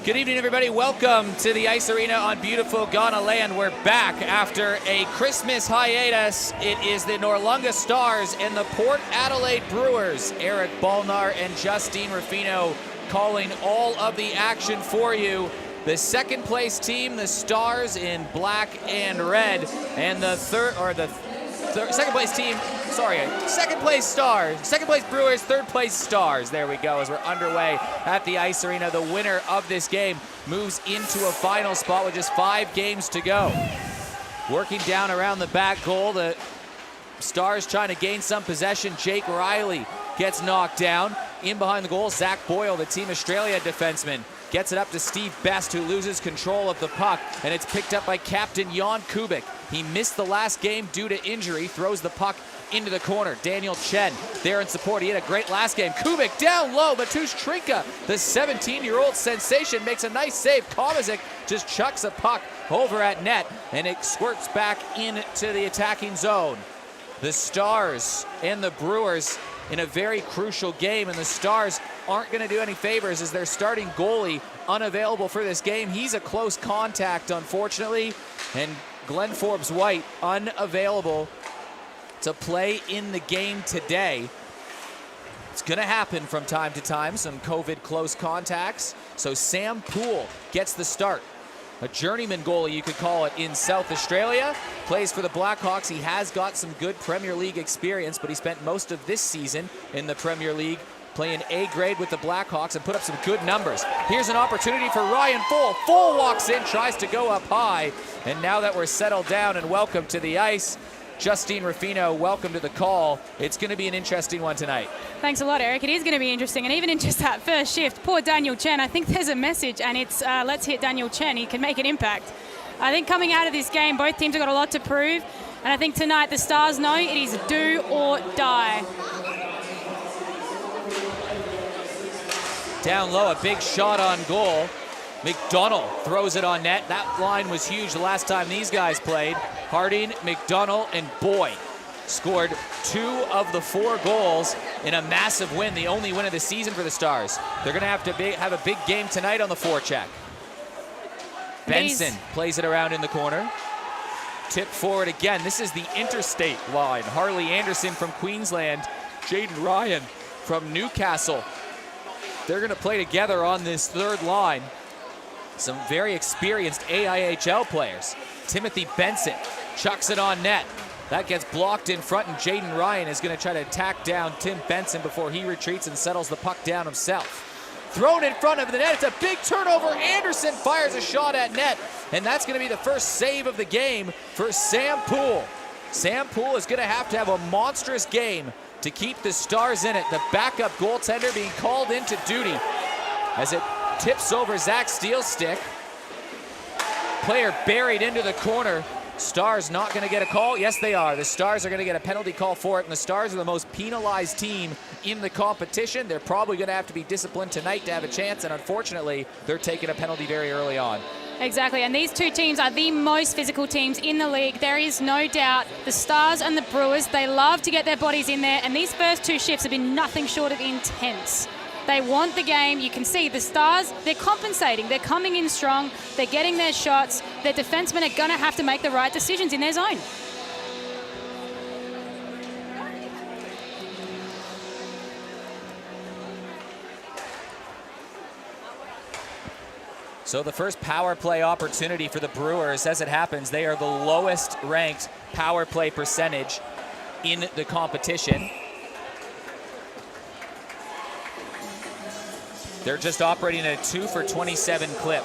Good evening, everybody. Welcome to the Ice Arena on beautiful Ghana land. We're back after a Christmas hiatus. It is the Noarlunga Stars and the Port Adelaide Brewers. Eric Balnar and Justine Rufino calling all of the action for you. The second place team, the Stars in black and red, and the second place team, second place Brewers, third place Stars. There we go, as we're underway at the Ice Arena. The winner of this game moves into a final spot with just 5 games to go. Working down around the back goal, the Stars trying to gain some possession. Jake Riley gets knocked down. In behind the goal, Zach Boyle, the Team Australia defenseman, gets it up to Steve Best, who loses control of the puck, and it's picked up by captain Jan Kubik. He missed the last game due to injury, throws the puck into the corner. Daniel Chen there in support. He had a great last game. Kubik down low. Matusz Trinka, the 17-year-old sensation, makes a nice save. Kovacic just chucks a puck over at net, and it squirts back into the attacking zone. The Stars and the Brewers in a very crucial game, and the Stars aren't going to do any favors as their starting goalie unavailable for this game. He's a close contact, unfortunately, and Glenn Forbes-White unavailable to play in the game today. It's going to happen from time to time, some COVID close contacts. So Sam Poole gets the start. A journeyman goalie, you could call it, in South Australia. Plays for the Blackhawks. He has got some good Premier League experience, but he spent most of this season in the Premier League playing A grade with the Blackhawks and put up some good numbers. Here's an opportunity for Ryan Full. Full walks in, tries to go up high. And now that we're settled down and welcome to the ice, Justine Rufino, welcome to the call. It's going to be an interesting one tonight. Thanks a lot, Eric. It is going to be interesting, and even in just that first shift, poor Daniel Chen, I think there's a message, and it's let's hit Daniel Chen. He can make an impact. I think coming out of this game, both teams have got a lot to prove, and I think tonight the Stars know it is do or die. Down low, a big shot on goal. McDonald throws it on net. That line was huge the last time these guys played. Harding, McDonald, and Boyd scored 2 of the 4 goals in a massive win, the only win of the season for the Stars. They're going to have a big game tonight on the forecheck. Benson plays it around in the corner. Tip forward again. This is the interstate line. Harley Anderson from Queensland, Jaden Ryan from Newcastle. They're going to play together on this third line. Some very experienced AIHL players. Timothy Benson chucks it on net. That gets blocked in front, and Jaden Ryan is going to try to attack down Tim Benson before he retreats and settles the puck down himself. Thrown in front of the net. It's a big turnover. Anderson fires a shot at net, and that's going to be the first save of the game for Sam Poole. Sam Poole is going to have a monstrous game to keep the Stars in it. The backup goaltender being called into duty as it tips over Zach Steele's stick. Player buried into the corner. Stars not going to get a call. Yes, they are. The Stars are going to get a penalty call for it, and the Stars are the most penalized team in the competition. They're probably going to have to be disciplined tonight to have a chance, and unfortunately, they're taking a penalty very early on. Exactly, and these two teams are the most physical teams in the league. There is no doubt. The Stars and the Brewers, they love to get their bodies in there, and these first 2 shifts have been nothing short of intense. They want the game. You can see the Stars, they're compensating. They're coming in strong. They're getting their shots. Their defensemen are going to have to make the right decisions in their zone. So the first power play opportunity for the Brewers. As it happens, they are the lowest ranked power play percentage in the competition. They're just operating at a 2 for 27 clip.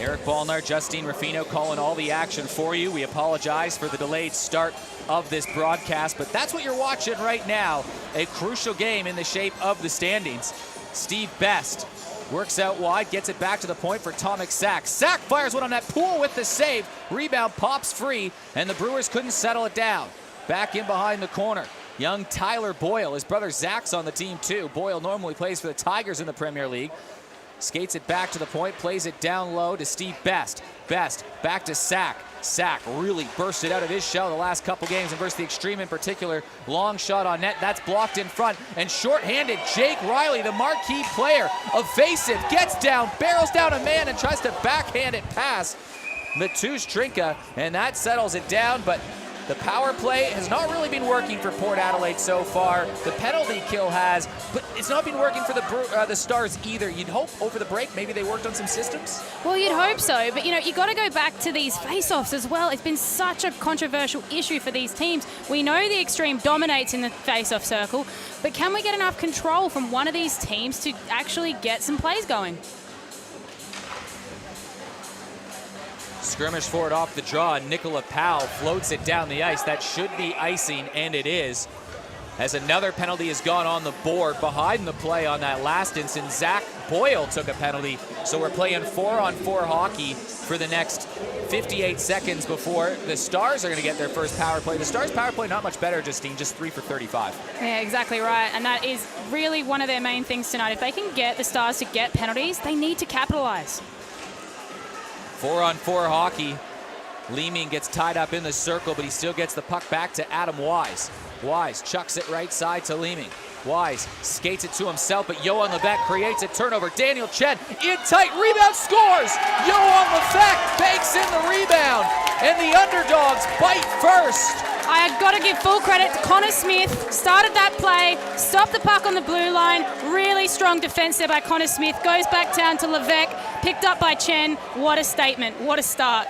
Eric Balnar, Justine Rufino calling all the action for you. We apologize for the delayed start of this broadcast, but that's what you're watching right now. A crucial game in the shape of the standings. Steve Best works out wide, gets it back to the point for Tomek Sak. Sak fires one on that. Poole with the save. Rebound pops free, and the Brewers couldn't settle it down. Back in behind the corner. Young Tyler Boyle, his brother Zach's on the team too. Boyle normally plays for the Tigers in the Premier League. Skates it back to the point, plays it down low to Steve Best. Best back to Sak. Sack really bursted out of his shell the last couple games, and versus the Extreme in particular. Long shot on net, that's blocked in front, and short-handed Jake Riley, the marquee player, evasive, gets down, barrels down a man, and tries to backhand it past Matusz Trinka, and that settles it down. But the power play has not really been working for Port Adelaide so far. The penalty kill has, but it's not been working for the Stars either. You'd hope over the break maybe they worked on some systems. Well, you'd hope so, but you got to go back to these face-offs as well. It's been such a controversial issue for these teams. We know the Extreme dominates in the face-off circle, but can we get enough control from one of these teams to actually get some plays going? Skirmish for it off the draw. Nicola Powell floats it down the ice. That should be icing, and it is. As another penalty has gone on the board behind the play on that last instance. Zach Boyle took a penalty, so we're playing 4-on-4 hockey for the next 58 seconds before the Stars are going to get their first power play. The Stars power play not much better, Justine, just 3 for 35. Yeah, exactly right, and that is really one of their main things tonight. If they can get the Stars to get penalties, they need to capitalize. 4-on-4 hockey. Leeming gets tied up in the circle, but he still gets the puck back to Adam Wise. Wise chucks it right side to Leeming. Wise skates it to himself, but Johan Levesque creates a turnover. Daniel Chen in tight, rebound, scores! Johan Levesque banks in the rebound, and the underdogs bite first. I got to give full credit to Connor Smith. Started that play, stopped the puck on the blue line. Really strong defense there by Connor Smith. Goes back down to Levesque, picked up by Chen. What a statement, what a start.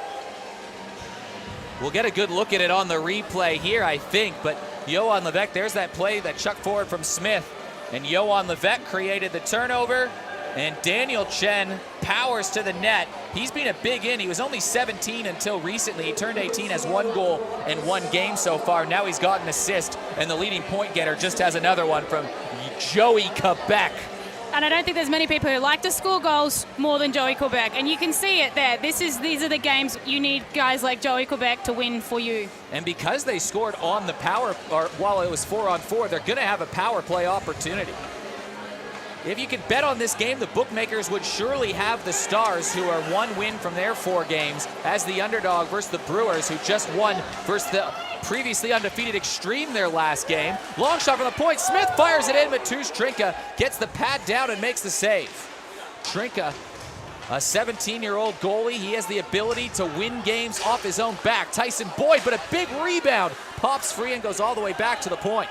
We'll get a good look at it on the replay here, I think, but Johan Levesque, there's that play that chucked forward from Smith, and Johan Levesque created the turnover, and Daniel Chen powers to the net. He's been a big in. He was only 17 until recently. He turned 18, has 1 goal in 1 game so far. Now he's got an assist, and the leading point getter just has another one from Joey Quebec. And I don't think there's many people who like to score goals more than Joey Quebec. And you can see it there. These are the games you need guys like Joey Quebec to win for you. And because they scored on the power, or while it was 4-on-4, they're going to have a power play opportunity. If you could bet on this game, the bookmakers would surely have the Stars, who are 1 win from their 4 games, as the underdog versus the Brewers, who just won versus the previously undefeated Extreme their last game. Long shot from the point. Smith fires it in. Matusz Trinka gets the pad down and makes the save. Trinka, a 17-year-old goalie. He has the ability to win games off his own back. Tyson Boyd, but a big rebound. Pops free and goes all the way back to the point.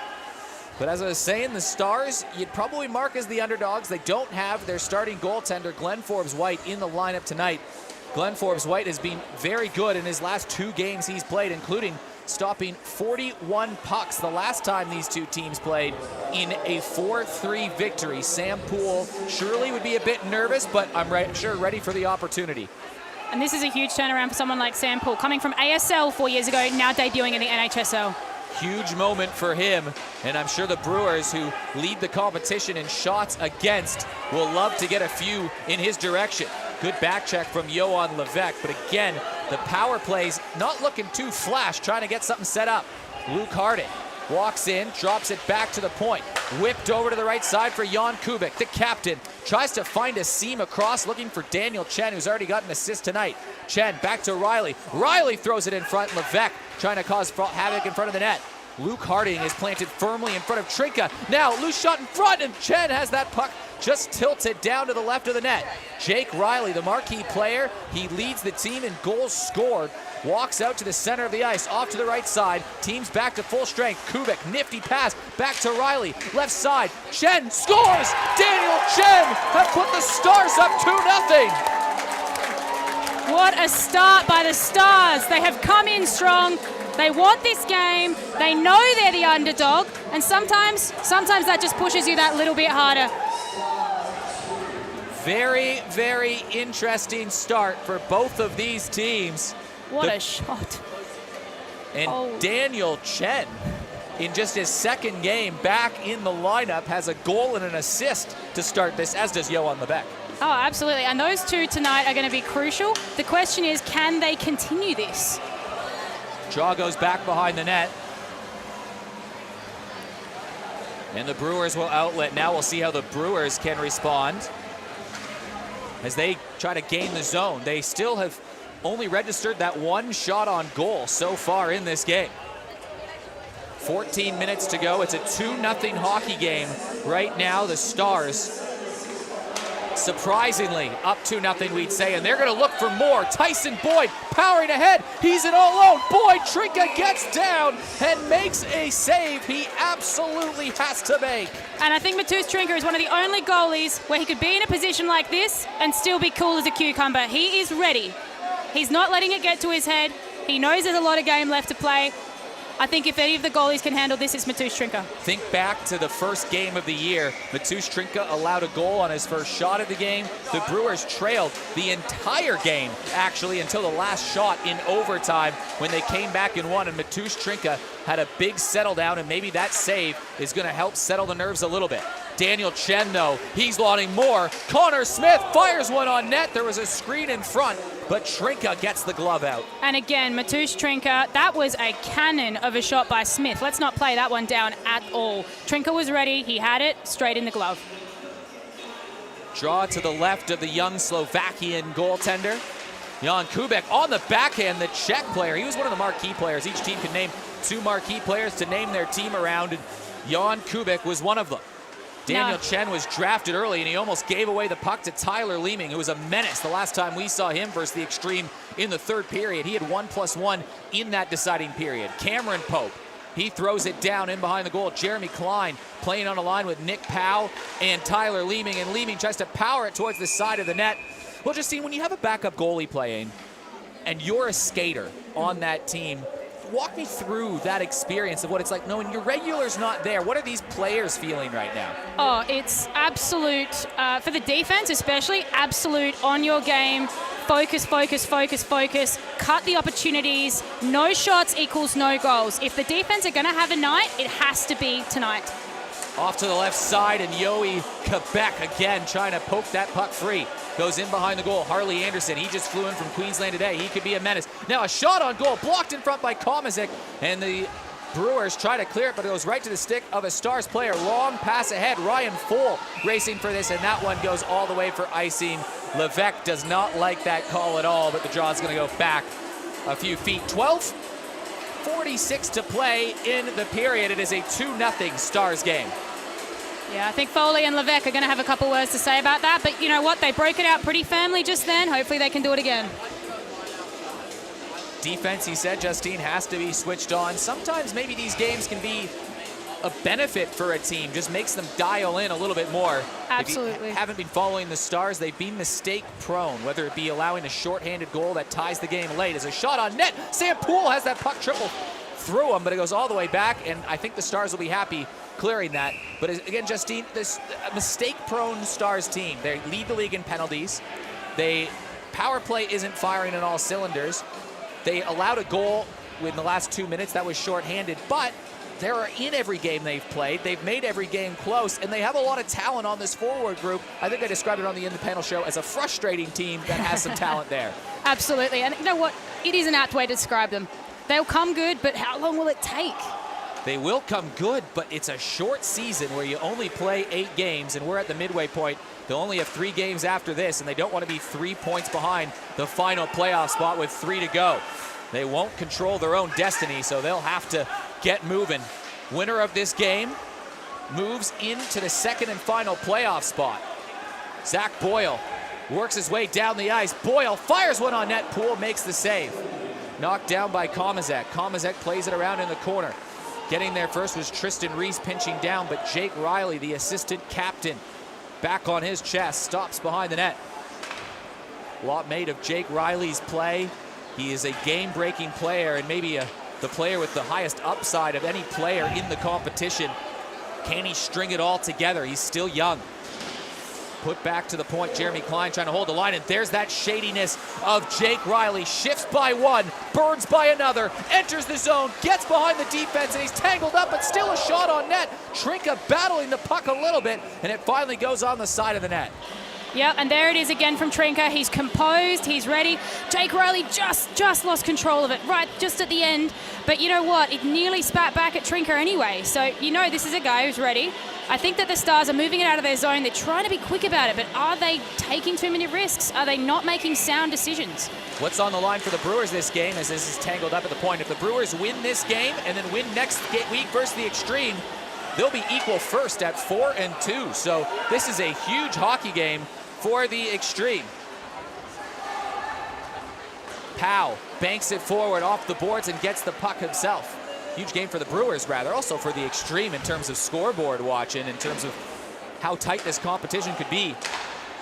But as I was saying, the Stars, you'd probably mark as the underdogs. They don't have their starting goaltender, Glenn Forbes-White, in the lineup tonight. Glenn Forbes-White has been very good in his last 2 games he's played, including stopping 41 pucks the last time these 2 teams played in a 4-3 victory. Sam Poole surely would be a bit nervous, but I'm sure ready for the opportunity. And this is a huge turnaround for someone like Sam Poole, coming from ASL 4 years ago, now debuting in the NHSL. Huge moment for him, and I'm sure the Brewers, who lead the competition in shots against, will love to get a few in his direction. Good back check from Johan Levesque, but again, the power plays not looking too flash, trying to get something set up. Luke Harding walks in, drops it back to the point. Whipped over to the right side for Jan Kubik, the captain. Tries to find a seam across, looking for Daniel Chen, who's already got an assist tonight. Chen back to Riley. Riley throws it in front. Levesque trying to cause havoc in front of the net. Luke Harding is planted firmly in front of Trinka. Now loose shot in front, and Chen has that puck just tilted down to the left of the net. Jake Riley, the marquee player, he leads the team in goals scored. Walks out to the center of the ice, off to the right side. Team's back to full strength. Kubik, nifty pass, back to Riley. Left side, Chen scores! Daniel Chen have put the Stars up 2-0. What a start by the Stars. They have come in strong. They want this game. They know they're the underdog. And sometimes that just pushes you that little bit harder. Very, very interesting start for both of these teams. What a shot. And Daniel Chen, in just his 2nd game back in the lineup, has a goal and an assist to start this, as does Johan Levesque. Oh, absolutely. And those 2 tonight are going to be crucial. The question is, can they continue this? Draw goes back behind the net. And the Brewers will outlet. Now we'll see how the Brewers can respond as they try to gain the zone. They still have only registered that one shot on goal so far in this game. 14 minutes to go. It's a 2-0 hockey game right now. The Stars surprisingly up 2-0, we'd say, and they're going to look for more. Tyson Boyd powering ahead. He's in all alone. Boyd, Trinka gets down and makes a save he absolutely has to make. And I think Matus Trinka is one of the only goalies where he could be in a position like this and still be cool as a cucumber. He is ready. He's not letting it get to his head. He knows there's a lot of game left to play. I think if any of the goalies can handle this, it's Matus Trinka. Think back to the first game of the year. Matus Trinka allowed a goal on his first shot of the game. The Brewers trailed the entire game, actually, until the last shot in overtime when they came back and won. And Matus Trinka had a big settle down, and maybe that save is going to help settle the nerves a little bit. Daniel Chen, though, he's wanting more. Connor Smith fires one on net. There was a screen in front, but Trinka gets the glove out. And again, Matus Trinka, that was a cannon of a shot by Smith. Let's not play that one down at all. Trinka was ready. He had it straight in the glove. Draw to the left of the young Slovakian goaltender. Jan Kubek on the backhand, the Czech player. He was one of the marquee players. Each team can name 2 marquee players to name their team around, and Jan Kubek was one of them. Daniel Chen was drafted early, and he almost gave away the puck to Tyler Leeming, who was a menace the last time we saw him versus the Extreme in the third period. He had 1+1 in that deciding period. Cameron Pope, he throws it down in behind the goal. Jeremy Klein playing on a line with Nick Powell and Tyler Leeming, and Leeming tries to power it towards the side of the net. Well, Justine, when you have a backup goalie playing and you're a skater on that team, walk me through that experience of what it's like knowing your regular's not there. What are these players feeling right now? Oh, it's absolute, for the defense especially, absolute on your game. Focus, focus, focus, focus. Cut the opportunities. No shots equals no goals. If the defense are going to have a night, it has to be tonight. Off to the left side, and Yoey Quebec again trying to poke that puck free. Goes in behind the goal. Harley Anderson, he just flew in from Queensland today. He could be a menace. Now a shot on goal, blocked in front by Komazic, and the Brewers try to clear it, but it goes right to the stick of a Stars player. Long pass ahead. Ryan Fohl racing for this, and that one goes all the way for icing. Levesque does not like that call at all, but the draw is going to go back a few feet. 12:46 to play in the period. It is a 2-0 Stars game. Yeah, I think Foley and Levesque are going to have a couple words to say about that, but you know what? They broke it out pretty firmly just then. Hopefully they can do it again. Defense, he said, Justine, has to be switched on. Sometimes maybe these games can be a benefit for a team, just makes them dial in a little bit more. Absolutely. If you haven't been following the Stars, they've been mistake prone, whether it be allowing a shorthanded goal that ties the game late. As a shot on net, Sam Poole has that puck triple through him, but it goes all the way back, and I think the Stars will be happy clearing that. But again, Justine, this mistake-prone Stars team, they lead the league in penalties. Power play isn't firing on all cylinders. They allowed a goal in the last 2 minutes that was shorthanded, but they're in every game they've played. They've made every game close, and they have a lot of talent on this forward group. I think I described it on the In the Panel show as a frustrating team that has some talent there. Absolutely, and you know what? It is an apt way to describe them. They'll come good, but how long will it take? They will come good, but it's a short season where you only play 8 games, and we're at the midway point. They'll only have 3 games after this, and they don't want to be 3 points behind the final playoff spot with 3 to go. They won't control their own destiny, so they'll have to get moving. Winner of this game moves into the second and final playoff spot. Zach Boyle works his way down the ice. Boyle fires one on net. Poole makes the save. Knocked down by Komazek. Komazek plays it around in the corner. Getting there first was Tristan Reese pinching down, but Jake Riley, the assistant captain, back on his chest, stops behind the net. A lot made of Jake Riley's play. He is a game-breaking player, and maybe the player with the highest upside of any player in the competition. Can he string it all together? He's still young. Put back to the point, Jeremy Klein trying to hold the line, and there's that shadiness of Jake Riley. Shifts by one, burns by another, enters the zone, gets behind the defense, and he's tangled up, but still a shot on net. Trinka battling the puck a little bit, and it finally goes on the side of the net. Yep, and there it is again from Trinker. He's composed, he's ready. Jake Riley just lost control of it right just at the end. But you know what? It nearly spat back at Trinker anyway. So you know this is a guy who's ready. I think that the Stars are moving it out of their zone. They're trying to be quick about it, but are they taking too many risks? Are they not making sound decisions? What's on the line for the Brewers this game as this is tangled up at the point? If the Brewers win this game and then win next week versus the Extreme, they'll be equal first at 4-2. So this is a huge hockey game for the Extreme. Powell banks it forward off the boards and gets the puck himself. Huge game for the Brewers, rather. Also for the Extreme in terms of scoreboard watching, in terms of how tight this competition could be.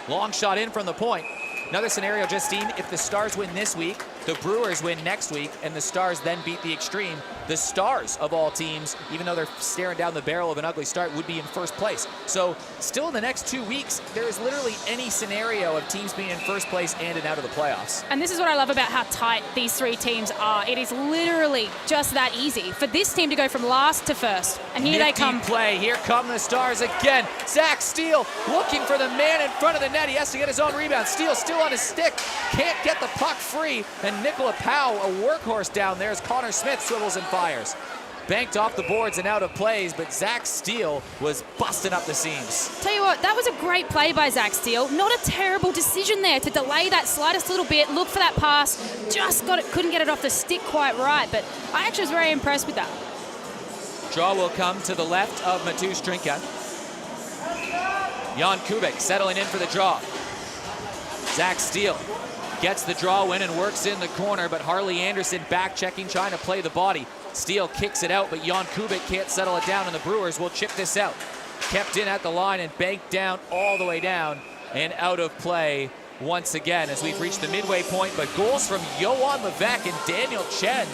Long shot in from the point. Another scenario, Justine, if the Stars win this week, the Brewers win next week, and the Stars then beat the Extreme, the Stars of all teams, even though they're staring down the barrel of an ugly start, would be in first place. So still in the next 2 weeks, there is literally any scenario of teams being in first place and out of the playoffs. And this is what I love about how tight these three teams are. It is literally just that easy for this team to go from last to first. And here they come. Play. Here come the Stars again. Zach Steele looking for the man in front of the net. He has to get his own rebound. Steele still on his stick. Can't get the puck free. And Nicola Powell, a workhorse down there as Connor Smith swivels and fires. Banked off the boards and out of plays, but Zach Steele was busting up the seams. Tell you what, that was a great play by Zach Steele. Not a terrible decision there to delay that slightest little bit, look for that pass. Just couldn't get it off the stick quite right, but I actually was very impressed with that. Draw will come to the left of Mateusz Trinka. Jan Kubik settling in for the draw. Zach Steele gets the draw win and works in the corner, but Harley Anderson back checking, trying to play the body. Steele kicks it out, but Jan Kubik can't settle it down, and the Brewers will chip this out. Kept in at the line and banked down all the way down and out of play once again as we've reached the midway point, but goals from Johan Levesque and Daniel Chen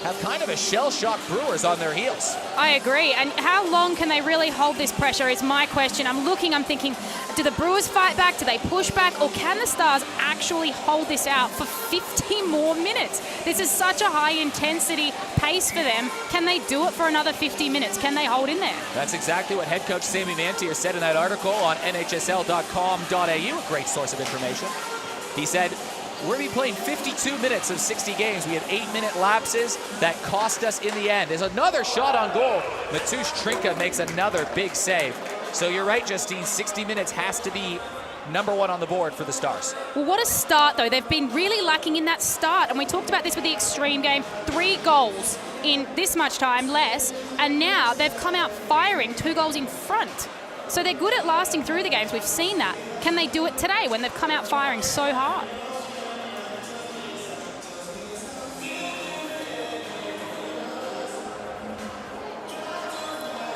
have kind of a shell-shocked Brewers on their heels. I agree, and how long can they really hold this pressure is my question. I'm thinking, do the Brewers fight back? Do they push back? Or can the Stars actually hold this out for 50 more minutes? This is such a high-intensity pace for them. Can they do it for another 50 minutes? Can they hold in there? That's exactly what head coach Sammy Mantier said in that article on NHSL.com.au, a great source of information. He said, we're going to be playing 52 minutes of 60 games. We had 8-minute lapses that cost us in the end. There's another shot on goal. Mateusz Trinka makes another big save. So you're right, Justine, 60 minutes has to be number one on the board for the Stars. Well, what a start, though. They've been really lacking in that start. And we talked about this with the Extreme game. 3 goals in this much time, less. And now they've come out firing 2 goals in front. So they're good at lasting through the games. We've seen that. Can they do it today when they've come out firing so hard?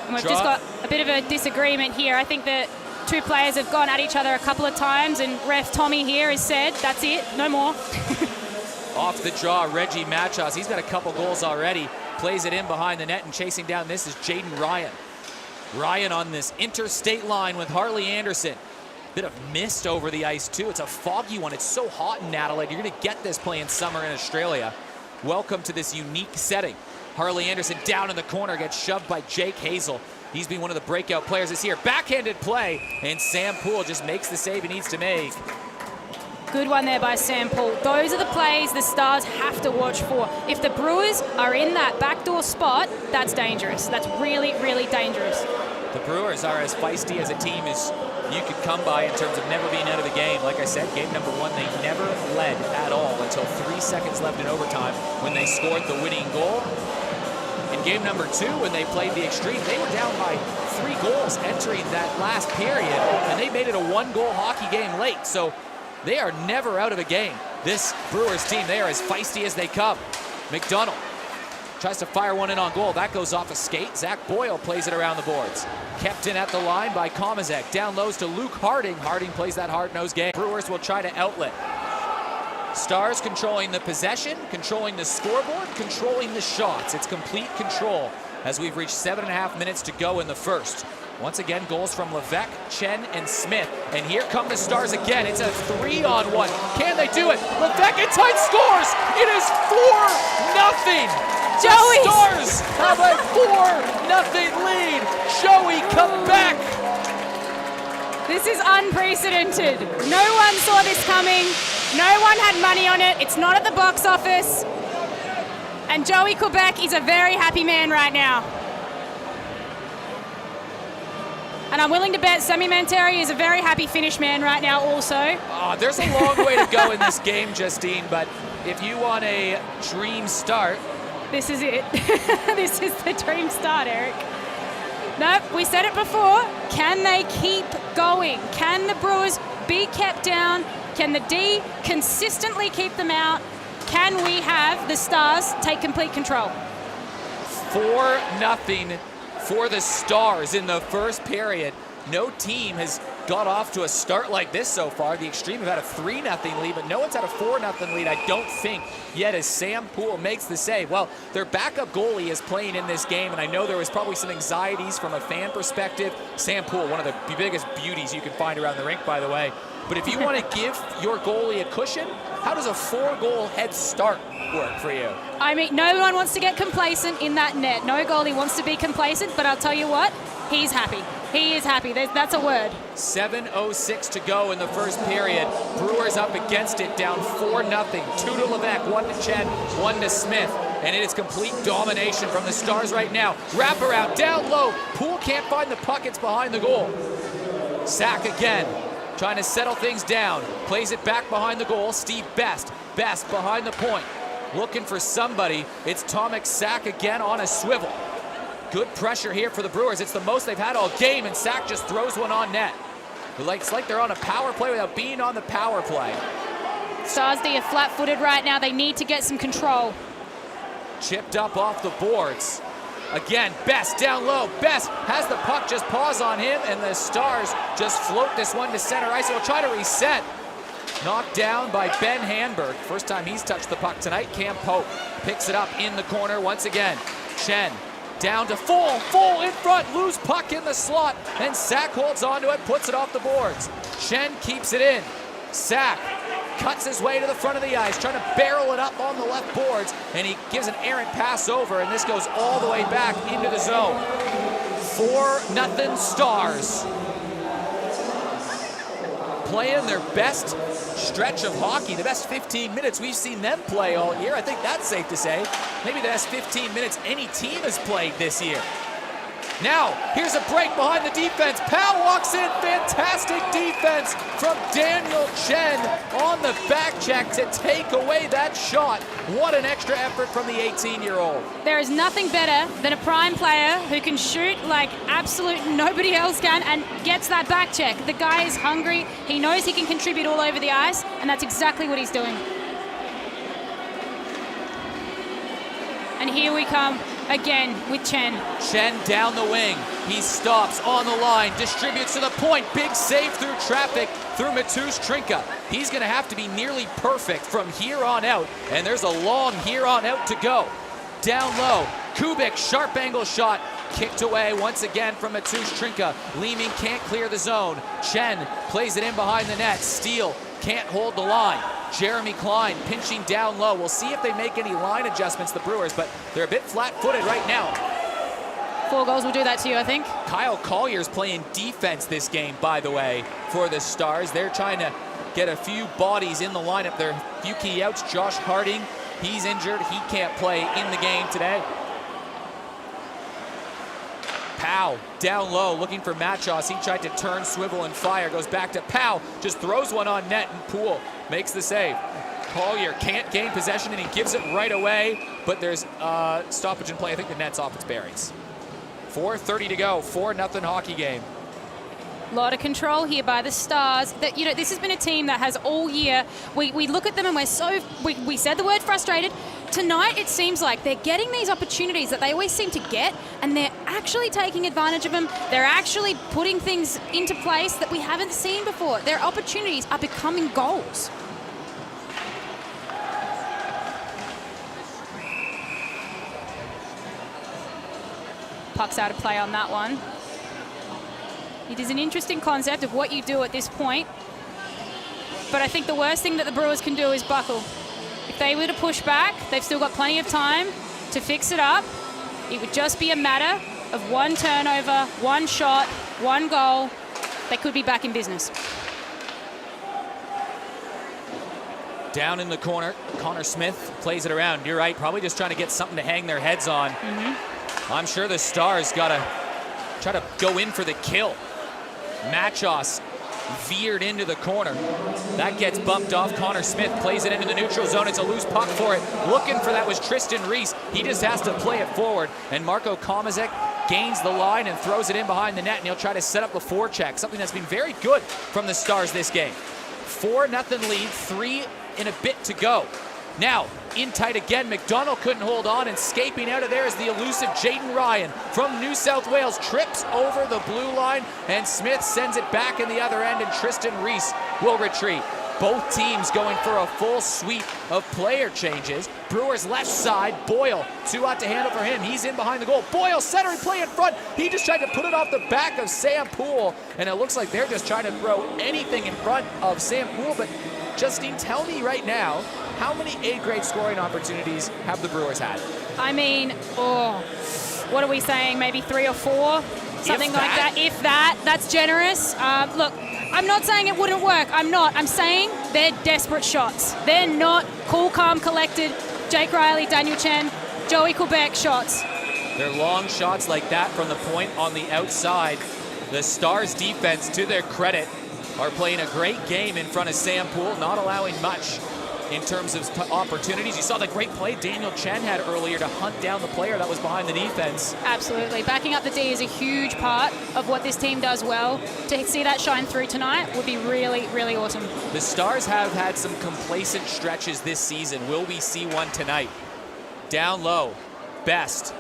And we've just got a bit of a disagreement here. I think that 2 players have gone at each other a couple of times, and ref Tommy here has said, that's it, no more. Off the draw, Reggie Machos. He's got a couple goals already. Plays it in behind the net, and chasing down this is Jaden Ryan. Ryan on this interstate line with Harley Anderson. Bit of mist over the ice, too. It's a foggy one. It's so hot in Adelaide. You're going to get this playing summer in Australia. Welcome to this unique setting. Harley Anderson down in the corner, gets shoved by Jake Hazel. He's been one of the breakout players this year. Backhanded play, and Sam Poole just makes the save he needs to make. Good one there by Sam Poole. Those are the plays the Stars have to watch for. If the Brewers are in that backdoor spot, that's dangerous. That's really, really dangerous. The Brewers are as feisty as a team as you could come by in terms of never being out of the game. Like I said, game number 1, they never led at all until 3 seconds left in overtime when they scored the winning goal. In game number 2, when they played the Extreme, they were down by 3 goals entering that last period, and they made it a 1-goal hockey game late. So they are never out of a game. This Brewers team, they are as feisty as they come. McDonald tries to fire one in on goal. That goes off a skate. Zach Boyle plays it around the boards. Kept in at the line by Komazek. Down lows to Luke Harding. Harding plays that hard-nosed game. Brewers will try to outlet. Stars controlling the possession, controlling the scoreboard, controlling the shots. It's complete control as we've reached 7.5 minutes to go in the first. Once again, goals from Levesque, Chen, and Smith. And here come the Stars again. It's a 3-on-1. Can they do it? Levesque in tight scores. It is 4-0. Joey! The Stars have a 4-0 lead. Joey, come back. This is unprecedented. No one saw this coming. No one had money on it. It's not at the box office. And Joey Quebec is a very happy man right now. And I'm willing to bet Sammy Manteri is a very happy Finnish man right now also. Oh, there's a long way to go in this game, Justine, but if you want a dream start... This is it. This is the dream start, Eric. Nope, we said it before. Can they keep going? Can the Brewers be kept down? Can the D consistently keep them out? Can we have the Stars take complete control? 4-0 for the Stars in the first period. No team has got off to a start like this so far. The Extreme have had a 3-0 lead, but no one's had a 4-0 lead, I don't think, yet as Sam Poole makes the save. Well, their backup goalie is playing in this game, and I know there was probably some anxieties from a fan perspective. Sam Poole, one of the biggest beauties you can find around the rink, by the way. But if you want to give your goalie a cushion, how does a 4-goal head start work for you? I mean, no one wants to get complacent in that net. No goalie wants to be complacent, but I'll tell you what, he's happy. He is happy. That's a word. 7:06 to go in the first period. Brewers up against it, down 4-0. 2 to Levesque, 1 to Chen, 1 to Smith. And it is complete domination from the Stars right now. Wrap around, down low. Poole can't find the puck. It's behind the goal. Sack again, trying to settle things down. Plays it back behind the goal. Steve Best. Best behind the point. Looking for somebody. It's Tomek Sack again on a swivel. Good pressure here for the Brewers. It's the most they've had all game, and Sack just throws one on net. It's like they're on a power play without being on the power play. Stars D are flat-footed right now. They need to get some control. Chipped up off the boards. Again, Best down low. Best has the puck, just paws on him, and the Stars just float this one to center ice. They'll try to reset. Knocked down by Ben Hanberg. First time he's touched the puck tonight. Cam Pope picks it up in the corner once again. Chen down to full in front, loose puck in the slot, and Sack holds onto it, puts it off the boards. Chen keeps it in. Sack cuts his way to the front of the ice, trying to barrel it up on the left boards, and he gives an errant pass over, and this goes all the way back into the zone. 4-0 Stars. Playing their best stretch of hockey, the best 15 minutes we've seen them play all year. I think that's safe to say. Maybe the best 15 minutes any team has played this year. Now, here's a break behind the defense. Powell walks in. Fantastic defense from Daniel Chen on the back check to take away that shot. What an extra effort from the 18-year-old. There is nothing better than a prime player who can shoot like absolute nobody else can and gets that back check. The guy is hungry. He knows he can contribute all over the ice, and that's exactly what he's doing. And here we come again with Chen. Chen down the wing. He stops on the line, distributes to the point. Big save through traffic through Mateusz Trinka. He's going to have to be nearly perfect from here on out, and there's a long here on out to go. Down low, Kubik, sharp angle shot. Kicked away once again from Mateusz Trinka. Leeming can't clear the zone. Chen plays it in behind the net. Steele can't hold the line. Jeremy Klein pinching down low. We'll see if they make any line adjustments, the Brewers, but they're a bit flat-footed right now. 4 goals will do that to you, I think. Kyle Collier's playing defense this game, by the way, for the Stars. They're trying to get a few bodies in the lineup. There are a few key outs. Josh Harding, he's injured. He can't play in the game today. Powell down low, looking for Machos. He tried to turn, swivel, and fire. Goes back to Powell, just throws one on net, and Poole makes the save. Collier can't gain possession, and he gives it right away, but there's stoppage in play. I think the net's off its bearings. 4:30 to go, 4-0 hockey game. A lot of control here by the Stars. That, you know, this has been a team that has all year. We look at them and we said the word frustrated. Tonight it seems like they're getting these opportunities that they always seem to get, and they're actually taking advantage of them. They're actually putting things into place that we haven't seen before. Their opportunities are becoming goals. Puck's out of play on that one. It is an interesting concept of what you do at this point. But I think the worst thing that the Brewers can do is buckle. If they were to push back, they've still got plenty of time to fix it up. It would just be a matter of one turnover, one shot, one goal, they could be back in business. Down in the corner, Connor Smith plays it around. You're right, probably just trying to get something to hang their heads on. I'm sure the Stars got to try to go in for the kill. Machos veered into the corner. That gets bumped off. Connor Smith plays it into the neutral zone. It's a loose puck for it. Looking for that was Tristan Reese. He just has to play it forward. And Marko Komazek gains the line and throws it in behind the net. And he'll try to set up a forecheck, something that's been very good from the Stars this game. 4-0 lead, 3 and a bit to go. Now, in tight again, McDonald couldn't hold on, and escaping out of there is the elusive Jaden Ryan from New South Wales. Trips over the blue line, and Smith sends it back in the other end, and Tristan Reese will retreat. Both teams going for a full suite of player changes. Brewers left side, Boyle, too hot to handle for him. He's in behind the goal. Boyle centering play in front. He just tried to put it off the back of Sam Poole, and it looks like they're just trying to throw anything in front of Sam Poole. But Justine, tell me right now, how many A-grade scoring opportunities have the Brewers had? I mean, what are we saying? Maybe 3 or 4? Something like that. If that, that's generous. Look, I'm not saying it wouldn't work. I'm saying they're desperate shots. They're not cool, calm, collected Jake Riley, Daniel Chen, Joey Quebec shots. They're long shots like that from the point on the outside. The Stars defense, to their credit, are playing a great game in front of Sam Poole, not allowing much in terms of opportunities. You saw the great play Daniel Chen had earlier to hunt down the player that was behind the defense. Absolutely. Backing up the D is a huge part of what this team does well. To see that shine through tonight would be really, really awesome. The Stars have had some complacent stretches this season. Will we see one tonight? Down low, Best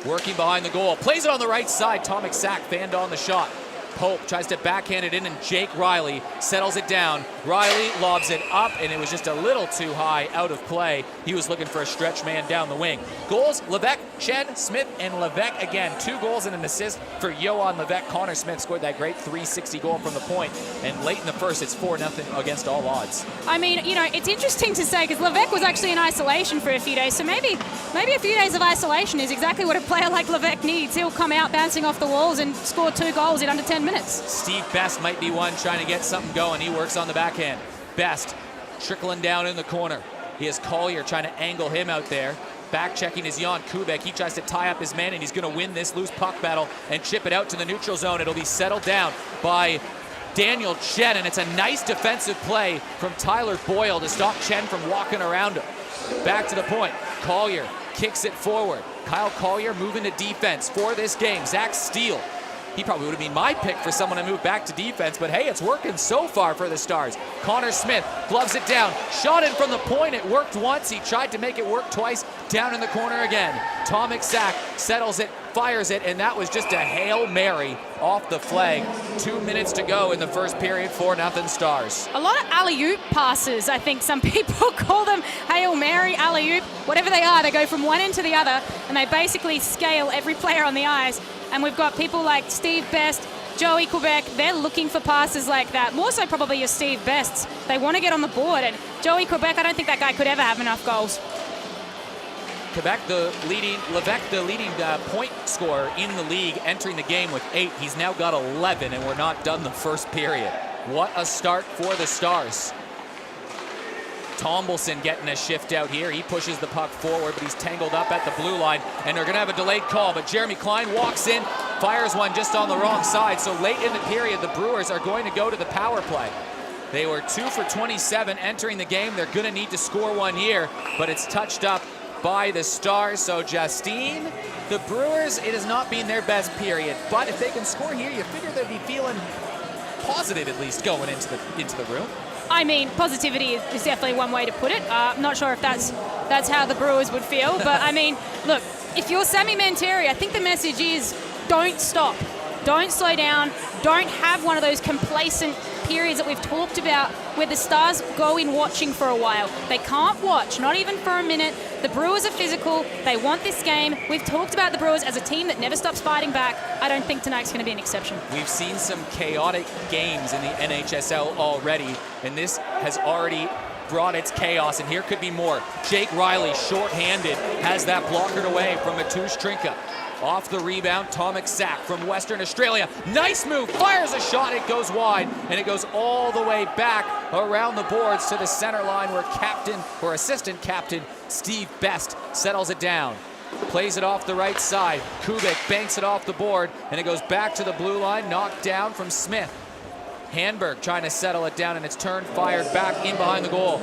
working behind the goal. Plays it on the right side. Tomek Sak fanned on the shot. Pope tries to backhand it in, and Jake Riley settles it down. Riley lobs it up, and it was just a little too high, out of play. He was looking for a stretch man down the wing. Goals, Levesque, Chen, Smith, and Levesque again. 2 goals and an assist for Johan Levesque. Connor Smith scored that great .360 goal from the point, and late in the first, it's 4-0 against all odds. I mean, you know, it's interesting to say, because Levesque was actually in isolation for a few days, so maybe a few days of isolation is exactly what a player like Levesque needs. He'll come out bouncing off the walls and score 2 goals in under 10 minutes. Steve Best might be one trying to get something going. He works on the backhand. Best trickling down in the corner. He has Collier trying to angle him out there. Back checking is Jan Kubek. He tries to tie up his man, and he's going to win this loose puck battle and chip it out to the neutral zone. It'll be settled down by Daniel Chen, and it's a nice defensive play from Tyler Boyle to stop Chen from walking around him. Back to the point. Collier kicks it forward. Kyle Collier moving to defense for this game. Zach Steele. He probably would have been my pick for someone to move back to defense, but hey, it's working so far for the Stars. Connor Smith gloves it down, shot in from the point. It worked once. He tried to make it work twice. Down in the corner again. Tomek Sak settles it, fires it, and that was just a Hail Mary off the flag. 2 minutes to go in the first period. 4-0 Stars. A lot of alley-oop passes. I think some people call them Hail Mary, alley-oop. Whatever they are, they go from one end to the other, and they basically scale every player on the ice. And we've got people like Steve Best, Joey Quebec. They're looking for passes like that. More so probably your Steve Bests. They want to get on the board. And Joey Quebec, I don't think that guy could ever have enough goals. Levesque, the leading point scorer in the league, entering the game with 8. He's now got 11, and we're not done the first period. What a start for the Stars. Tombleson getting a shift out here. He pushes the puck forward, but he's tangled up at the blue line, and they're going to have a delayed call. But Jeremy Klein walks in, fires one just on the wrong side. So late in the period, the Brewers are going to go to the power play. They were 2 for 27 entering the game. They're going to need to score one here, but it's touched up by the Stars. So Justine, the Brewers, it has not been their best period, but if they can score here, you figure they'd be feeling positive at least going into the room. I mean, positivity is definitely one way to put it. I'm not sure if that's how the Brewers would feel, but I mean, look, if you're Sammy Manteri, I think the message is don't stop, don't slow down, don't have one of those complacent periods that we've talked about where the Stars go in watching for a while. They can't watch, not even for a minute. The Brewers are physical. They want this game. We've talked about the Brewers as a team that never stops fighting back. I don't think tonight's going to be an exception. We've seen some chaotic games in the NHSL already, and this has already brought its chaos, and here could be more. Jake Riley, short-handed, has that blockered away from Mateusz Trinka. Off the rebound, Tomic Sack from Western Australia. Nice move, fires a shot, it goes wide, and it goes all the way back around the boards to the center line where assistant captain Steve Best settles it down. Plays it off the right side. Kubik banks it off the board, and it goes back to the blue line, knocked down from Smith. Hanberg trying to settle it down, and it's turned, fired back in behind the goal.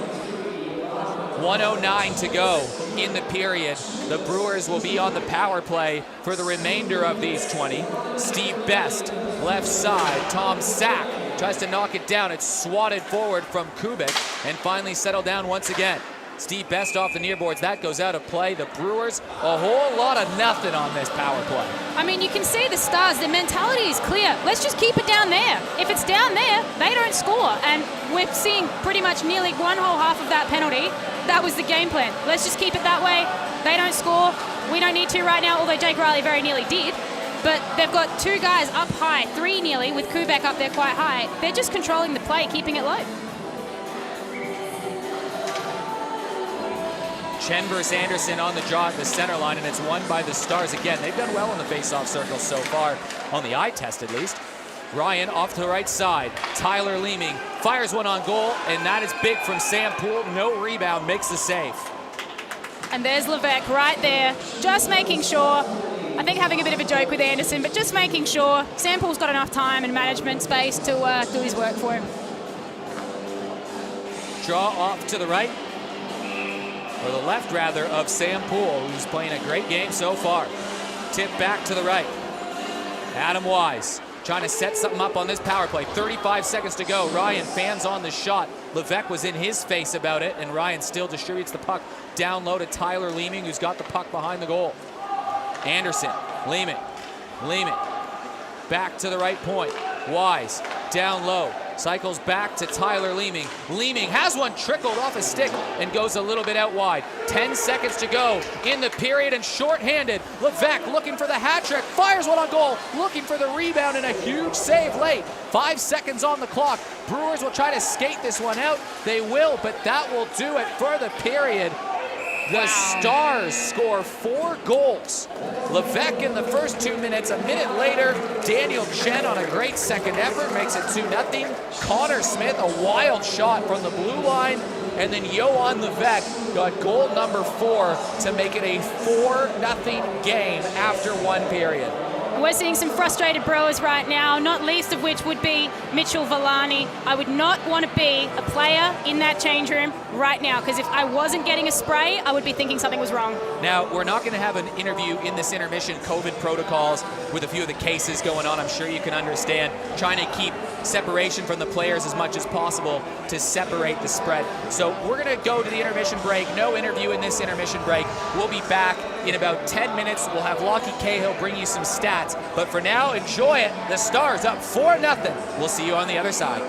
1:09 to go in the period. The Brewers will be on the power play for the remainder of these 20. Steve Best, left side. Tom Sack tries to knock it down. It's swatted forward from Kubik and finally settled down once again. Steve Best off the near boards. That goes out of play. The Brewers, a whole lot of nothing on this power play. I mean, you can see the Stars, their mentality is clear. Let's just keep it down there. If it's down there, they don't score. And we're seeing pretty much nearly one whole half of that penalty. That was the game plan. Let's just keep it that way. They don't score. We don't need to right now, although Jake Riley very nearly did. But they've got two guys up high, three nearly, with Kubek up there quite high. They're just controlling the play, keeping it low. Chen versus Anderson on the draw at the center line, and it's won by the Stars again. They've done well in the face-off circle so far, on the eye test at least. Ryan off to the right side. Tyler Leeming fires one on goal, and that is big from Sam Poole. No rebound, makes the save. And there's Levesque right there, just making sure. I think having a bit of a joke with Anderson, but just making sure Sam Poole's got enough time and management space to do his work for him. Draw off to the right, or the left rather, of Sam Poole, who's playing a great game so far. Tip back to the right. Adam Wise trying to set something up on this power play. 35 seconds to go. Ryan fans on the shot. Levesque was in his face about it, and Ryan still distributes the puck down low to Tyler Leeming, who's got the puck behind the goal. Anderson, Leeming, back to the right point. Wise, down low, cycles back to Tyler Leeming. Leeming has one trickled off his stick and goes a little bit out wide. 10 seconds to go in the period, and shorthanded. Levesque looking for the hat trick, fires one on goal, looking for the rebound, and a huge save late. 5 seconds on the clock. Brewers will try to skate this one out. They will, but that will do it for the period. The Stars score 4 goals. Levesque in the first 2 minutes. A minute later, Daniel Chen on a great second effort makes it 2-0. Connor Smith, a wild shot from the blue line. And then Johan Levesque got goal number 4 to make it a 4-0 game after one period. We're seeing some frustrated Brewers right now, not least of which would be Mitchell Villani. I would not want to be a player in that change room right now, because if I wasn't getting a spray, I would be thinking something was wrong. Now, we're not going to have an interview in this intermission. COVID protocols with a few of the cases going on, I'm sure you can understand. Trying to keep separation from the players as much as possible to separate the spread. So we're going to go to the intermission break. No interview in this intermission break. We'll be back in about 10 minutes. We'll have Lockie Cahill bring you some stats. But for now, enjoy it. The Stars up 4-0. We'll see you on the other side.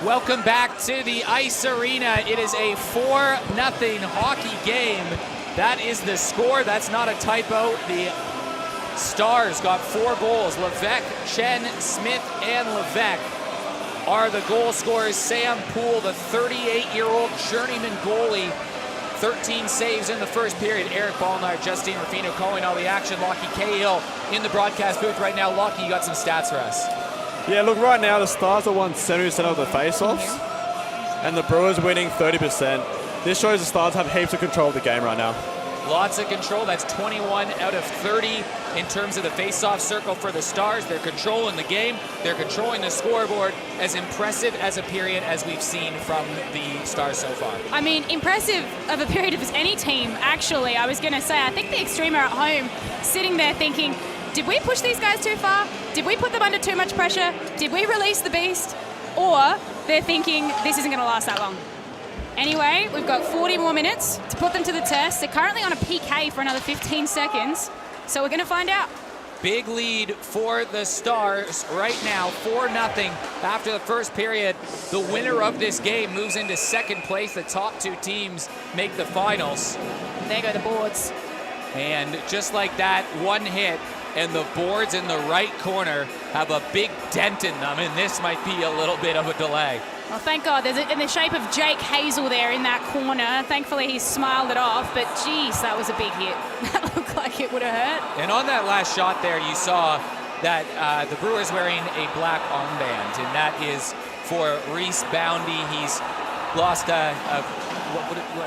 Welcome back to the Ice Arena. It is a 4-0 hockey game. That is the score. That's not a typo. The Stars got 4 goals. Levesque, Chen, Smith, and Levesque are the goal scorers. Sam Poole, the 38-year-old journeyman goalie, 13 saves in the first period. Eric Ballnar, Justine Rufino calling all the action. Lockie Cahill in the broadcast booth right now. Lockie, you got some stats for us. Yeah, look, right now the Stars have won 70% of the face-offs, and the Brewers winning 30%. This shows the Stars have heaps of control of the game right now. Lots of control. That's 21 out of 30 in terms of the face-off circle for the Stars. They're controlling the game. They're controlling the scoreboard. As impressive as a period as we've seen from the Stars so far. I mean, impressive of a period of any team, actually. I was going to say, I think the Extreme are at home sitting there thinking, did we push these guys too far? Did we put them under too much pressure? Did we release the beast? Or they're thinking, this isn't going to last that long. Anyway, we've got 40 more minutes to put them to the test. They're currently on a PK for another 15 seconds, so we're going to find out. Big lead for the Stars right now, 4-0 after the first period. The winner of this game moves into second place. The top 2 teams make the finals. There go the boards. And just like that, one hit, and the boards in the right corner have a big dent in them, and this might be a little bit of a delay. Well, thank God. There's in the shape of Jake Hazel there in that corner. Thankfully, he smiled it off, but geez, that was a big hit. That looked like it would have hurt. And on that last shot there, you saw that the Brewers wearing a black armband, and that is for Reese Boundy. He's lost a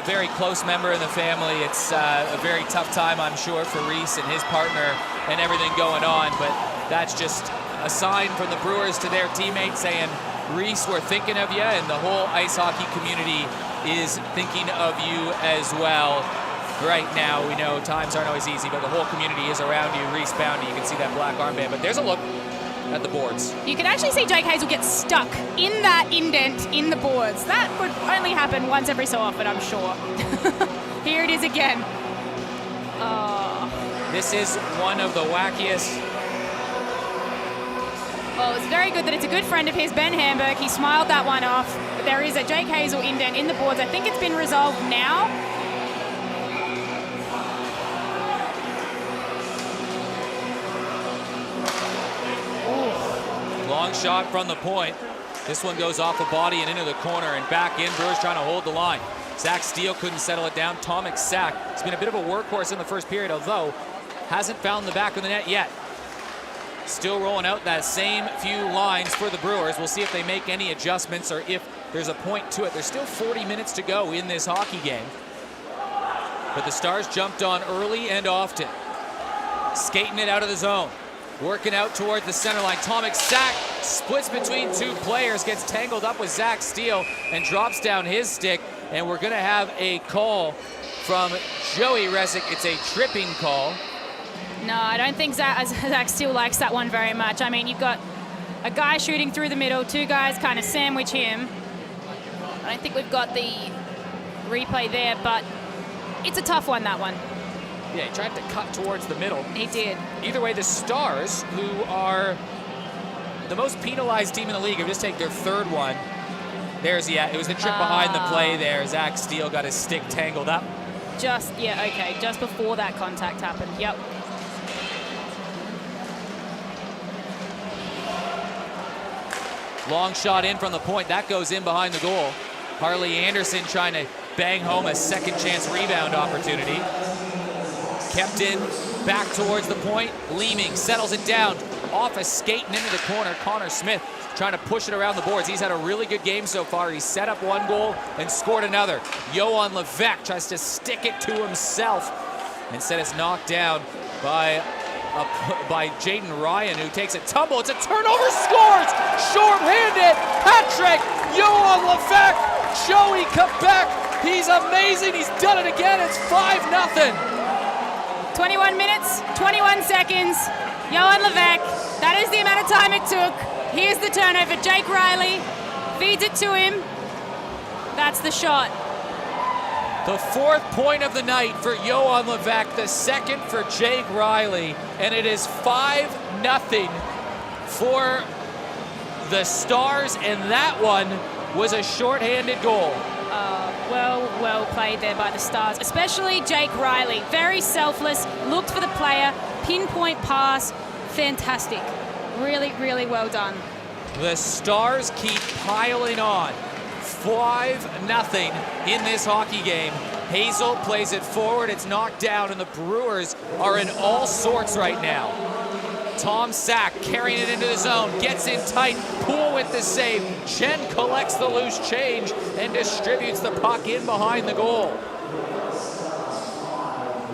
very close member in the family. It's a very tough time, I'm sure, for Reese and his partner and everything going on, but that's just a sign from the Brewers to their teammates saying, Reese, we're thinking of you, and the whole ice hockey community is thinking of you as well. Right now, we know times aren't always easy, but the whole community is around you. Reese Boundy, you can see that black armband, but there's a look at the boards. You can actually see Jake Hazel get stuck in that indent in the boards. That would only happen once every so often, I'm sure. Here it is again. Oh. This is one of the wackiest. Well, it's very good that it's a good friend of his, Ben Hamburg. He smiled that one off. There is a Jake Hazel indent in the boards. I think it's been resolved now. Ooh. Long shot from the point. This one goes off the body and into the corner and back in. Brewers trying to hold the line. Zach Steele couldn't settle it down. Tomek Sack has been a bit of a workhorse in the first period, although hasn't found the back of the net yet. Still rolling out that same few lines for the Brewers. We'll see if they make any adjustments or if there's a point to it. There's still 40 minutes to go in this hockey game. But the Stars jumped on early and often. Skating it out of the zone. Working out toward the center line. Tomek Sack splits between 2 players, gets tangled up with Zach Steele and drops down his stick. And we're going to have a call from Joey Resick. It's a tripping call. No, I don't think Zach Steele likes that one very much. I mean, you've got a guy shooting through the middle, 2 guys kind of sandwich him. I don't think we've got the replay there, but it's a tough one, that one. Yeah, he tried to cut towards the middle. He did. Either way, the Stars, who are the most penalized team in the league, have just taken their 3rd one. There's, yeah, it was the trip behind the play there. Zach Steele got his stick tangled up. Just before that contact happened, yep. Long shot in from the point. That goes in behind the goal. Harley Anderson trying to bang home a second chance rebound opportunity. Kept in, back towards the point. Leeming settles it down. Off a skate and into the corner. Connor Smith trying to push it around the boards. He's had a really good game so far. He set up 1 goal and scored another. Johan Levesque tries to stick it to himself. Instead, it's knocked down by Jaden Ryan, who takes a tumble. It's a turnover, scores! Short-handed hat trick! Johan Levesque, Joey Quebec. He's amazing. He's done it again. It's 5-0. 21 minutes, 21 seconds. Johan Levesque. That is the amount of time it took. Here's the turnover. Jake Riley feeds it to him. That's the shot. The 4th point of the night for Johan Levesque, the 2nd for Jake Riley, and it is 5-0 for the Stars, and that one was a shorthanded goal. Well played there by the Stars, especially Jake Riley. Very selfless, looked for the player, pinpoint pass, fantastic. Really, really well done. The Stars keep piling on. 5-0 in this hockey game. Hazel plays it forward, it's knocked down, and the Brewers are in all sorts right now. Tom Sack carrying it into the zone, gets in tight, Poole with the save. Chen collects the loose change and distributes the puck in behind the goal.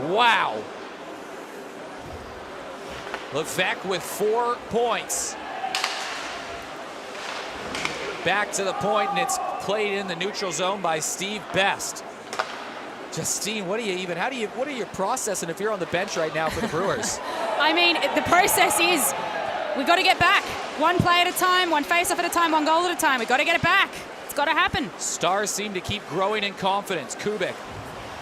Wow. Levesque with 4 points. Back to the point, and it's played in the neutral zone by Steve Best. Justine, what are you processing if you're on the bench right now for the Brewers? I mean, the process is we've got to get back. One play at a time, one face-off at a time, one goal at a time. We've got to get it back. It's got to happen. Stars seem to keep growing in confidence. Kubik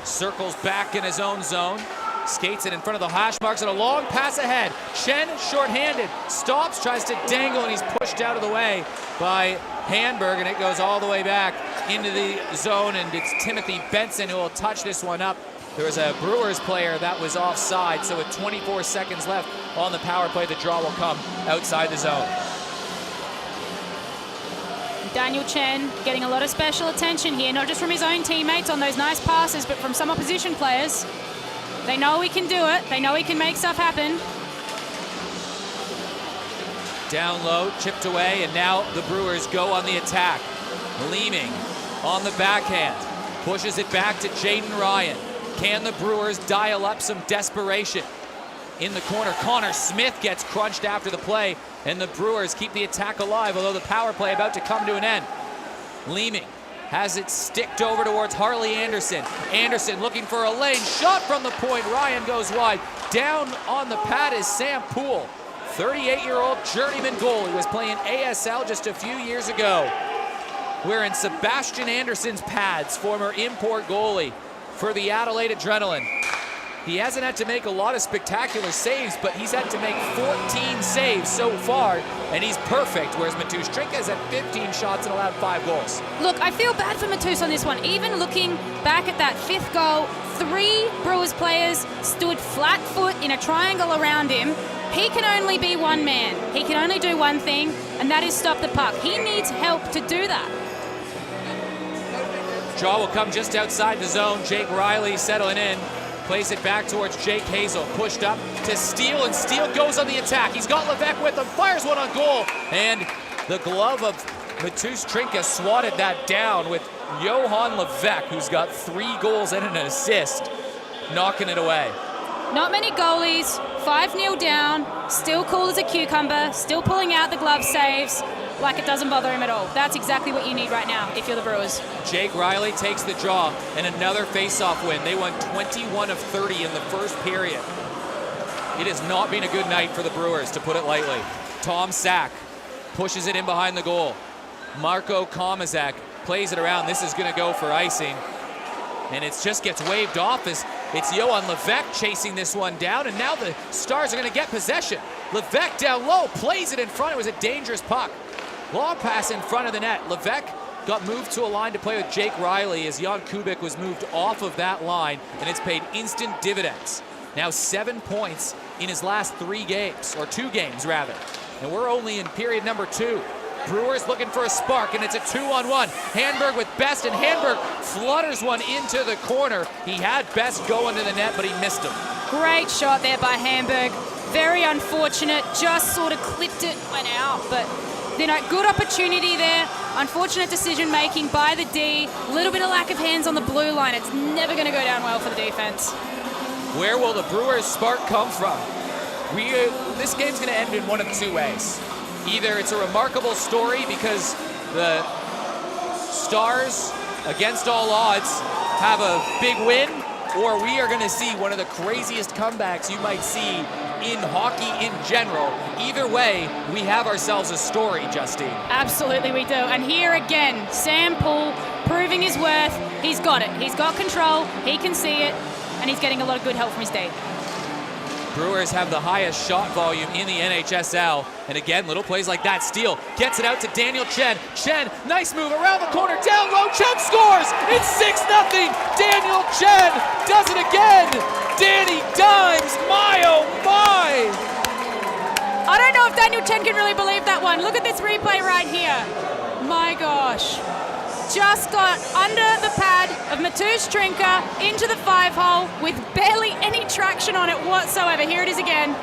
circles back in his own zone, skates it in front of the hash marks, and a long pass ahead. Chen, shorthanded, stops, tries to dangle, and he's pushed out of the way by Handberg, and it goes all the way back into the zone, and it's Timothy Benson who will touch this one up. There was a Brewers player that was offside, so with 24 seconds left on the power play, the draw will come outside the zone. Daniel Chen getting a lot of special attention here, not just from his own teammates on those nice passes, but from some opposition players. They know he can do it. They know he can make stuff happen. Down low, chipped away, and now the Brewers go on the attack. Leeming on the backhand, pushes it back to Jaden Ryan. Can the Brewers dial up some desperation? In the corner, Connor Smith gets crunched after the play, and the Brewers keep the attack alive, although the power play about to come to an end. Leeming has it sticked over towards Harley Anderson. Anderson looking for a lane, shot from the point, Ryan goes wide. Down on the pad is Sam Poole, 38-year-old journeyman goalie, was playing ASL just a few years ago. Wearing Sebastian Anderson's pads, former import goalie for the Adelaide Adrenaline. He hasn't had to make a lot of spectacular saves, but he's had to make 14 saves so far, and he's perfect, whereas Matus Trinka's had 15 shots and allowed 5 goals. Look, I feel bad for Matus on this one. Even looking back at that 5th goal, 3 Brewers players stood flat foot in a triangle around him. He can only be one man. He can only do one thing, and that is stop the puck. He needs help to do that. Draw will come just outside the zone. Jake Riley settling in. Plays it back towards Jake Hazel. Pushed up to Steele, and Steele goes on the attack. He's got Levesque with him. Fires one on goal. And the glove of Matus Trinka swatted that down with Johan Levesque, who's got 3 goals and an assist, knocking it away. Not many goalies, 5-0 down, still cool as a cucumber, still pulling out the glove saves like it doesn't bother him at all. That's exactly what you need right now if you're the Brewers. Jake Riley takes the draw, and another face-off win. They won 21 of 30 in the first period. It has not been a good night for the Brewers, to put it lightly. Tom Sack pushes it in behind the goal. Marko Komazak plays it around. This is going to go for icing, and it just gets waved off as it's Johan Levesque chasing this one down, and now the Stars are going to get possession. Levesque down low, plays it in front. It was a dangerous puck. Long pass in front of the net. Levesque got moved to a line to play with Jake Riley as Jan Kubik was moved off of that line, and it's paid instant dividends. Now 7 points in his last 3 games, or 2 games rather. And we're only in period number 2. Brewers looking for a spark, and it's a 2-on-1. Handberg with Best, and Handberg flutters one into the corner. He had Best going to the net, but he missed him. Great shot there by Handberg. Very unfortunate, just sort of clipped it, went out, but good opportunity there. Unfortunate decision making by the D. A little bit of lack of hands on the blue line. It's never going to go down well for the defense. Where will the Brewers' spark come from? This game's going to end in one of 2 ways. Either it's a remarkable story because the Stars, against all odds, have a big win, or we are going to see one of the craziest comebacks you might see in hockey in general. Either way, we have ourselves a story, Justine. Absolutely we do. And here again, Sam Poole proving his worth. He's got it. He's got control. He can see it. And he's getting a lot of good help from his D. Brewers have the highest shot volume in the NHSL. And again, little plays like that. Steele gets it out to Daniel Chen. Chen, nice move around the corner, down low. Chen scores. It's 6-0. Daniel Chen does it again. Danny Dimes, my oh my. I don't know if Daniel Chen can really believe that one. Look at this replay right here. My gosh. Just got under the pad of Mateusz Trinka into the 5-hole with barely any traction on it whatsoever. Here it is again.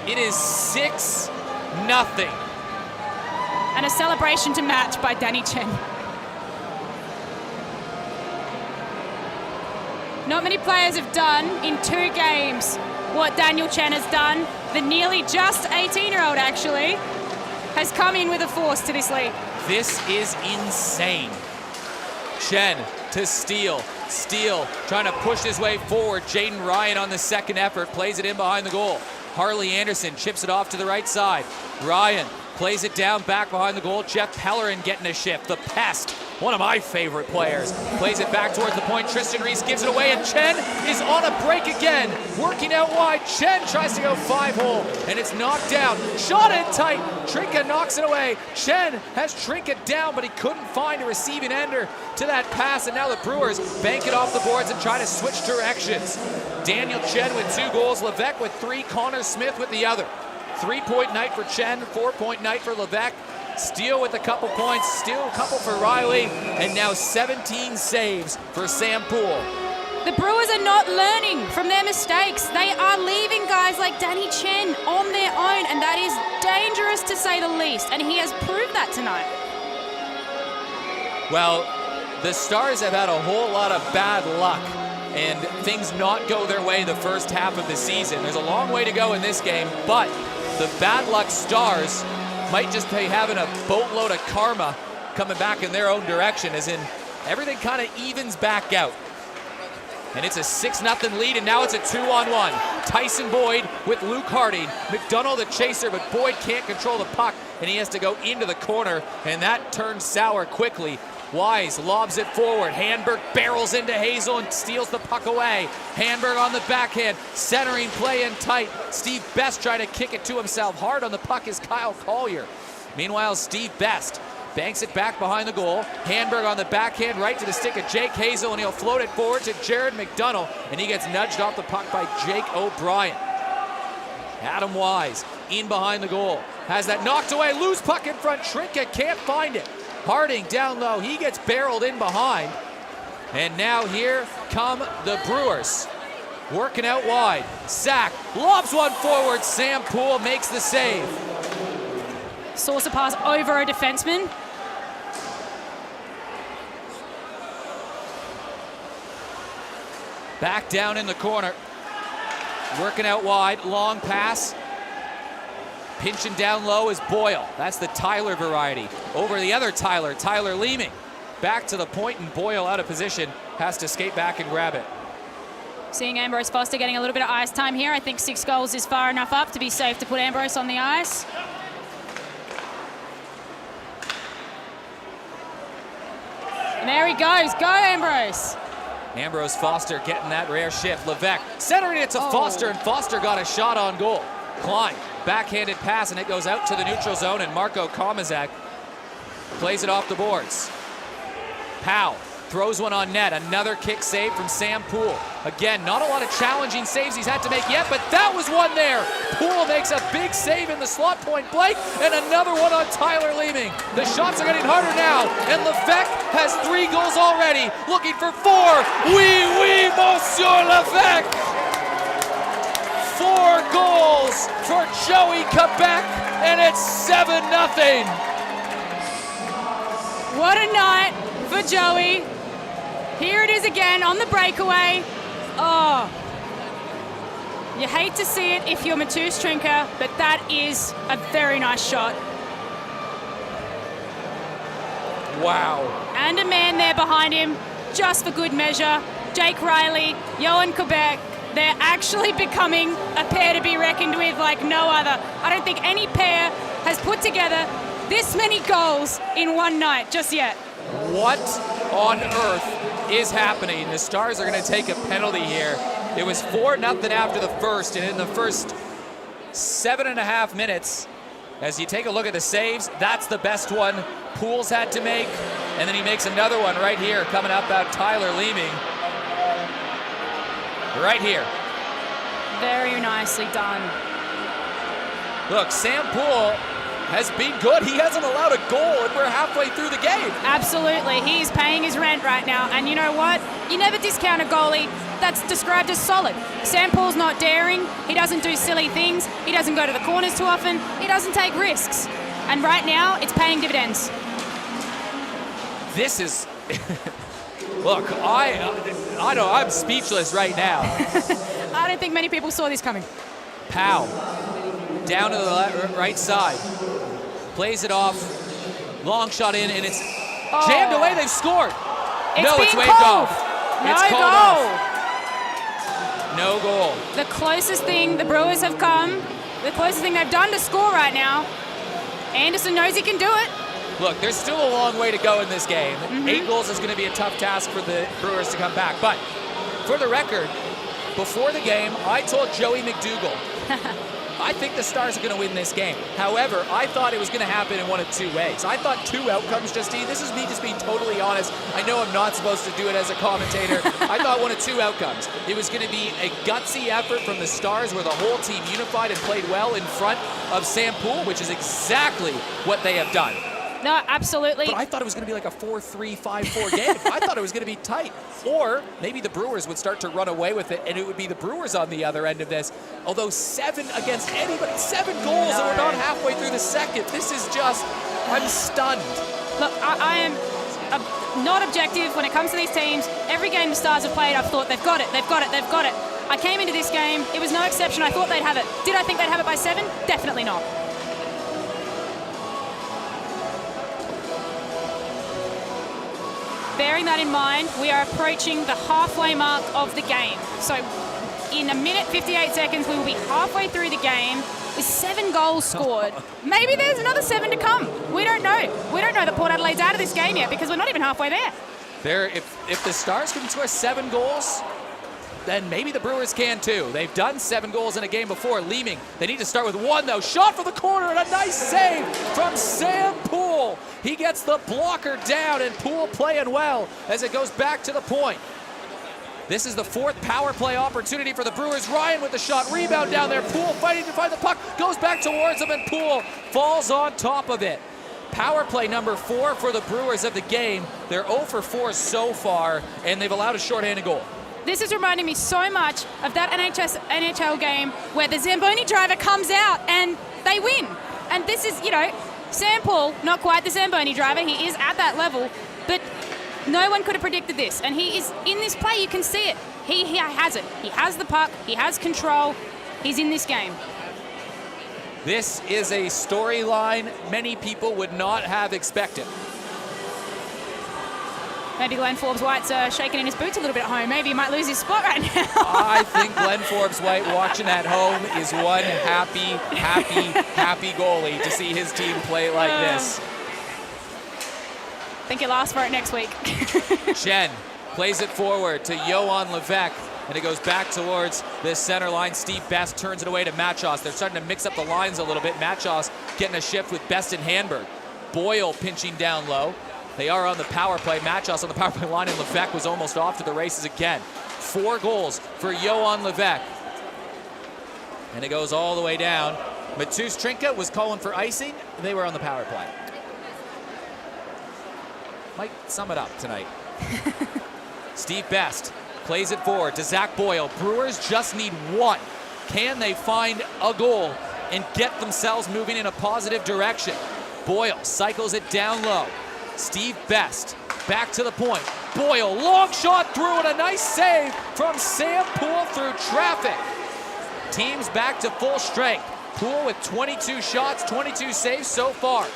It is 6-0. And a celebration to match by Danny Chen. Not many players have done in 2 games what Daniel Chen has done. The nearly just 18-year-old actually has come in with a force to this league. This is insane. Chen to Steele. Steele trying to push his way forward. Jaden Ryan on the second effort plays it in behind the goal. Harley Anderson chips it off to the right side. Ryan plays it down back behind the goal. Jeff Pellerin getting a shift. The pest, one of my favorite players, plays it back towards the point. Tristan Reese gives it away, and Chen is on a break again. Working out wide. Chen tries to go 5-hole, and it's knocked down. Shot in tight. Trinka knocks it away. Chen has Trinka down, but he couldn't find a receiving ender to that pass, and now the Brewers bank it off the boards and try to switch directions. Daniel Chen with 2 goals. Levesque with 3. Connor Smith with the other. 3-point night for Chen, 4-point night for Levesque. Steele with a couple points, Steele a couple for Riley, and now 17 saves for Sam Poole. The Brewers are not learning from their mistakes. They are leaving guys like Danny Chen on their own, and that is dangerous to say the least, and he has proved that tonight. Well, the Stars have had a whole lot of bad luck and things not go their way the first half of the season. There's a long way to go in this game, but the bad luck Stars might just be having a boatload of karma coming back in their own direction, as in everything kind of evens back out. And it's a 6-0 lead, and now it's a 2-on-1. Tyson Boyd with Luke Harding. McDonough the chaser, but Boyd can't control the puck, and he has to go into the corner, and that turns sour quickly. Wise lobs it forward. Handberg barrels into Hazel and steals the puck away. Handberg on the backhand, centering play in tight. Steve Best trying to kick it to himself. Hard on the puck is Kyle Collier. Meanwhile, Steve Best banks it back behind the goal. Handberg on the backhand, right to the stick of Jake Hazel, and he'll float it forward to Jared McDonough, and he gets nudged off the puck by Jake O'Brien. Adam Wise in behind the goal. Has that knocked away, loose puck in front. Trinka can't find it. Harding down low, he gets barreled in behind. And now here come the Brewers. Working out wide. Sack lobs one forward. Sam Poole makes the save. Saucer pass over a defenseman. Back down in the corner. Working out wide, long pass. Pinching down low is Boyle. That's the Tyler variety. Over the other Tyler, Tyler Leeming. Back to the point, and Boyle out of position. Has to skate back and grab it. Seeing Ambrose Foster getting a little bit of ice time here. I think 6 goals is far enough up to be safe to put Ambrose on the ice. And there he goes. Go, Ambrose. Ambrose Foster getting that rare shift. Levesque centering it to Foster, and Foster got a shot on goal. Klein, backhanded pass, and it goes out to the neutral zone, and Marco Komazak plays it off the boards. Powell throws one on net. Another kick save from Sam Poole. Again, not a lot of challenging saves he's had to make yet, but that was one there. Poole makes a big save in the slot point blank, and another one on Tyler Leeming. The shots are getting harder now, and Levesque has 3 goals already, looking for 4. Oui, Monsieur Levesque! 4 goals for Joey Quebec, and it's 7-0. What a night for Joey. Here it is again on the breakaway. Oh, you hate to see it if you're Mateusz Trinka, but that is a very nice shot. Wow. And a man there behind him, just for good measure. Jake Riley, Johan Quebec. They're actually becoming a pair to be reckoned with like no other. I don't think any pair has put together this many goals in one night just yet. What on earth is happening? The Stars are going to take a penalty here, It was 4-0 after the first, and in the first 7.5 minutes, as you take a look at the saves, that's the best one Pools had to make, and then he makes another one right here coming up out Tyler Leeming. Right here. Very nicely done. Look, Sam Poole has been good. He hasn't allowed a goal, and we're halfway through the game. Absolutely. He's paying his rent right now. And you know what? You never discount a goalie that's described as solid. Sam Poole's not daring. He doesn't do silly things. He doesn't go to the corners too often. He doesn't take risks. And right now, it's paying dividends. This is... Look, I know, I'm speechless right now. I don't think many people saw this coming. Powell, down to the right side. Plays it off. Long shot in, and it's jammed away. They've scored. It's waved off. It's called off. No goal. The closest thing the Brewers have come, the closest thing they've done to score right now. Anderson knows he can do it. Look, there's still a long way to go in this game. 8 goals is going to be a tough task for the Brewers to come back. But for the record, before the game, I told Joey McDougall, I think the Stars are going to win this game. However, I thought it was going to happen in one of 2 ways. I thought 2 outcomes, Justine. This is me just being totally honest. I know I'm not supposed to do it as a commentator. I thought one of 2 outcomes. It was going to be a gutsy effort from the Stars where the whole team unified and played well in front of Sam Poole, which is exactly what they have done. No, absolutely. But I thought it was going to be like a 4-3, 5-4 game. I thought it was going to be tight. Or maybe the Brewers would start to run away with it, and it would be the Brewers on the other end of this. Although 7 against anybody, 7 goals, and we're not halfway through the second. This is just, I'm stunned. Look, I am not objective when it comes to these teams. Every game the Stars have played, I've thought they've got it, they've got it, they've got it. I came into this game, it was no exception. I thought they'd have it. Did I think they'd have it by 7? Definitely not. Bearing that in mind, we are approaching the halfway mark of the game. So in 1 minute, 58 seconds, we will be halfway through the game with 7 goals scored. Maybe there's another 7 to come. We don't know. We don't know that Port Adelaide's out of this game yet because we're not even halfway there. If the Stars can score 7 goals, then maybe the Brewers can too. They've done 7 goals in a game before. Leeming, they need to start with 1 though. Shot from the corner and a nice save from Sam Poole. He gets the blocker down, and Poole playing well as it goes back to the point. This is the 4th power play opportunity for the Brewers. Ryan with the shot, rebound down there. Poole fighting to find the puck, goes back towards him, and Poole falls on top of it. Power play number 4 for the Brewers of the game. They're 0 for 4 so far, and they've allowed a shorthanded goal. This is reminding me so much of that NHL game where the Zamboni driver comes out and they win. And this is, Sam Poole, not quite the Zamboni driver. He is at that level, but no one could have predicted this. And he is in this play. You can see it. He has it. He has the puck. He has control. He's in this game. This is a storyline many people would not have expected. Maybe Glenn Forbes-White's shaking in his boots a little bit at home. Maybe he might lose his spot right now. I think Glenn Forbes-White watching at home is one happy goalie to see his team play like this. I think he'll ask for it next week. Chen plays it forward to Johan Levesque, and it goes back towards this center line. Steve Best turns it away to Machos. They're starting to mix up the lines a little bit. Machos getting a shift with Best and Hanberg. Boyle pinching down low. They are on the power play. Machos on the power play line, and Levesque was almost off to the races again. 4 goals for Johan Levesque. And it goes all the way down. Matus Trinka was calling for icing. They were on the power play. Might sum it up tonight. Steve Best plays it forward to Zach Boyle. Brewers just need 1. Can they find a goal and get themselves moving in a positive direction? Boyle cycles it down low. Steve Best back to the point. Boyle, long shot through, and a nice save from Sam Poole through traffic. Teams back to full strength. Poole with 22 shots, 22 saves so far.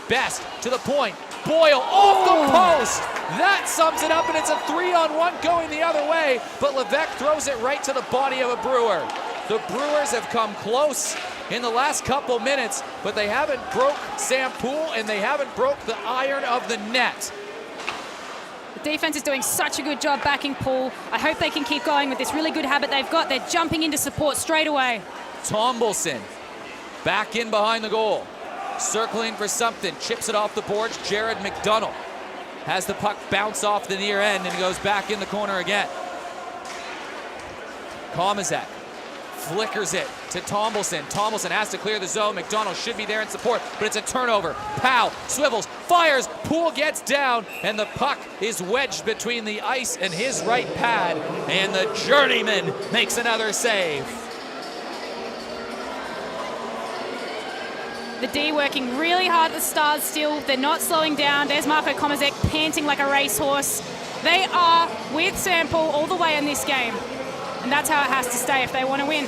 Best to the point. Boyle off the post. That sums it up, and it's a 3-on-1 going the other way, but Levesque throws it right to the body of a Brewer. The Brewers have come close in the last couple minutes, but they haven't broke Sam Poole, and they haven't broke the iron of the net. The defense is doing such a good job backing Poole. I hope they can keep going with this really good habit they've got. They're jumping into support straight away. Tombleson back in behind the goal. Circling for something. Chips it off the boards. Jared McDonough has the puck bounce off the near end and goes back in the corner again. Komazek flickers it to Tombleson. Tombleson has to clear the zone. McDonough should be there in support, but it's a turnover. Powell swivels, fires, Poole gets down, and the puck is wedged between the ice and his right pad, and the journeyman makes another save. The D working really hard at the Stars still. They're not slowing down. There's Marko Komazek panting like a racehorse. They are with Sam Poole all the way in this game. And that's how it has to stay if they want to win.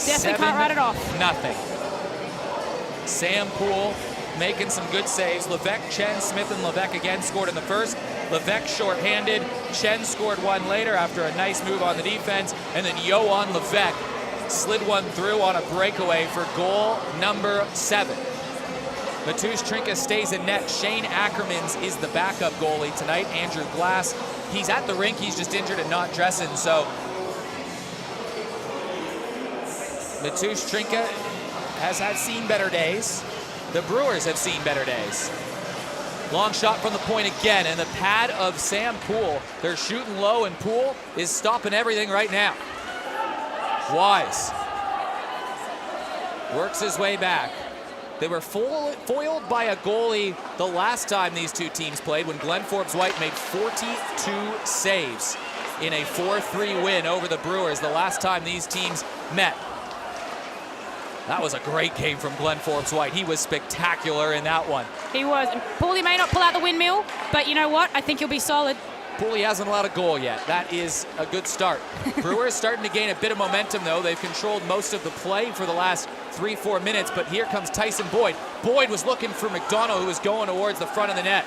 Definitely can't write it off. 7-0. Sam Poole making some good saves. Levesque, Chen, Smith, and Levesque again scored in the first. Levesque short-handed. Chen scored one later after a nice move on the defense. And then Johan Levesque slid one through on a breakaway for goal number 7. Mateusz Trinka stays in net. Shane Ackermans is the backup goalie tonight. Andrew Glass, he's at the rink. He's just injured and not dressing. So Mateusz Trinka has seen better days. The Brewers have seen better days. Long shot from the point again, and the pad of Sam Poole. They're shooting low, and Poole is stopping everything right now. Wise works his way back. They were foiled by a goalie the last time these two teams played when Glenn Forbes-White made 42 saves in a 4-3 win over the Brewers the last time these teams met. That was a great game from Glenn Forbes-White. He was spectacular in that one. He was. Paulie may not pull out the windmill, but you know what? I think he'll be solid. Paulie hasn't allowed a goal yet. That is a good start. Brewers starting to gain a bit of momentum, though. They've controlled most of the play for the last 3-4 minutes, but here comes Tyson Boyd. Boyd was looking for McDonough, who was going towards the front of the net.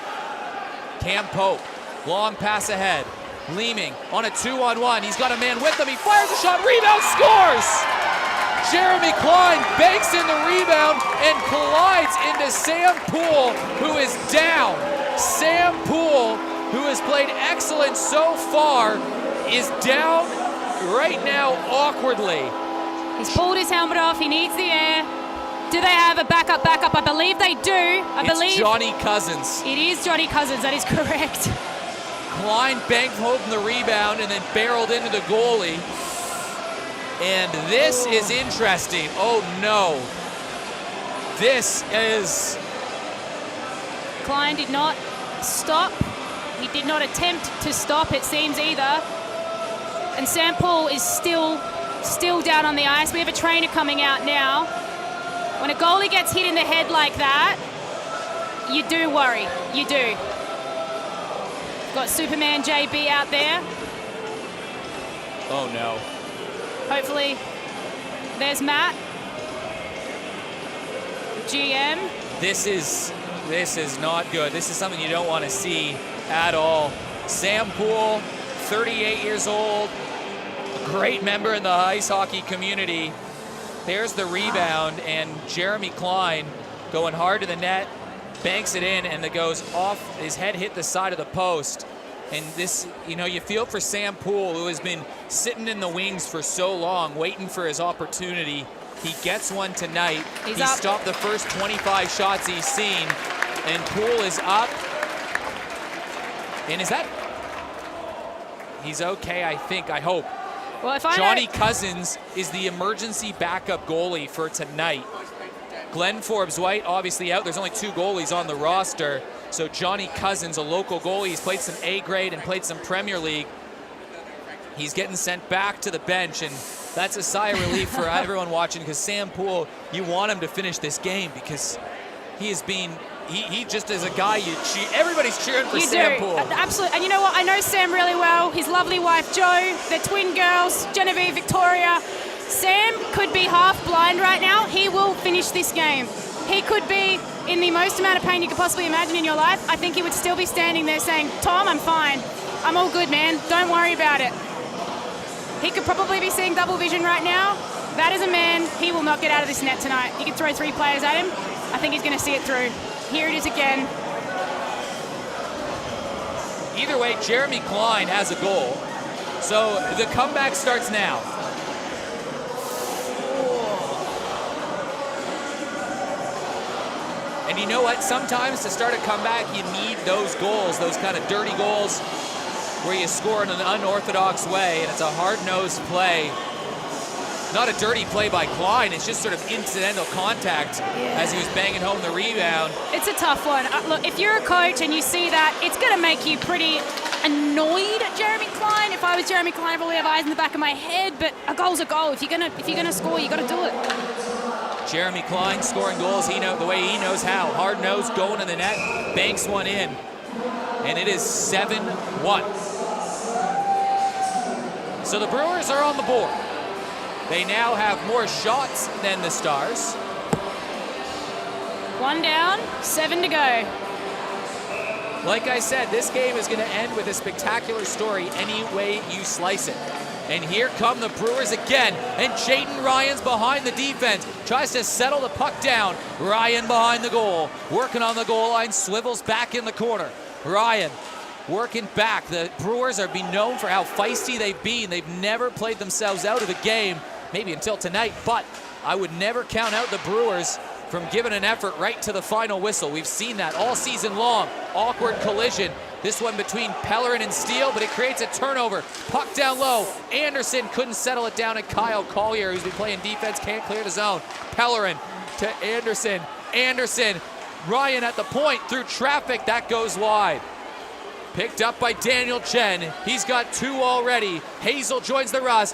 Cam Pope, long pass ahead. Leeming on a 2-on-1. He's got a man with him. He fires a shot, rebound, scores! Jeremy Klein banks in the rebound and collides into Sam Poole, who is down. Sam Poole, who has played excellent so far, is down right now awkwardly. He's pulled his helmet off. He needs the air. Do they have a backup? I believe they do. It's Johnny Cousins. It is Johnny Cousins. That is correct. Klein banked holding the rebound and then barreled into the goalie. And this is interesting. Oh no. This is... Klein did not stop. He did not attempt to stop, it seems, either. And Sam Poole is still down on the ice. We have a trainer coming out now. When a goalie gets hit in the head like that, you do worry. You do. Got Superman JB out there. Oh no. Hopefully, there's Matt, GM. This is not good. This is something you don't want to see at all. Sam Poole, 38 years old, a great member in the ice hockey community. There's the rebound, and Jeremy Klein going hard to the net, banks it in, and it goes off. His head hit the side of the post. And this, you feel for Sam Poole, who has been sitting in the wings for so long, waiting for his opportunity. He gets one tonight. He stopped the first 25 shots he's seen, and Poole is up. And is that... He's okay, I think, I hope. Well, if Johnny Cousins is the emergency backup goalie for tonight. Glenn Forbes-White obviously out. There's only 2 goalies on the roster. So Johnny Cousins, a local goalie, he's played some A grade and played some Premier League. He's getting sent back to the bench, and that's a sigh of relief for everyone watching, because Sam Poole, you want him to finish this game because he has been, he just is a guy everybody's cheering for Sam Poole. Absolutely. And you know what? I know Sam really well. His lovely wife, Jo, their twin girls, Genevieve, Victoria. Sam could be half blind right now. He will finish this game. He could be in the most amount of pain you could possibly imagine in your life. I think he would still be standing there saying, Tom, I'm fine. I'm all good, man. Don't worry about it. He could probably be seeing double vision right now. That is a man. He will not get out of this net tonight. You could throw 3 players at him. I think he's going to see it through. Here it is again. Either way, Jeremy Klein has a goal. So the comeback starts now. And you know what? Sometimes to start a comeback, you need those goals, those kind of dirty goals where you score in an unorthodox way, and it's a hard-nosed play. Not a dirty play by Klein, it's just sort of incidental contact as he was banging home the rebound. It's a tough one. Look, if you're a coach and you see that, it's going to make you pretty annoyed at Jeremy Klein. If I was Jeremy Klein, I'd probably have eyes in the back of my head, but a goal's a goal. If you're gonna score, you got to do it. Jeremy Klein scoring goals the way he knows how. Hard-nosed, going to the net, banks one in. And it is 7-1. So the Brewers are on the board. They now have more shots than the Stars. 1 down, 7 to go. Like I said, this game is going to end with a spectacular story any way you slice it. And here come the Brewers again. And Jayden Ryan's behind the defense. Tries to settle the puck down. Ryan behind the goal. Working on the goal line. Swivels back in the corner. Ryan working back. The Brewers are being known for how feisty they've been. They've never played themselves out of the game. Maybe until tonight. But I would never count out the Brewers from giving an effort right to the final whistle. We've seen that all season long. Awkward collision. This one between Pellerin and Steele, but it creates a turnover. Puck down low. Anderson couldn't settle it down, and Kyle Collier, who's been playing defense, can't clear the zone. Pellerin to Anderson. Anderson, Ryan at the point through traffic. That goes wide. Picked up by Daniel Chen. He's got 2 already. Hazel joins the rush,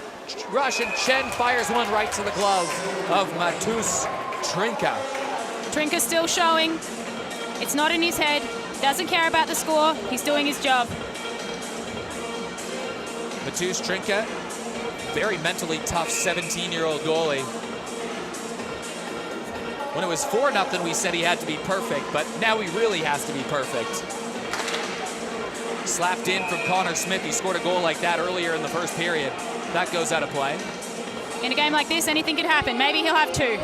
and Chen fires one right to the glove of Matus Trinka. Trinka's still showing. It's not in his head. Doesn't care about the score. He's doing his job. Matus Trinka, very mentally tough 17-year-old goalie. When it was 4-0, we said he had to be perfect, but now he really has to be perfect. Slapped in from Connor Smith. He scored a goal like that earlier in the first period. That goes out of play. In a game like this, anything could happen. Maybe he'll have 2.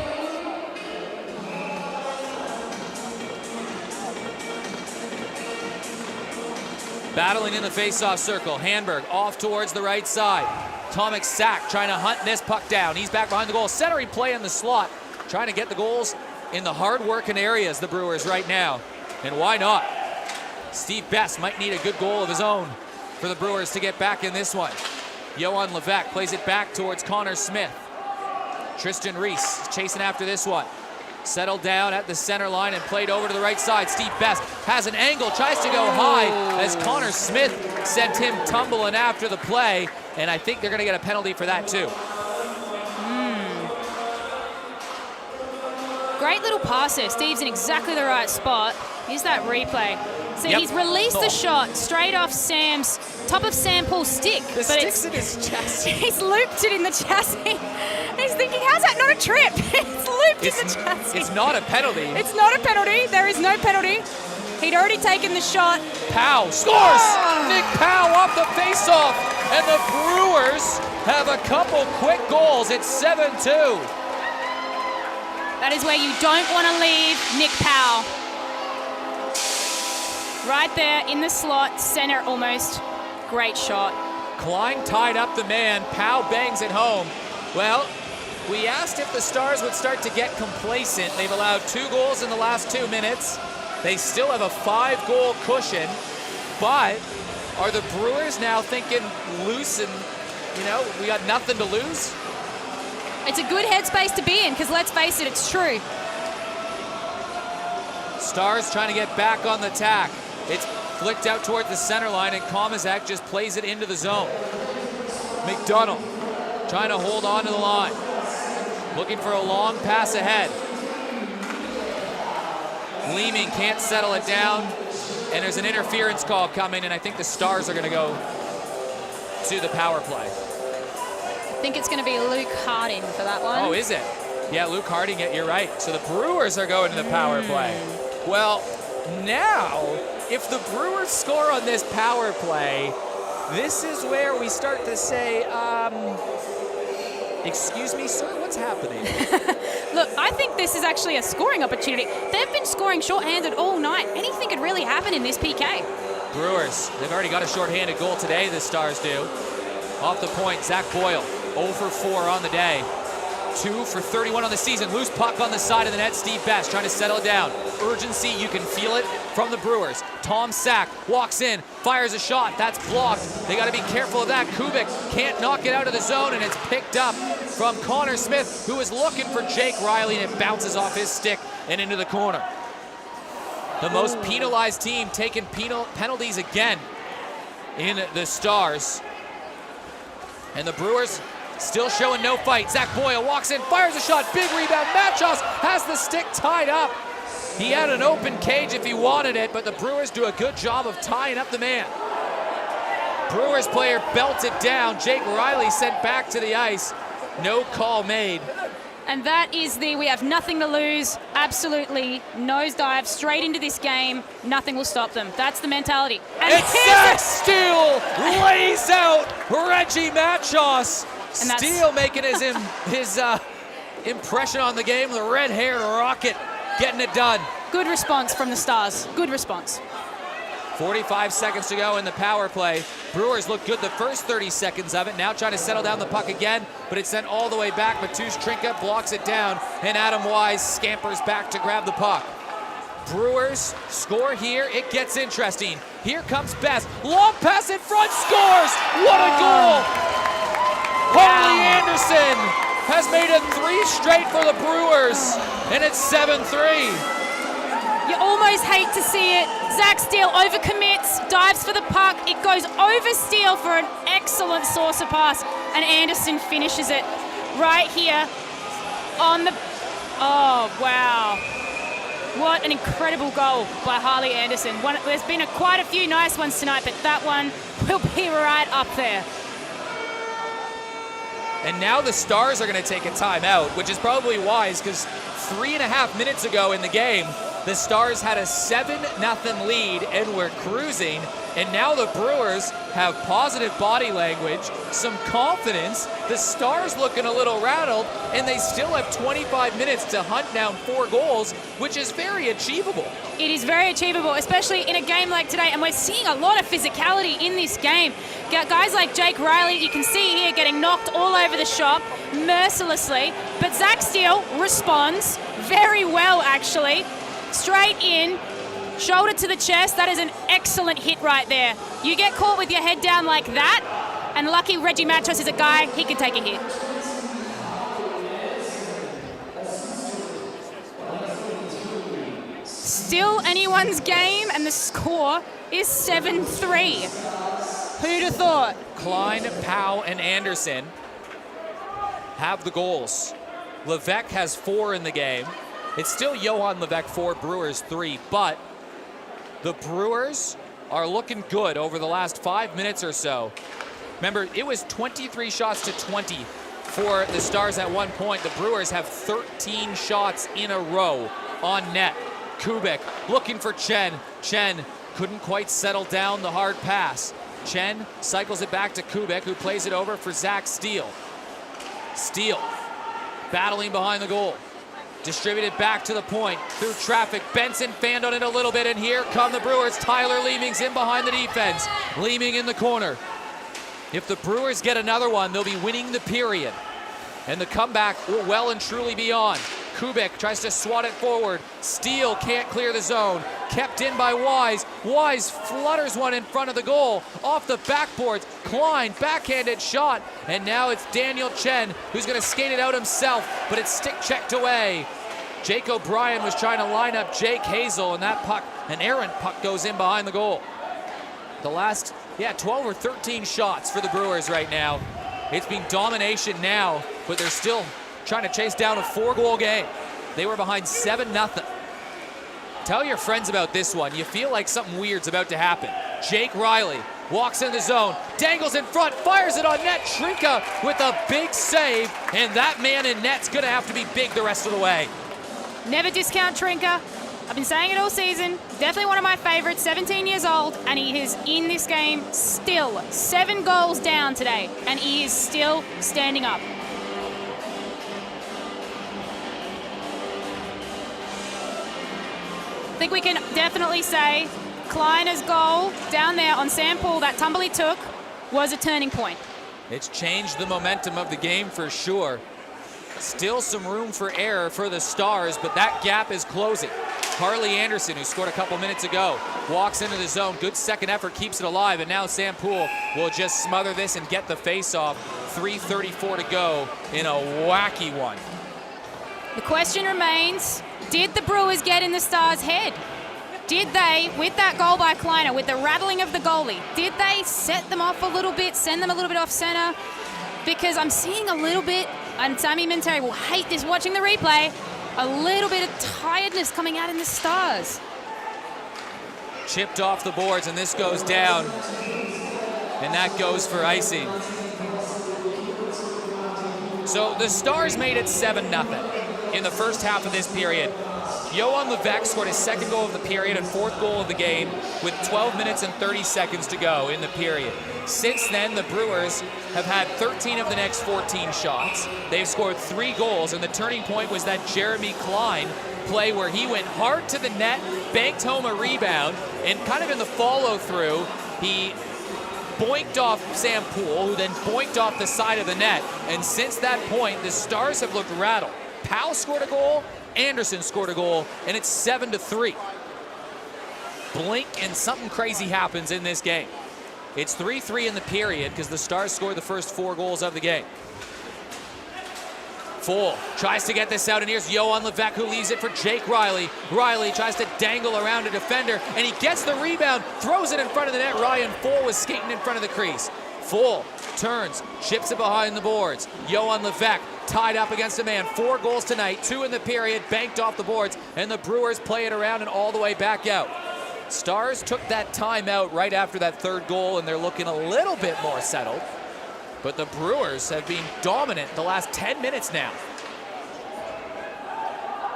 Battling in the face-off circle. Hanberg off towards the right side. Tomek Sak trying to hunt this puck down. He's back behind the goal. Centering play in the slot. Trying to get the goals in the hard-working areas, the Brewers right now. And why not? Steve Best might need a good goal of his own for the Brewers to get back in this one. Johan Levesque plays it back towards Connor Smith. Tristan Reese chasing after this one. Settled down at the center line and played over to the right side. Steve Best has an angle, tries to go high as Connor Smith sent him tumbling after the play, and I think they're going to get a penalty for that too. Great little pass there. Steve's in exactly the right spot. Here's that replay. So he's released the shot straight off top of Sam Paul's stick. The stick's in his chassis. He's looped it in the chassis. He's thinking, how's that not a trip? It's looped in the chassis. It's not a penalty. It's not a penalty. There is no penalty. He'd already taken the shot. Powell scores! Nick Powell off the faceoff, and the Brewers have a couple quick goals. It's 7-2. That is where you don't want to leave Nick Powell. Right there in the slot, center almost. Great shot. Klein tied up the man. Powell bangs it home. Well, we asked if the Stars would start to get complacent. They've allowed 2 goals in the last 2 minutes. They still have a 5-goal cushion. But are the Brewers now thinking loose and, we got nothing to lose? It's a good headspace to be in because let's face it, it's true. Stars trying to get back on the tack. It's flicked out toward the center line, and Komazak just plays it into the zone. McDonald trying to hold on to the line. Looking for a long pass ahead. Leeming can't settle it down, and there's an interference call coming, and I think the Stars are going to go to the power play. I think it's going to be Luke Harding for that one. Oh, is it? Yeah, Luke Harding, you're right. So the Brewers are going to the power play. Well, now, if the Brewers score on this power play, this is where we start to say, excuse me, sir, what's happening? Look, I think this is actually a scoring opportunity. They've been scoring shorthanded all night. Anything could really happen in this PK. Brewers, they've already got a shorthanded goal today, the Stars do. Off the point, Zach Boyle, 0 for 4 on the day. 2 for 31 on the season. Loose puck on the side of the net. Steve Best trying to settle it down. Urgency, you can feel it from the Brewers. Tom Sack walks in, fires a shot. That's blocked. They got to be careful of that. Kubik can't knock it out of the zone, and it's picked up from Connor Smith, who is looking for Jake Riley, and it bounces off his stick and into the corner. The most penalized team taking penalties again in the Stars. And the Brewers still showing no fight. Zach Boyle walks in, fires a shot, big rebound. Machos has the stick tied up. He had an open cage if he wanted it, but the Brewers do a good job of tying up the man. Brewers player belted down. Jake Riley sent back to the ice. No call made. And that is we have nothing to lose, absolutely nosedive straight into this game. Nothing will stop them. That's the mentality. And it's Zach Steele lays out Reggie Machos. Steele making his impression on the game, the red-haired rocket getting it done. Good response from the Stars, good response. 45 seconds to go in the power play. Brewers look good the first 30 seconds of it. Now trying to settle down the puck again, but it's sent all the way back. Matusz Trinka blocks it down, and Adam Wise scampers back to grab the puck. Brewers score here. It gets interesting. Here comes Best. Long pass in front, scores! What a goal! Harley Anderson has made it 3 straight for the Brewers, and it's 7-3. You almost hate to see it. Zach Steele overcommits, dives for the puck. It goes over Steele for an excellent saucer pass, and Anderson finishes it right here on the... Oh, wow. What an incredible goal by Harley Anderson. There's been quite a few nice ones tonight, but that one will be right up there. And now the Stars are going to take a timeout, which is probably wise because 3.5 minutes ago in the game, the Stars had a 7-0 lead and were cruising. And now the Brewers have positive body language, some confidence. The Stars looking a little rattled, and they still have 25 minutes to hunt down 4 goals, which is very achievable. It is very achievable, especially in a game like today. And we're seeing a lot of physicality in this game. Guys like Jake Riley, you can see here, getting knocked all over the shop mercilessly. But Zach Steele responds very well, actually. Straight in, shoulder to the chest. That is an excellent hit right there. You get caught with your head down like that, and lucky Reggie Machos is a guy, he can take a hit. Still anyone's game, and the score is 7-3. Who'd have thought? Klein, Powell, and Anderson have the goals. Levesque has 4 in the game. It's still Johan Levesque 4, Brewers 3, but the Brewers are looking good over the last 5 minutes or so. Remember, it was 23 shots to 20 for the Stars at one point. The Brewers have 13 shots in a row on net. Kubik looking for Chen. Chen couldn't quite settle down the hard pass. Chen cycles it back to Kubik, who plays it over for Zach Steele. Steele battling behind the goal. Distributed back to the point through traffic. Benson fanned on it a little bit, and here come the Brewers. Tyler Leeming's in behind the defense. Leeming in the corner. If the Brewers get another one, they'll be winning the period. And the comeback will well and truly be on. Kubik tries to swat it forward. Steele can't clear the zone. Kept in by Wise. Wise flutters one in front of the goal. Off the backboards. Klein, backhanded shot. And now it's Daniel Chen who's going to skate it out himself, but it's stick checked away. Jake O'Brien was trying to line up Jake Hazel, and that puck, an errant puck, goes in behind the goal. The last, 12 or 13 shots for the Brewers right now. It's been domination now, but they're still trying to chase down a 4-goal game. They were behind 7-0. Tell your friends about this one. You feel like something weird's about to happen. Jake Riley walks in the zone, dangles in front, fires it on net. Trinka with a big save, and that man in net's gonna have to be big the rest of the way. Never discount Trinka. I've been saying it all season. Definitely one of my favorites, 17 years old, and he is in this game still 7 goals down today, and he is still standing up. I think we can definitely say Kleiner's goal down there on Sam Poole, that tumble he took, was a turning point. It's changed the momentum of the game for sure. Still some room for error for the Stars, but that gap is closing. Harley Anderson, who scored a couple minutes ago, walks into the zone. Good second effort, keeps it alive, and now Sam Poole will just smother this and get the face-off. 3:34 to go in a wacky one. The question remains, did the Brewers get in the Stars' head? Did they, with that goal by Kleiner, with the rattling of the goalie, did they set them off a little bit, send them a little bit off center? Because I'm seeing a little bit, and Sammy Minteri will hate this watching the replay, a little bit of tiredness coming out in the Stars. Chipped off the boards, and this goes down. And that goes for icing. So the Stars made it 7-0 in the first half of this period. Johan Levesque scored his second goal of the period and fourth goal of the game with 12 minutes and 30 seconds to go in the period. Since then, the Brewers have had 13 of the next 14 shots. They've scored 3 goals, and the turning point was that Jeremy Klein play where he went hard to the net, banked home a rebound, and kind of in the follow-through, he boinked off Sam Poole, who then boinked off the side of the net. And since that point, the Stars have looked rattled. Powell scored a goal, Anderson scored a goal, and it's 7-3. Blink and something crazy happens in this game. It's 3-3 in the period because the Stars scored the first 4 goals of the game. Full tries to get this out, and here's Johan Levesque, who leaves it for Jake Riley. Riley tries to dangle around a defender, and he gets the rebound, throws it in front of the net. Ryan Full was skating in front of the crease. Full turns, chips it behind the boards. Johan Levesque tied up against a man. 4 goals tonight, 2 in the period, banked off the boards, and the Brewers play it around and all the way back out. Stars took that time out right after that third goal, and they're looking a little bit more settled. But the Brewers have been dominant the last 10 minutes now.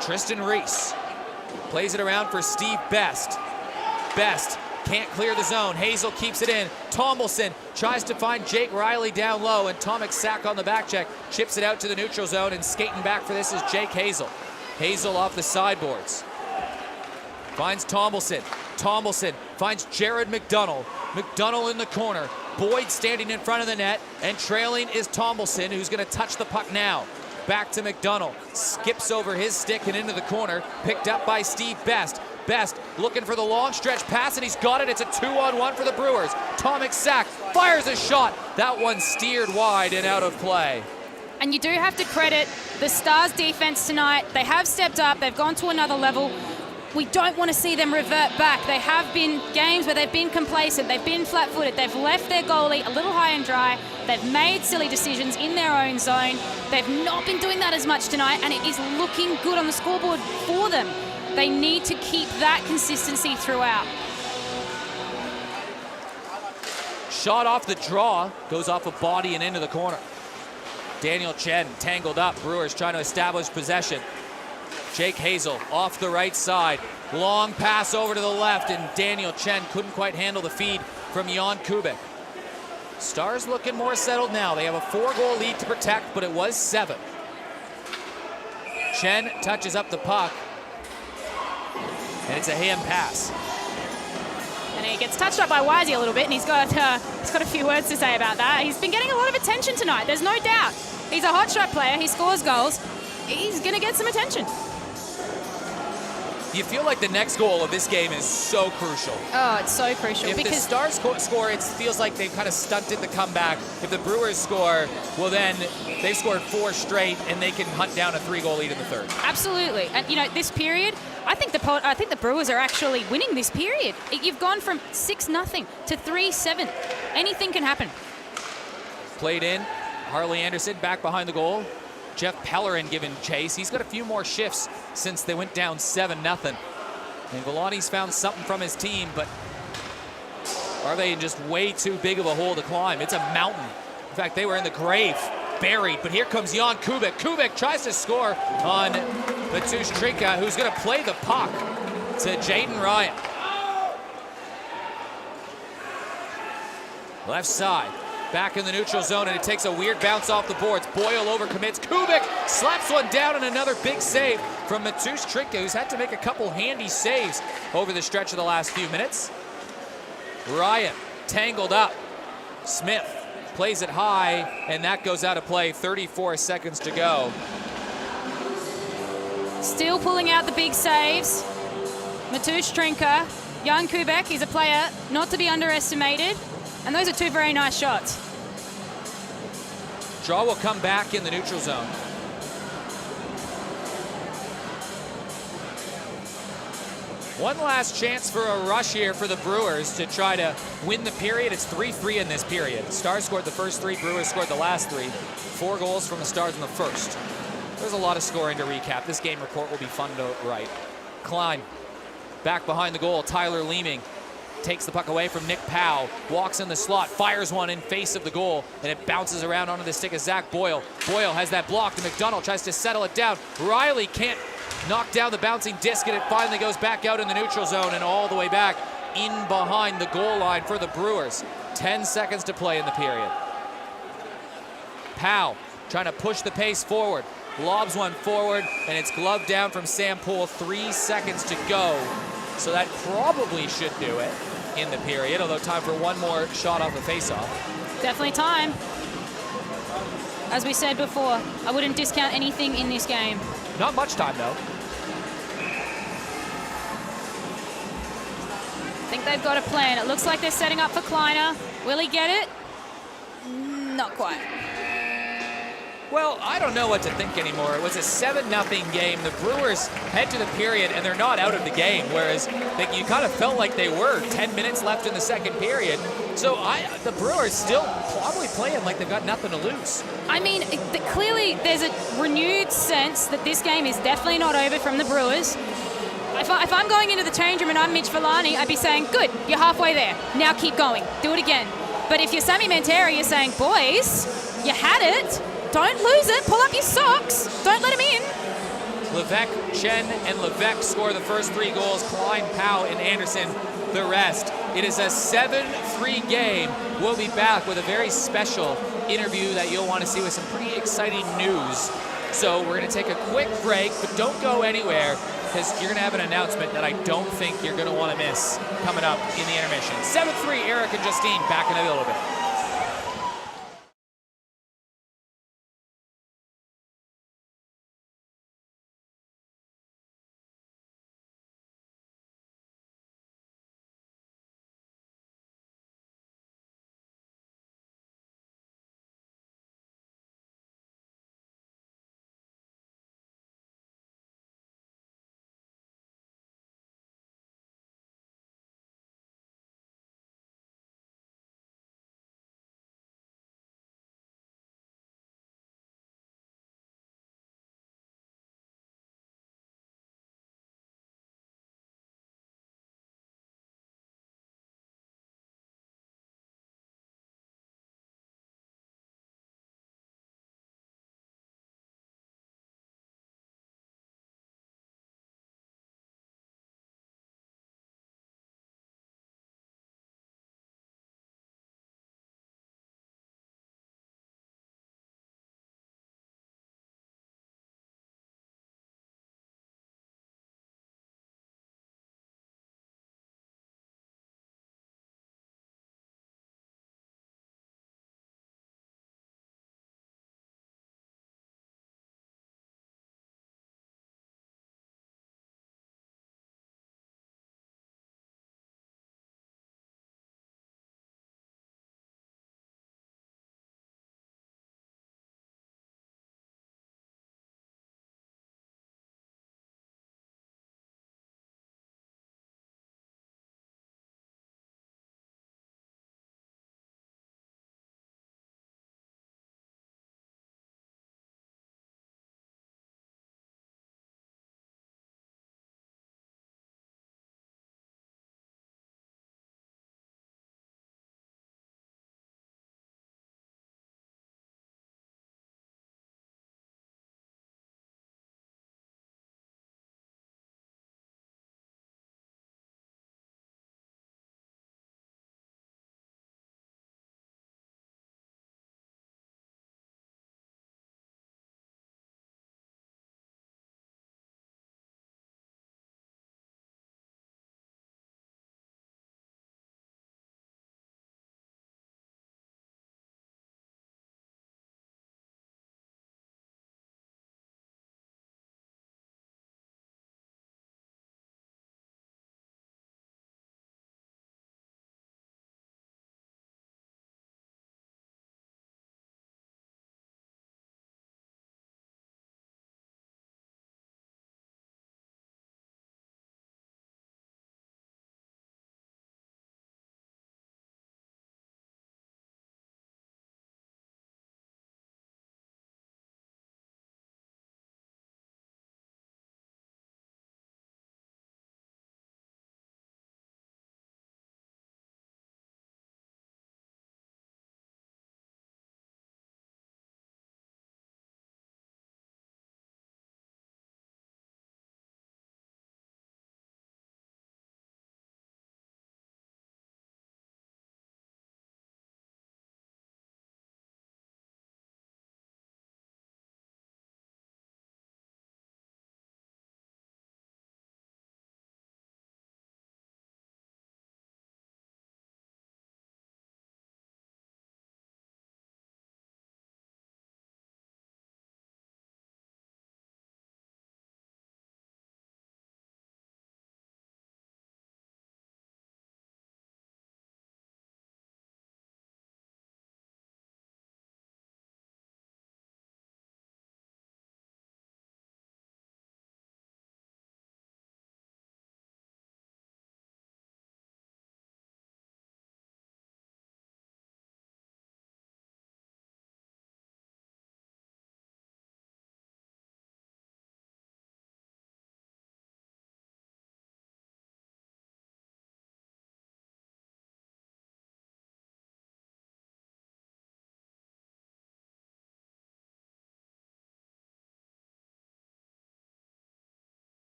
Tristan Reese plays it around for Steve Best. Best can't clear the zone. Hazel keeps it in. Tomlinson tries to find Jake Riley down low, and Tomek Sak on the back check chips it out to the neutral zone, and skating back for this is Jake Hazel. Hazel off the sideboards. Finds Tomlinson. Tomlinson finds Jared McDonough. McDonough in the corner. Boyd standing in front of the net, and trailing is Tomlinson, who's going to touch the puck now. Back to McDonough. Skips over his stick and into the corner. Picked up by Steve Best. Best looking for the long stretch pass, and he's got it. It's a 2-on-1 for the Brewers. Tomek Sak fires a shot. That one steered wide and out of play. And you do have to credit the Stars defense tonight. They have stepped up. They've gone to another level. We don't want to see them revert back. They have been games where they've been complacent. They've been flat-footed. They've left their goalie a little high and dry. They've made silly decisions in their own zone. They've not been doing that as much tonight, and it is looking good on the scoreboard for them. They need to keep that consistency throughout. Shot off the draw, goes off a body and into the corner. Daniel Chen tangled up. Brewers trying to establish possession. Jake Hazel off the right side. Long pass over to the left, and Daniel Chen couldn't quite handle the feed from Jan Kubik. Stars looking more settled now. They have a 4-goal lead to protect, but it was 7. Chen touches up the puck, and it's a hand pass. And he gets touched up by Wisey a little bit, and he's got a few words to say about that. He's been getting a lot of attention tonight, there's no doubt. He's a hot shot player, he scores goals. He's going to get some attention. You feel like the next goal of this game is so crucial. Oh, it's so crucial. If because the Stars score, it feels like they've kind of stunted the comeback. If the Brewers score, well then they've scored 4 straight, and they can hunt down a 3-goal lead in the third. Absolutely. And, you know, this period, I think the Brewers are actually winning this period. You've gone from 6-0 to 3-7. Anything can happen. Played in. Harley Anderson back behind the goal. Jeff Pellerin giving chase. He's got a few more shifts since they went down 7-0. And Villani's found something from his team, but are they in just way too big of a hole to climb? It's a mountain. In fact, they were in the grave, buried. But here comes Jan Kubik. Kubik tries to score on Matusz Trinka, who's going to play the puck to Jaden Ryan. Left side. Back in the neutral zone, and it takes a weird bounce off the boards. Boyle overcommits. Kubik slaps one down, and another big save from Matusz Trinka, who's had to make a couple handy saves over the stretch of the last few minutes. Ryan tangled up. Smith plays it high, and that goes out of play. 34 seconds to go. Still pulling out the big saves. Matusz Trinka. Jan Kubek is a player not to be underestimated. And those are two very nice shots. Draw will come back in the neutral zone. One last chance for a rush here for the Brewers to try to win the period. It's 3-3 in this period. Stars scored the first three, Brewers scored the last three. 4 goals from the Stars in the first. There's a lot of scoring to recap. This game report will be fun to write. Klein back behind the goal. Tyler Leeming takes the puck away from Nick Powell, walks in the slot, fires one in face of the goal, and it bounces around onto the stick of Zach Boyle. Boyle has that blocked, and McDonald tries to settle it down. Riley can't knock down the bouncing disc, and it finally goes back out in the neutral zone and all the way back in behind the goal line for the Brewers. 10 seconds to play in the period. Powell trying to push the pace forward, lobs one forward, and it's gloved down from Sam Poole. 3 seconds to go. So that probably should do it in the period, although time for one more shot off the faceoff. Definitely time. As we said before, I wouldn't discount anything in this game. Not much time, though. I think they've got a plan. It looks like they're setting up for Kleiner. Will he get it? Not quite. Well, I don't know what to think anymore. It was a 7-0 game. The Brewers head to the period, and they're not out of the game, whereas you kind of felt like they were. 10 minutes left in the second period. So the Brewers still probably playing like they've got nothing to lose. I mean, clearly there's a renewed sense that this game is definitely not over from the Brewers. If I'm going into the change room and I'm Mitch Villani, I'd be saying, good, you're halfway there. Now keep going. Do it again. But if you're Sammy Mantera, you're saying, boys, you had it. Don't lose it. Pull up your socks. Don't let him in. Levesque, Chen, and Levesque score the first 3 goals. Klein, Powell, and Anderson the rest. It is a 7-3 game. We'll be back with a very special interview that you'll want to see with some pretty exciting news. So we're going to take a quick break, but don't go anywhere because you're going to have an announcement that I don't think you're going to want to miss coming up in the intermission. 7-3, Eric and Justine back in a little bit.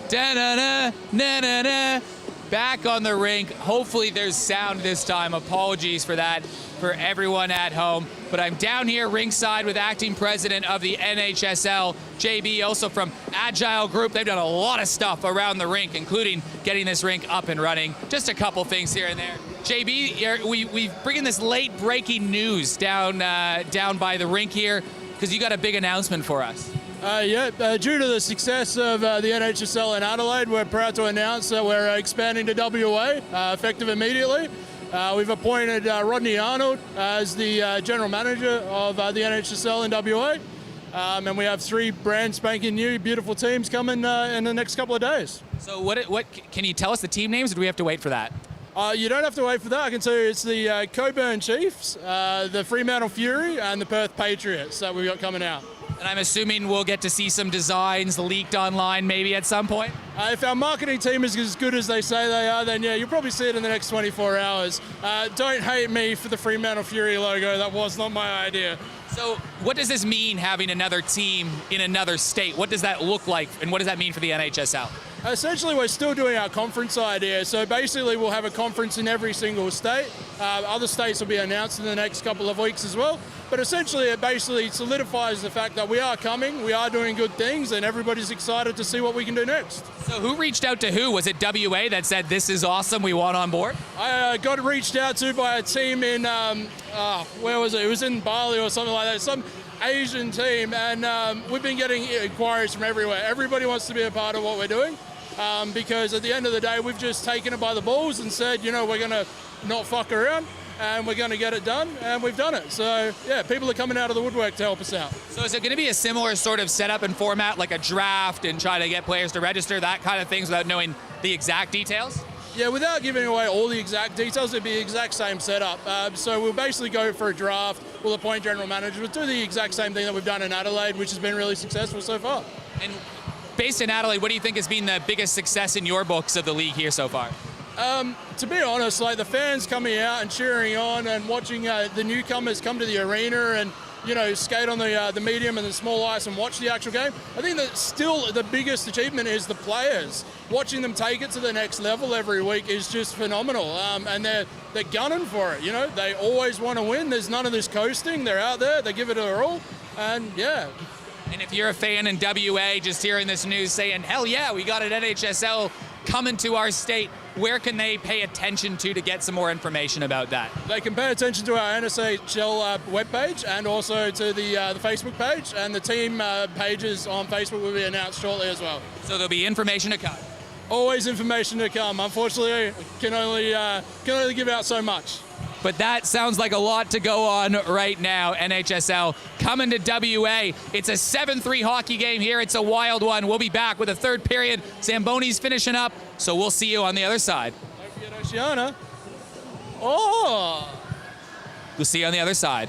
Da-na-na, na-na-na. Back on the rink. Hopefully there's sound this time. Apologies for that for everyone at home. But I'm down here ringside with acting president of the NHSL, JB, also from Agile Group. They've done a lot of stuff around the rink, including getting this rink up and running. Just a couple things here and there. JB, we bringing this late breaking news down by the rink here because you got a big announcement for us. Due to the success of the NHSL in Adelaide, we're proud to announce that we're expanding to WA, effective immediately. We've appointed Rodney Arnold as the General Manager of the NHSL in WA. And we have 3 brand spanking new, beautiful teams coming in the next couple of days. So what can you tell us the team names, or do we have to wait for that? You don't have to wait for that. I can tell you it's the Coburn Chiefs, the Fremantle Fury, and the Perth Patriots that we've got coming out. And I'm assuming we'll get to see some designs leaked online maybe at some point? If our marketing team is as good as they say they are, then yeah, you'll probably see it in the next 24 hours. Don't hate me for the Fremantle Fury logo. That was not my idea. So what does this mean, having another team in another state? What does that look like, and what does that mean for the NHSL? Essentially, we're still doing our conference idea. So basically, we'll have a conference in every single state. Other states will be announced in the next couple of weeks as well. But essentially, it basically solidifies the fact that we are coming, we are doing good things, and everybody's excited to see what we can do next. So who reached out to who? Was it WA that said, this is awesome, we want on board? I got reached out to by a team in, where was it? It was in Bali or something like that. Some Asian team, and we've been getting inquiries from everywhere. Everybody wants to be a part of what we're doing, because at the end of the day, we've just taken it by the balls and said, you know, we're going to not fuck around, and we're going to get it done, and we've done it. So, yeah, people are coming out of the woodwork to help us out. So is it going to be a similar sort of setup and format, like a draft and try to get players to register, that kind of things, without knowing the exact details? Yeah, without giving away all the exact details, it'd be the exact same setup. So we'll basically go for a draft, we'll appoint general managers, we'll do the exact same thing that we've done in Adelaide, which has been really successful so far. And based in Adelaide, what do you think has been the biggest success in your books of the league here so far? To be honest, like the fans coming out and cheering on and watching the newcomers come to the arena and, you know, skate on the medium and the small ice and watch the actual game. I think that still the biggest achievement is the players. Watching them take it to the next level every week is just phenomenal. And they're gunning for it, you know. They always want to win. There's none of this coasting. They're out there. They give it their all. And, yeah. And if you're a fan in WA just hearing this news saying, hell yeah, we got an NHSL coming to our state, where can they pay attention to get some more information about that? They can pay attention to our NSHL webpage and also to the Facebook page, and the team pages on Facebook will be announced shortly as well. So there'll be information to come. Always information to come. Unfortunately, can only give out so much. But that sounds like a lot to go on right now. NHSL coming to WA. It's a 7-3 hockey game here. It's a wild one. We'll be back with a third period. Zamboni's finishing up, so we'll see you on the other side. Don't forget Oceana. Oh! We'll see you on the other side.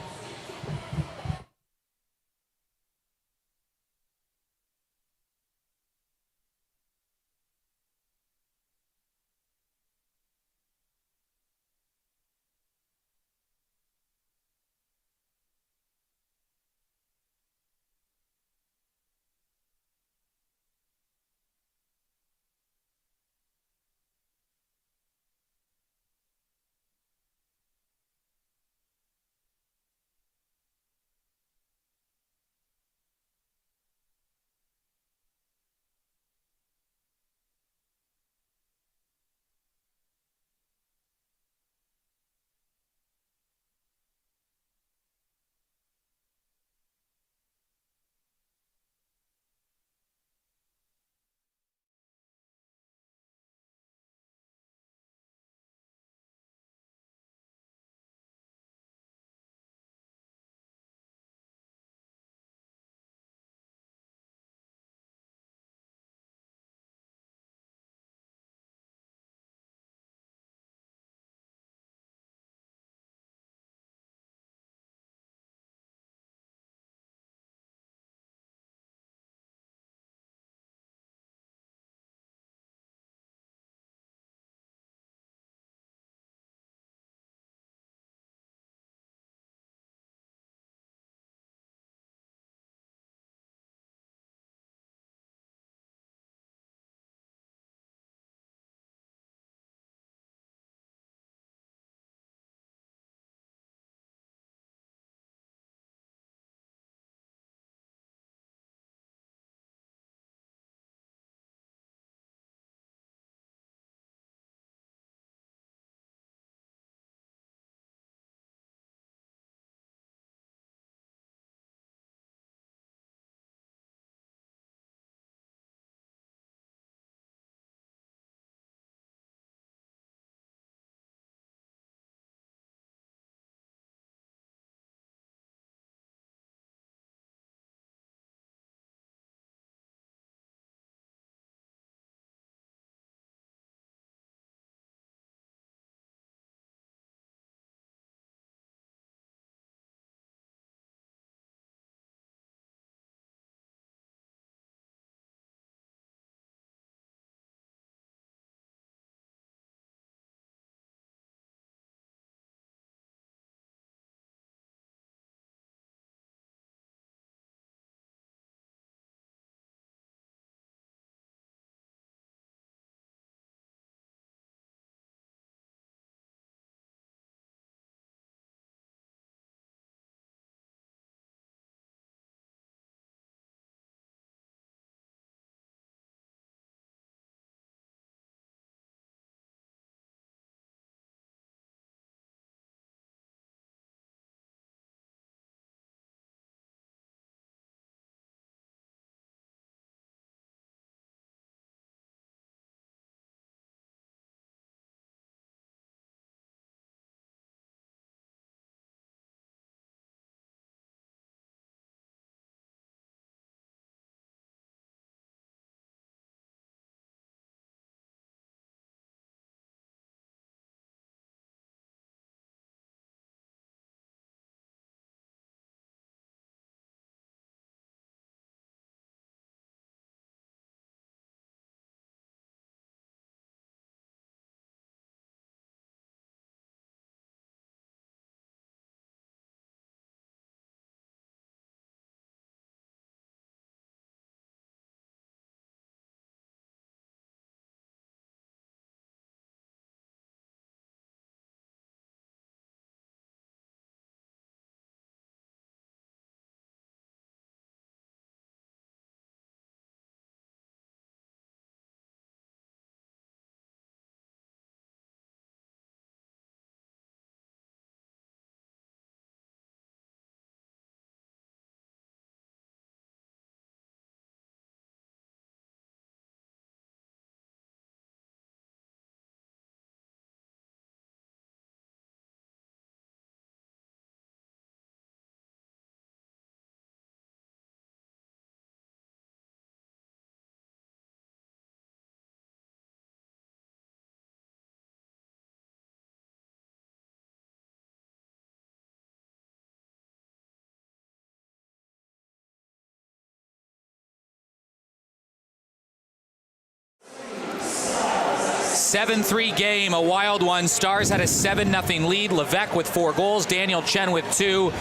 7-3 game, a wild one. Stars had a 7-0 lead. Levesque with 4 goals, Daniel Chen with 2.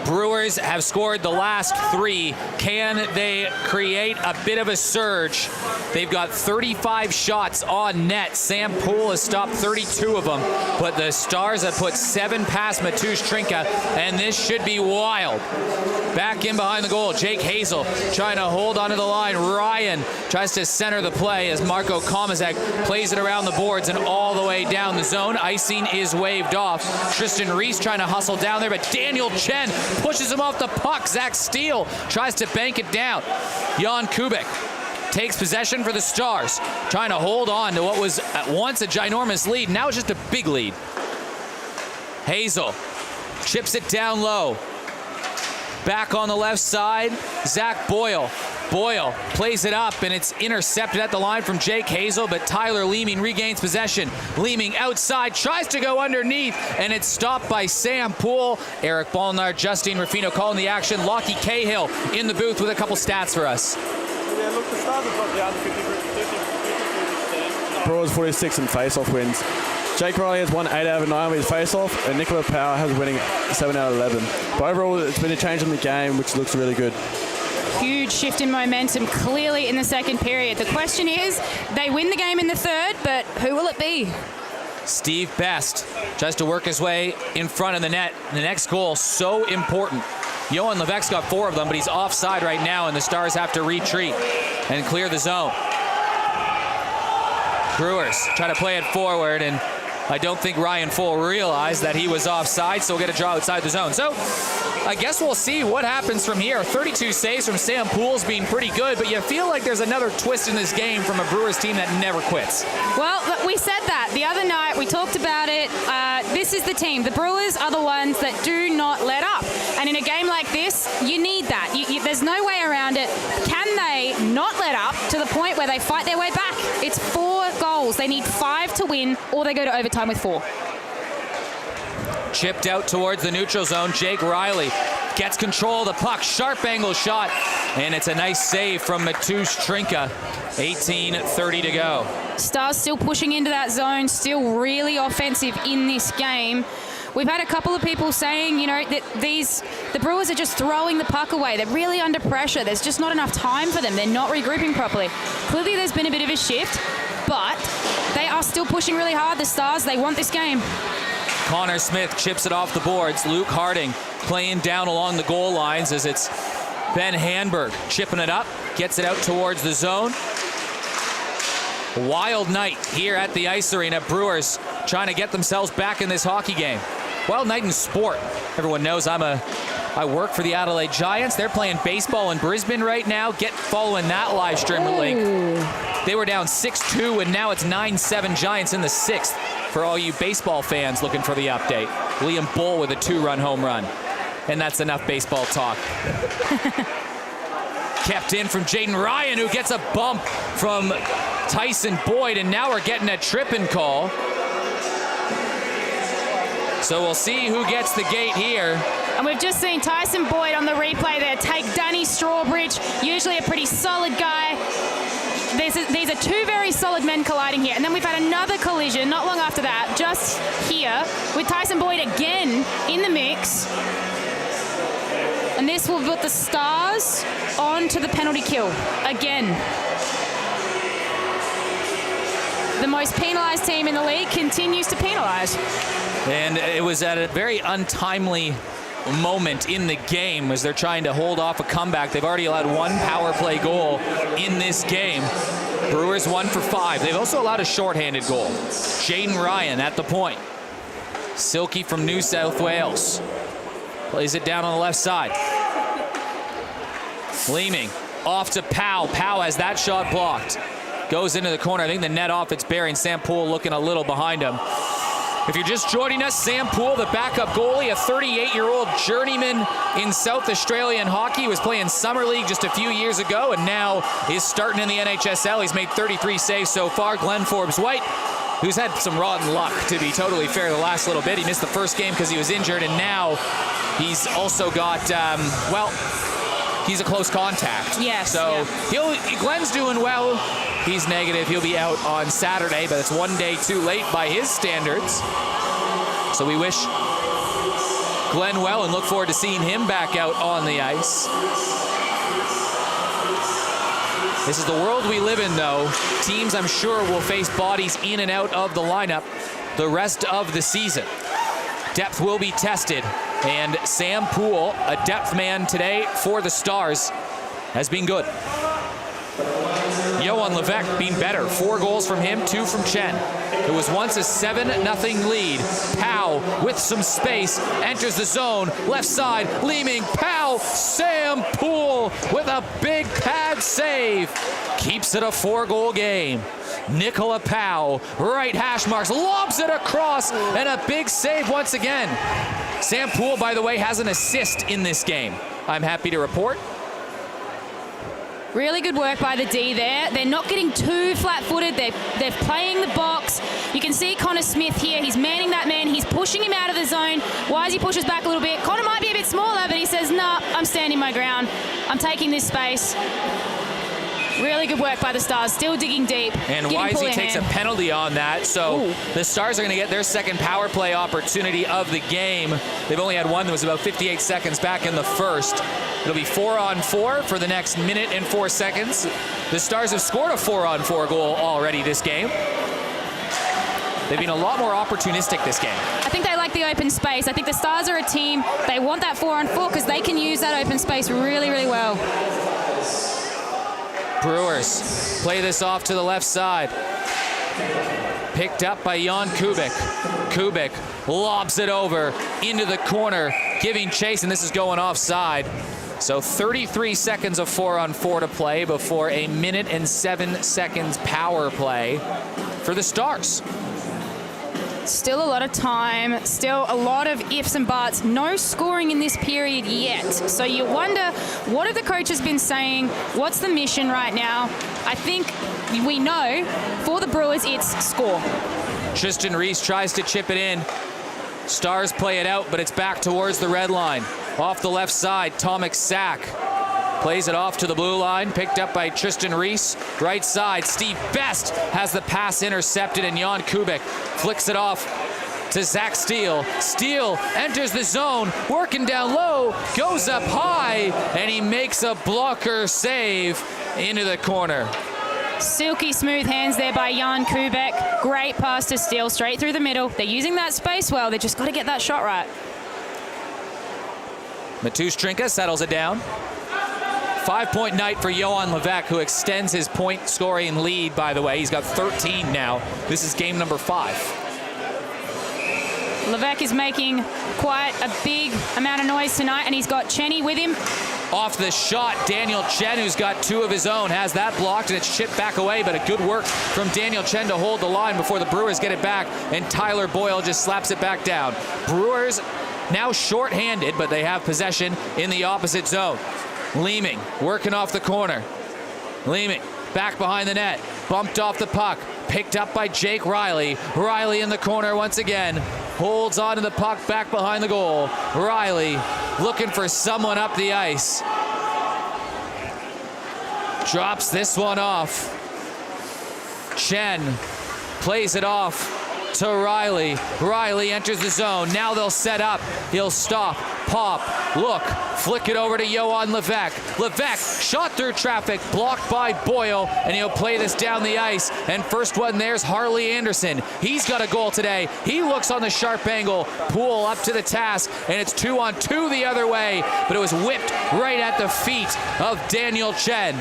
Brewers have scored the last 3. Can they create a bit of a surge? They've got 35 shots on net. Sam Poole has stopped 32 of them, but the Stars have put 7 past Mateusz Trinka, and this should be wild. Back in behind the goal, Jake Hazel trying to hold onto the line. Ryan tries to center the play as Marko Komazek plays it around the boards and all the way down the zone. Icing is waved off. Tristan Reese trying to hustle down there, but Daniel Chen pushes him off the puck. Zach Steele tries to bank it down. Jan Kubik takes possession for the Stars, trying to hold on to what was at once a ginormous lead. Now it's just a big lead. Hazel chips it down low. Back on the left side, Zach Boyle. Boyle plays it up, and it's intercepted at the line from Jake Hazel, but Tyler Leeming regains possession. Leeming outside, tries to go underneath, and it's stopped by Sam Poole. Eric Balnard, Justine Rufino calling the action. Lockie Cahill in the booth with a couple stats for us. Yeah, look, the Stars have got down to 50%. Brewers 46 in face-off wins. Jake Riley has won 8 out of 9 with his face-off, and Nicola Power has winning 7 out of 11. But overall, it's been a change in the game, which looks really good. Huge shift in momentum clearly in the second period. The question is, they win the game in the third, but who will it be? Steve Best tries to work his way in front of the net. The next goal, so important. Johan Levesque's got 4 of them, but he's offside right now, and the Stars have to retreat and clear the zone. Brewers try to play it forward, and I don't think Ryan Full realized that he was offside, so we'll get a draw outside the zone. So I guess we'll see what happens from here. 32 saves from Sam Poole's been pretty good, but you feel like there's another twist in this game from a Brewers team that never quits. Well, we said that the other night. We talked about it. This is the team. The Brewers are the ones that do not let up. And in a game like this, you need that. There's no way around it. Can they not let up to the point where they fight their way back? It's 4 goals. They need 5 to win, or they go to overtime with 4. Chipped out towards the neutral zone. Jake Riley gets control of the puck. Sharp angle shot. And it's a nice save from Mateusz Trinka. 18:30 to go. Stars still pushing into that zone, still really offensive in this game. We've had a couple of people saying, that the Brewers are just throwing the puck away. They're really under pressure. There's just not enough time for them. They're not regrouping properly. Clearly there's been a bit of a shift, but they are still pushing really hard. The Stars, they want this game. Connor Smith chips it off the boards. Luke Harding playing down along the goal lines as it's Ben Hanberg chipping it up, gets it out towards the zone. A wild night here at the Ice Arena. Brewers trying to get themselves back in this hockey game. Wild night in sport. Everyone knows I work for the Adelaide Giants. They're playing baseball in Brisbane right now. Get following that live stream link. They were down 6-2, and now it's 9-7 Giants in the 6th for all you baseball fans looking for the update. Liam Bull with a 2-run home run. And that's enough baseball talk. Kept in from Jaden Ryan, who gets a bump from Tyson Boyd, and now we're getting a tripping call. So we'll see who gets the gate here. And we've just seen Tyson Boyd on the replay there take Danny Strawbridge, usually a pretty solid guy. These are 2 very solid men colliding here. And then we've had another collision not long after that, just here, with Tyson Boyd again in the mix. And this will put the Stars on to the penalty kill again. The most penalised team in the league continues to penalise. And it was at a very untimely moment in the game as they're trying to hold off a comeback. They've already allowed 1 power play goal in this game. Brewers 1 for 5. They've also allowed a shorthanded goal. Jaden Ryan at the point. Silky from New South Wales plays it down on the left side. Leeming off to Powell. Powell has that shot blocked. Goes into the corner. I think the net off its bearing. Sam Poole looking a little behind him. If you're just joining us, Sam Poole, the backup goalie, a 38-year-old journeyman in South Australian hockey, was playing Summer League just a few years ago and now is starting in the NHSL. He's made 33 saves so far. Glenn Forbes-White, who's had some rotten luck, to be totally fair, the last little bit. He missed the first game because he was injured, and now he's also got, he's a close contact. Yes. So Glenn's doing well. He's negative. He'll be out on Saturday, but it's one day too late by his standards. So we wish Glenn well and look forward to seeing him back out on the ice. This is the world we live in, though. Teams, I'm sure, will face bodies in and out of the lineup the rest of the season. Depth will be tested, and Sam Poole, a depth man today for the Stars, has been good. Johan Levesque being better. 4 goals from him, 2 from Chen. It was once a 7-0 lead. Powell with some space, enters the zone, left side, Leeming, Powell, Sam Poole with a big pad save. Keeps it a 4-goal game. Nicola Powell, right hash marks, lobs it across, and a big save once again. Sam Poole, by the way, has an assist in this game, I'm happy to report. Really good work by the D there. They're not getting too flat-footed. They're playing the box. You can see Connor Smith here. He's manning that man. He's pushing him out of the zone. Wisey pushes back a little bit. Connor might be a bit smaller, but he says, nah, I'm standing my ground. I'm taking this space. Really good work by the Stars. Still digging deep. And Wisey takes a penalty on that, so Ooh. The Stars are going to get their second power play opportunity of the game. They've only had one that was about 58 seconds back in the first. It'll be 4-on-4 for the next minute and 4 seconds. The Stars have scored a 4-on-4 goal already this game. They've been a lot more opportunistic this game. I think they like the open space. I think the Stars are a team. They want that 4-on-4 because they can use that open space really, really well. Brewers play this off to the left side. Picked up by Jan Kubik. Kubik lobs it over into the corner, giving chase, and this is going offside. So 33 seconds of 4-on-4 to play before a minute and 7 seconds power play for the Stars. Still a lot of time, still a lot of ifs and buts. No scoring in this period yet. So you wonder, what have the coaches been saying? What's the mission right now? I think we know for the Brewers it's score. Tristan Reese tries to chip it in. Stars play it out, but it's back towards the red line. Off the left side, Tomek Sak plays it off to the blue line, picked up by Tristan Reese. Right side, Steve Best has the pass intercepted, and Jan Kubik flicks it off to Zach Steele. Steele enters the zone, working down low, goes up high, and he makes a blocker save into the corner. Silky smooth hands there by Jan Kubik. Great pass to Steele, straight through the middle. They're using that space well. They just got to get that shot right. Matusz Trinka settles it down. 5-point night for Johan Levesque, who extends his point scoring lead, by the way. He's got 13 now. This is game number 5. Levesque is making quite a big amount of noise tonight, and he's got Cheney with him. Off the shot, Daniel Chen, who's got 2 of his own, has that blocked, and it's chipped back away, but a good work from Daniel Chen to hold the line before the Brewers get it back, and Tyler Boyle just slaps it back down. Brewers now short-handed, but they have possession in the opposite zone. Leeming working off the corner. Leeming back behind the net, bumped off the puck, picked up by Jake Riley. Riley in the corner once again, holds on to the puck back behind the goal. Riley looking for someone up the ice. Drops this one off. Chen plays it off to Riley. Riley enters the zone. Now they'll set up. He'll stop, pop, look, flick it over to Johan Levesque. Levesque shot through traffic, blocked by Boyle, and he'll play this down the ice. And first one there's Harley Anderson. He's got a goal today. He looks on the sharp angle. Poole up to the task, and it's 2-on-2 the other way, but it was whipped right at the feet of Daniel Chen.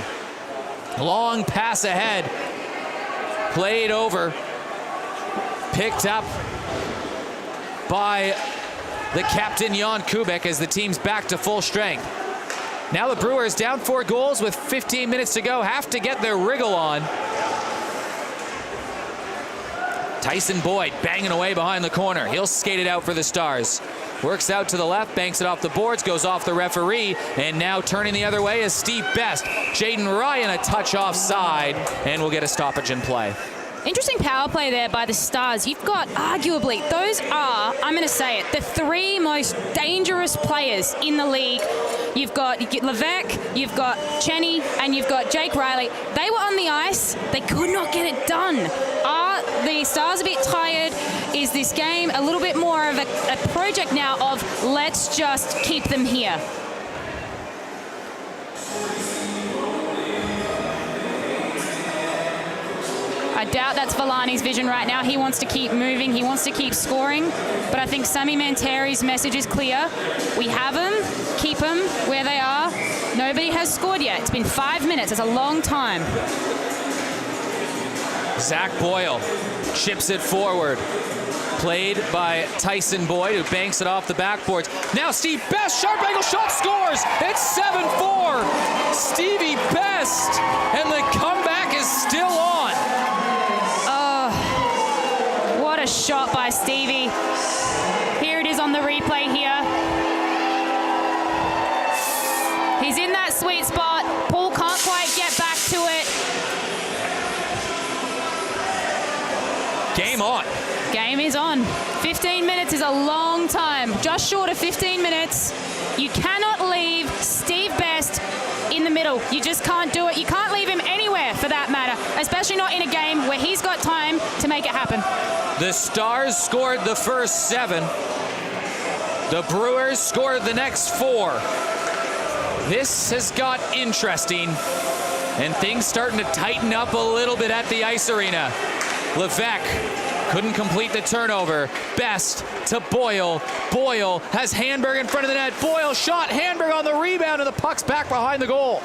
Long pass ahead, played over, picked up by the captain Jan Kubik as the team's back to full strength. Now the Brewers down 4 goals with 15 minutes to go, have to get their wriggle on. Tyson Boyd banging away behind the corner. He'll skate it out for the Stars. Works out to the left, banks it off the boards, goes off the referee, and now turning the other way is Steve Best. Jaden Ryan a touch offside, and we'll get a stoppage in play. Interesting power play there by the Stars. You've got, arguably, those are, I'm going to say it, the three most dangerous players in the league. You've got Levesque, you've got Cheney, and you've got Jake Riley. They were on the ice. They could not get it done. Are the Stars a bit tired? Is this game a little bit more of a project now of let's just keep them here? I doubt that's Villani's vision right now. He wants to keep moving. He wants to keep scoring. But I think Sammy Manteri's message is clear. We have them. Keep them where they are. Nobody has scored yet. It's been 5 minutes. It's a long time. Zach Boyle chips it forward. Played by Tyson Boyd, who banks it off the backboards. Now Steve Best, sharp angle shot, scores! It's 7-4. Stevie Best, and the comeback is still on. What a shot by Stevie. Here it is on the replay here. He's in that sweet spot. Paul can't quite get back to it. Game on. Game is on. 15 minutes is a long time. Just short of 15 minutes. You cannot leave Steve Best in the middle. You just can't do it. You can't leave him anywhere for that matter, especially not in a game where he's got time to make it happen. The Stars scored the first 7. The Brewers scored the next 4. This has got interesting, and things starting to tighten up a little bit at the ice arena. Levesque couldn't complete the turnover. Best to Boyle. Boyle has Handberg in front of the net. Boyle shot, Handberg on the rebound, and the puck's back behind the goal.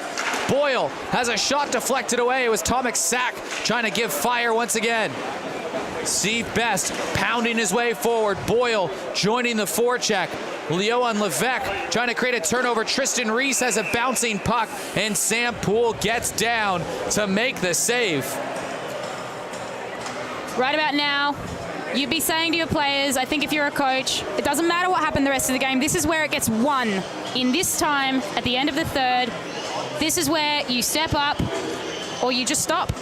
Boyle has a shot deflected away. It was Tomek Sack trying to give fire once again. Steve Best pounding his way forward. Boyle joining the forecheck. Johan Levesque trying to create a turnover. Tristan Reese has a bouncing puck, and Sam Poole gets down to make the save. Right about now, you'd be saying to your players, I think if you're a coach, it doesn't matter what happened the rest of the game. This is where it gets won. In this time, at the end of the third, this is where you step up or you just stop.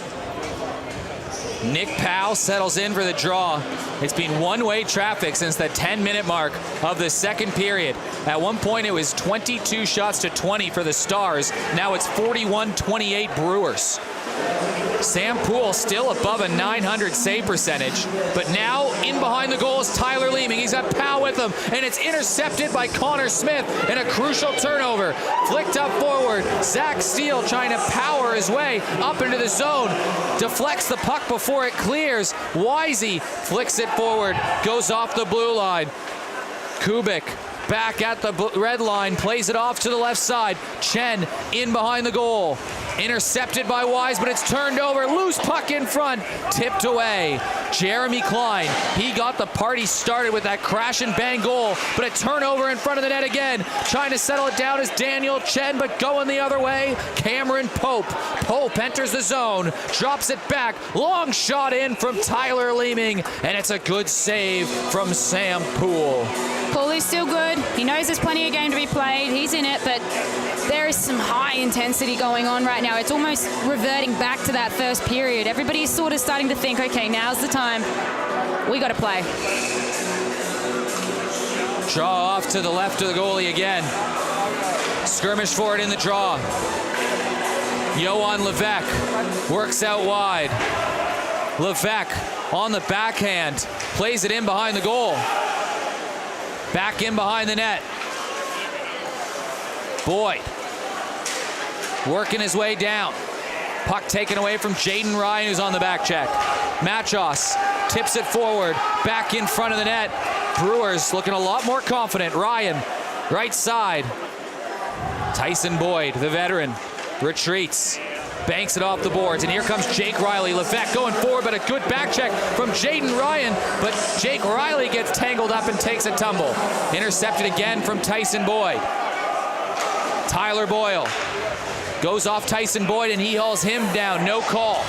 Nick Powell settles in for the draw. It's been one-way traffic since the 10-minute mark of the second period. At one point, it was 22 shots to 20 for the Stars. Now it's 41-28 Brewers. Sam Poole still above a .900 save percentage, but now in behind the goal is Tyler Leeming. He's got Powell with him, and it's intercepted by Connor Smith, and a crucial turnover. Flicked up forward. Zach Steele trying to power his way up into the zone. Deflects the puck before it clears. Wisey flicks it forward, goes off the blue line. Kubik back at the red line, plays it off to the left side. Chen in behind the goal. Intercepted by Wise, but it's turned over. Loose puck in front, tipped away. Jeremy Klein, he got the party started with that crash and bang goal, but a turnover in front of the net again. Trying to settle it down is Daniel Chen, but going the other way, Cameron Pope. Pope enters the zone, drops it back. Long shot in from Tyler Leeming, and it's a good save from Sam Poole. Poole is still good. He knows there's plenty of game to be played. He's in it, but there is some high intensity going on right now. It's almost reverting back to that first period. Everybody's sort of starting to think, okay, now's the time. We got to play. Draw off to the left of the goalie again. Skirmish for it in the draw. Johan Levesque works out wide. Levesque on the backhand. Plays it in behind the goal. Back in behind the net. Boyd working his way down. Puck taken away from Jaden Ryan, who's on the back check. Machos tips it forward, back in front of the net. Brewers looking a lot more confident. Ryan, right side. Tyson Boyd, the veteran, retreats. Banks it off the boards, and here comes Jake Riley. Levesque going forward, but a good back check from Jaden Ryan, but Jake Riley gets tangled up and takes a tumble. Intercepted again from Tyson Boyd. Tyler Boyle goes off Tyson Boyd, and he hauls him down. No call.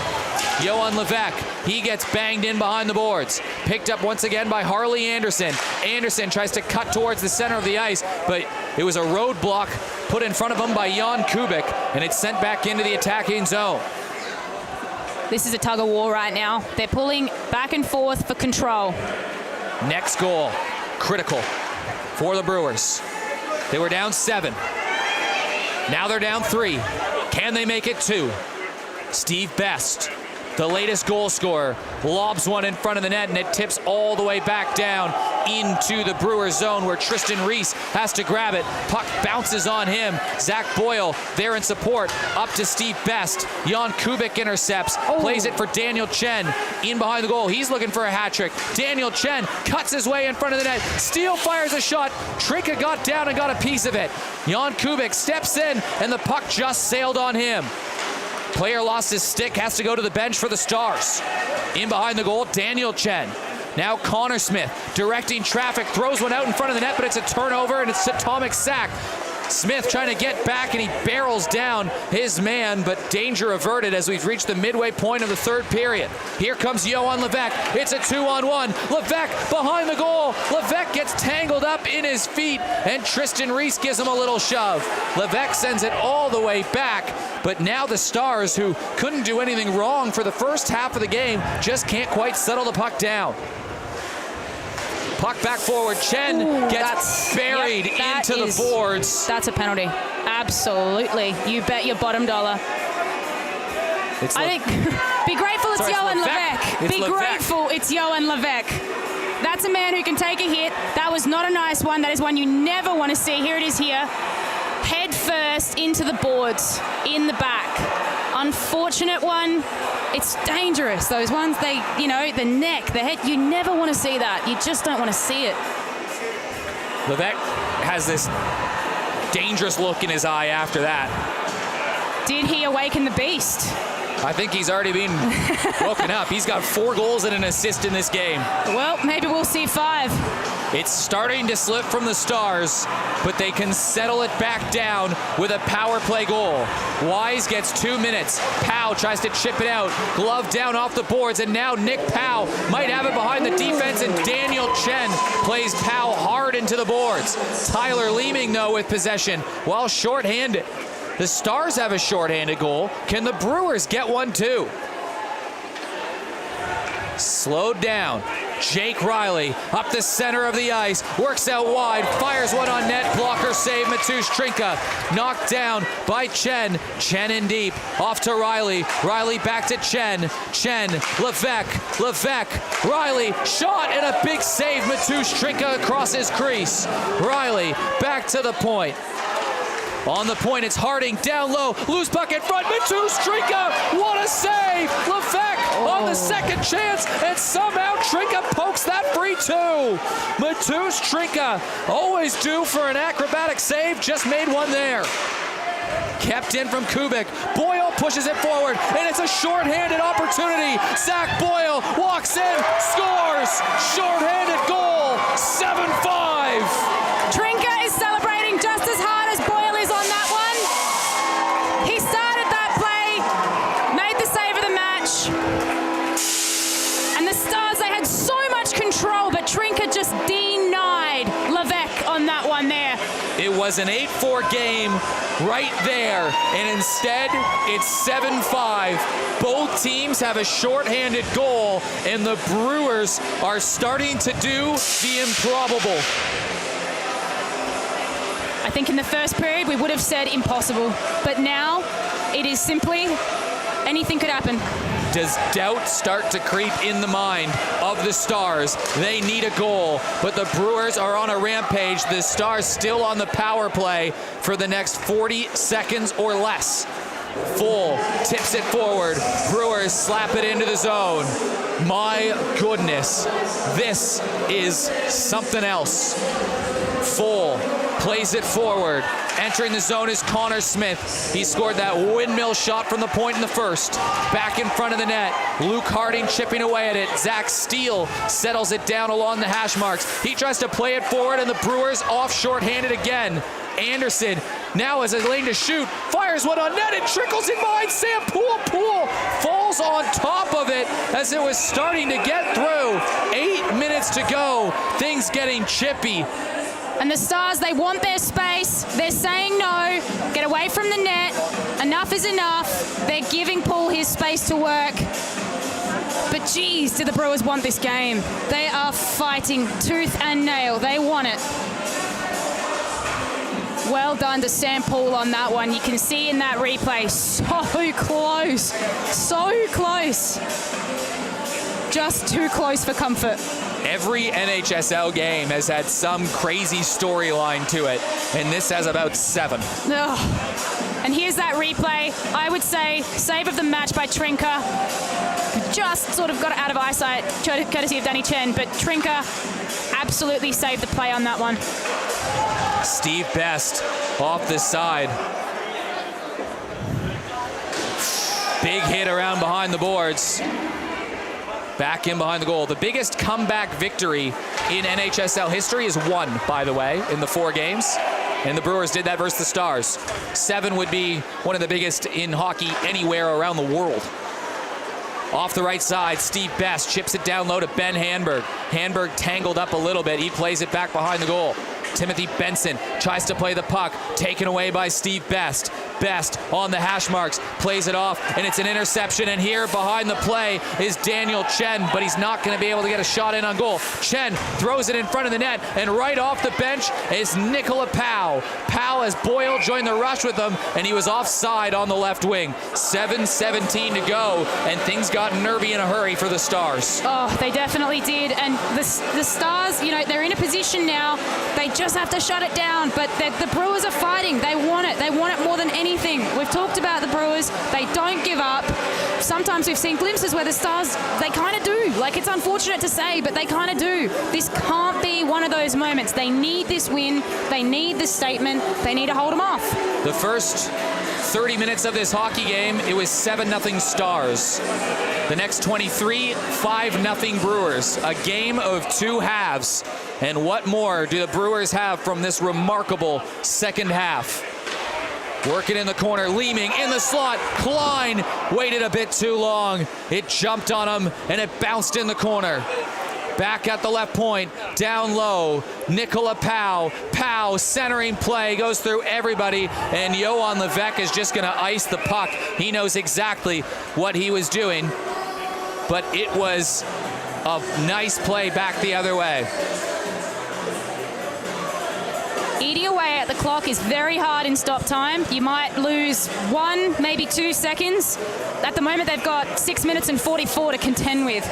Johan Levesque, he gets banged in behind the boards. Picked up once again by Harley Anderson. Anderson tries to cut towards the center of the ice, but it was a roadblock put in front of him by Jan Kubik, and it's sent back into the attacking zone. This is a tug of war right now. They're pulling back and forth for control. Next goal, critical for the Brewers. They were down 7. Now they're down 3. Can they make it 2? Steve Best, the latest goal scorer, lobs one in front of the net, and it tips all the way back down into the Brewers zone where Tristan Reese has to grab it. Puck bounces on him. Zach Boyle there in support. Up to Steve Best. Jan Kubik intercepts. Plays it for Daniel Chen. In behind the goal. He's looking for a hat trick. Daniel Chen cuts his way in front of the net. Steele fires a shot. Trinka got down and got a piece of it. Jan Kubik steps in, and the puck just sailed on him. Player lost his stick, has to go to the bench for the Stars. In behind the goal, Daniel Chen. Now Connor Smith directing traffic, throws one out in front of the net, but it's a turnover and it's atomic sack. Smith trying to get back, and he barrels down his man, but danger averted as we've reached the midway point of the third period. Here comes Johan Levesque. It's a 2-on-1. Levesque behind the goal. Levesque gets tangled up in his feet, and Tristan Reese gives him a little shove. Levesque sends it all the way back, but now the Stars, who couldn't do anything wrong for the first half of the game, just can't quite settle the puck down. Puck back forward. Chen gets buried into the boards. That's a penalty. Absolutely. You bet your bottom dollar. I think be grateful it's Johan Levesque. Be grateful it's Johan Levesque. That's a man who can take a hit. That was not a nice one. That is one you never want to see. Here it is here. Head first into the boards in the back. Unfortunate one. It's dangerous. Those ones, the neck, the head, you never want to see that. You just don't want to see it. Levesque has this dangerous look in his eye after that. Did he awaken the beast? I think he's already been woken up. He's got 4 goals and an assist in this game. Well, maybe we'll see 5. It's starting to slip from the Stars, but they can settle it back down with a power play goal. Wise gets 2 minutes. Powell tries to chip it out. Glove down off the boards, and now Nick Powell might have it behind the defense, and Daniel Chen plays Powell hard into the boards. Tyler Leeming, though, with possession while shorthanded. The Stars have a shorthanded goal. Can the Brewers get one too? Slowed down. Jake Riley up the center of the ice, works out wide, fires one on net, blocker save, Matusz Trinka. Knocked down by Chen. Chen in deep, off to Riley. Riley back to Chen. Chen, Levesque, Riley, shot, and a big save, Matusz Trinka across his crease. Riley back to the point. On the point, it's Harding, down low, loose puck in front, Matusz Trinka, what a save! Levesque on the second chance, and somehow Trinka pokes that free too. Matusz Trinka, always due for an acrobatic save, just made one there. Kept in from Kubik. Boyle pushes it forward, and it's a shorthanded opportunity. Zach Boyle walks in, scores, shorthanded goal, 7-5. Trinka is celebrating just as hard as Boyle is on that one. He started that play, made the save of the match. And the Stars, they had so much control, but Trinka just denied Levesque on that one there. It was an 8-4 game right there, and instead it's 7-5. Both teams have a shorthanded goal, and the Brewers are starting to do the improbable. I think in the first period we would have said impossible, but now it is simply anything could happen. Does doubt start to creep in the mind of the Stars? They need a goal, but the Brewers are on a rampage. The Stars still on the power play for the next 40 seconds or less. Full tips it forward. Brewers slap it into the zone. My goodness, this is something else. Full plays it forward. Entering the zone is Connor Smith. He scored that windmill shot from the point in the first. Back in front of the net. Luke Harding chipping away at it. Zach Steele settles it down along the hash marks. He tries to play it forward, and the Brewers off shorthanded again. Anderson now has a lane to shoot. Fires one on net. It trickles in behind Sam Poole. Poole falls on top of it as it was starting to get through. 8 minutes to go. Things getting chippy. And the Stars, they want their space. They're saying no. Get away from the net. Enough is enough. They're giving Paul his space to work. But geez, do the Brewers want this game. They are fighting tooth and nail. They want it. Well done to Sam Paul on that one. You can see in that replay, so close. So close. Just too close for comfort. Every NHSL game has had some crazy storyline to it, and this has about 7. Ugh. And here's that replay. I would say save of the match by Trinka. Just sort of got it out of eyesight, courtesy of Danny Chen, but Trinka absolutely saved the play on that one. Steve Best off the side. Big hit around behind the boards. Back in behind the goal. The biggest comeback victory in NHSL history is 1, by the way, in the 4 games. And the Brewers did that versus the Stars. 7 would be one of the biggest in hockey anywhere around the world. Off the right side, Steve Best chips it down low to Ben Hanberg. Hanberg tangled up a little bit. He plays it back behind the goal. Timothy Benson tries to play the puck, taken away by Steve Best. Best on the hash marks, plays it off, and it's an interception. And here behind the play is Daniel Chen, but he's not going to be able to get a shot in on goal. Chen throws it in front of the net, and right off the bench is Nicola Powell. Powell, as Boyle joined the rush with him, and he was offside on the left wing. 7:17 to go, and things got nervy in a hurry for the Stars. Oh, they definitely did. And the Stars, you know, they're in a position now. They just have to shut it down, but the Brewers are fighting. They want it. They want it more than anything. We've talked about the Brewers. They don't give up. Sometimes we've seen glimpses where the Stars, they kind of do. Like, it's unfortunate to say, but they kind of do. This can't be one of those moments. They need this win. They need this statement. They need to hold them off. The first 30 minutes of this hockey game, it was 7-0 Stars. The next 23, 5-0 Brewers. A game of 2 halves. And what more do the Brewers have from this remarkable second half? Working in the corner, Leeming in the slot. Klein waited a bit too long. It jumped on him, and it bounced in the corner. Back at the left point, down low, Nicola Powell. Powell centering play, goes through everybody, and Johan Levesque is just going to ice the puck. He knows exactly what he was doing, but it was a nice play back the other way. Eating away at the clock is very hard in stop time. You might lose 1, maybe 2 seconds. At the moment, they've got 6 minutes and 44 to contend with.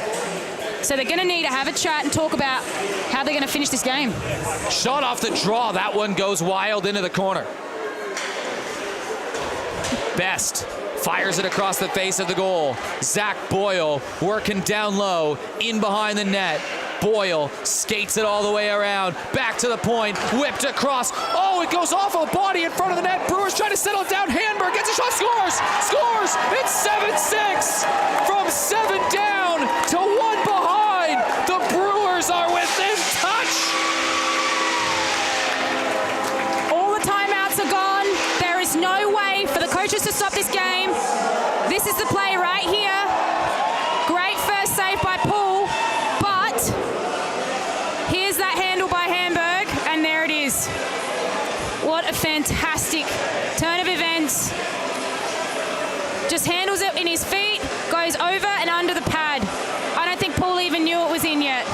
So they're going to need to have a chat and talk about how they're going to finish this game. Shot off the draw. That one goes wild into the corner. Best fires it across the face of the goal. Zach Boyle working down low, in behind the net. Boyle skates it all the way around, back to the point, whipped across. Oh, it goes off a body in front of the net. Brewers trying to settle it down. Hanberg gets a shot, scores! Scores! It's 7-6! From 7 down to 1 behind. The Brewers are within touch. All the timeouts are gone. There is no way for the coaches to stop this game. This is the play right here. Great first save by Paul, but here's that handle by Hanberg, and there it is. What a fantastic turn of events. Just handles it in his feet, goes over and under the pad. I don't think Paul even knew it was in yet.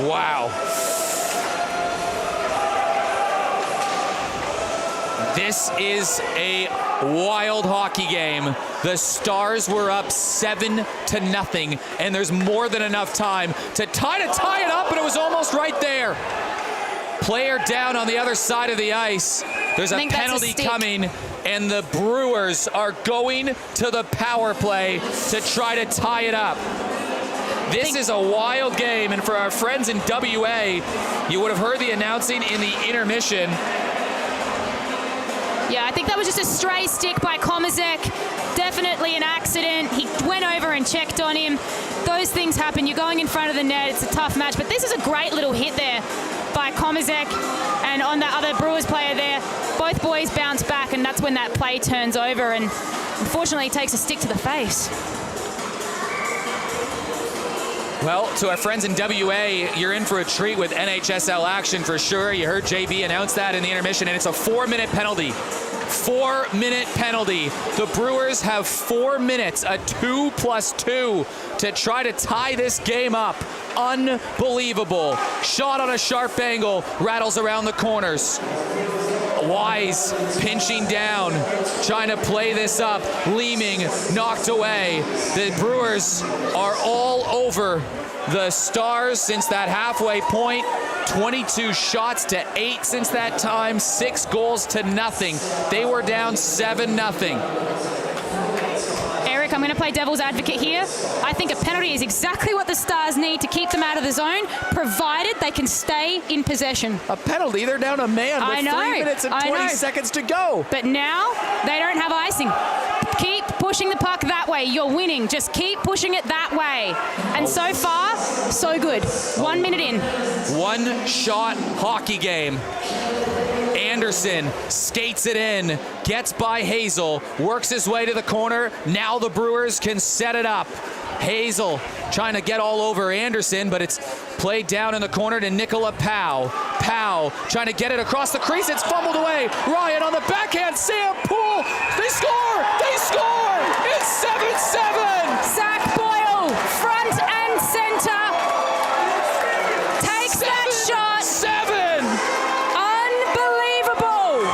Wow. This is a wild hockey game. The Stars were up 7-0, and there's more than enough time to tie it up, and it was almost right there. Player down on the other side of the ice. There's a penalty coming, and the Brewers are going to the power play to try to tie it up. This is a wild game, and for our friends in WA, you would have heard the announcing in the intermission. Yeah, I think that was just a stray stick by Komazek. Definitely an accident. He went over and checked on him. Those things happen. You're going in front of the net. It's a tough match. But this is a great little hit there by Komazek. And on that other Brewers player there, both boys bounce back, and that's when that play turns over. And unfortunately, he takes a stick to the face. Well, to our friends in WA, you're in for a treat with NHSL action for sure. You heard JB announce that in the intermission, and it's a 4-minute penalty. 4-minute penalty. The Brewers have 4 minutes, a 2+2, to try to tie this game up. Unbelievable. Shot on a sharp angle, rattles around the corners. Wise pinching down, trying to play this up. Leeming knocked away. The Brewers are all over the Stars since that halfway point. 22 shots to 8 since that time, 6 goals to nothing. They were down 7-0. Eric, I'm going to play devil's advocate here. I think a penalty is exactly what the Stars need to keep them out of the zone, provided they can stay in possession. A penalty? They're down a man with 3 minutes and 20 seconds to go. But now they don't have icing. Keep pushing the puck that way. You're winning. Just keep pushing it that way. And so far, so good. 1 minute in. One-shot hockey game. Anderson skates it in, gets by Hazel, works his way to the corner. Now the Brewers can set it up. Hazel trying to get all over Anderson, but it's played down in the corner to Nicola Powell. Powell trying to get it across the crease. It's fumbled away. Ryan on the backhand. Sam Poole. They score! They score! It's 7-7! Zach Boyle, front and center. Takes that shot. 7! Unbelievable.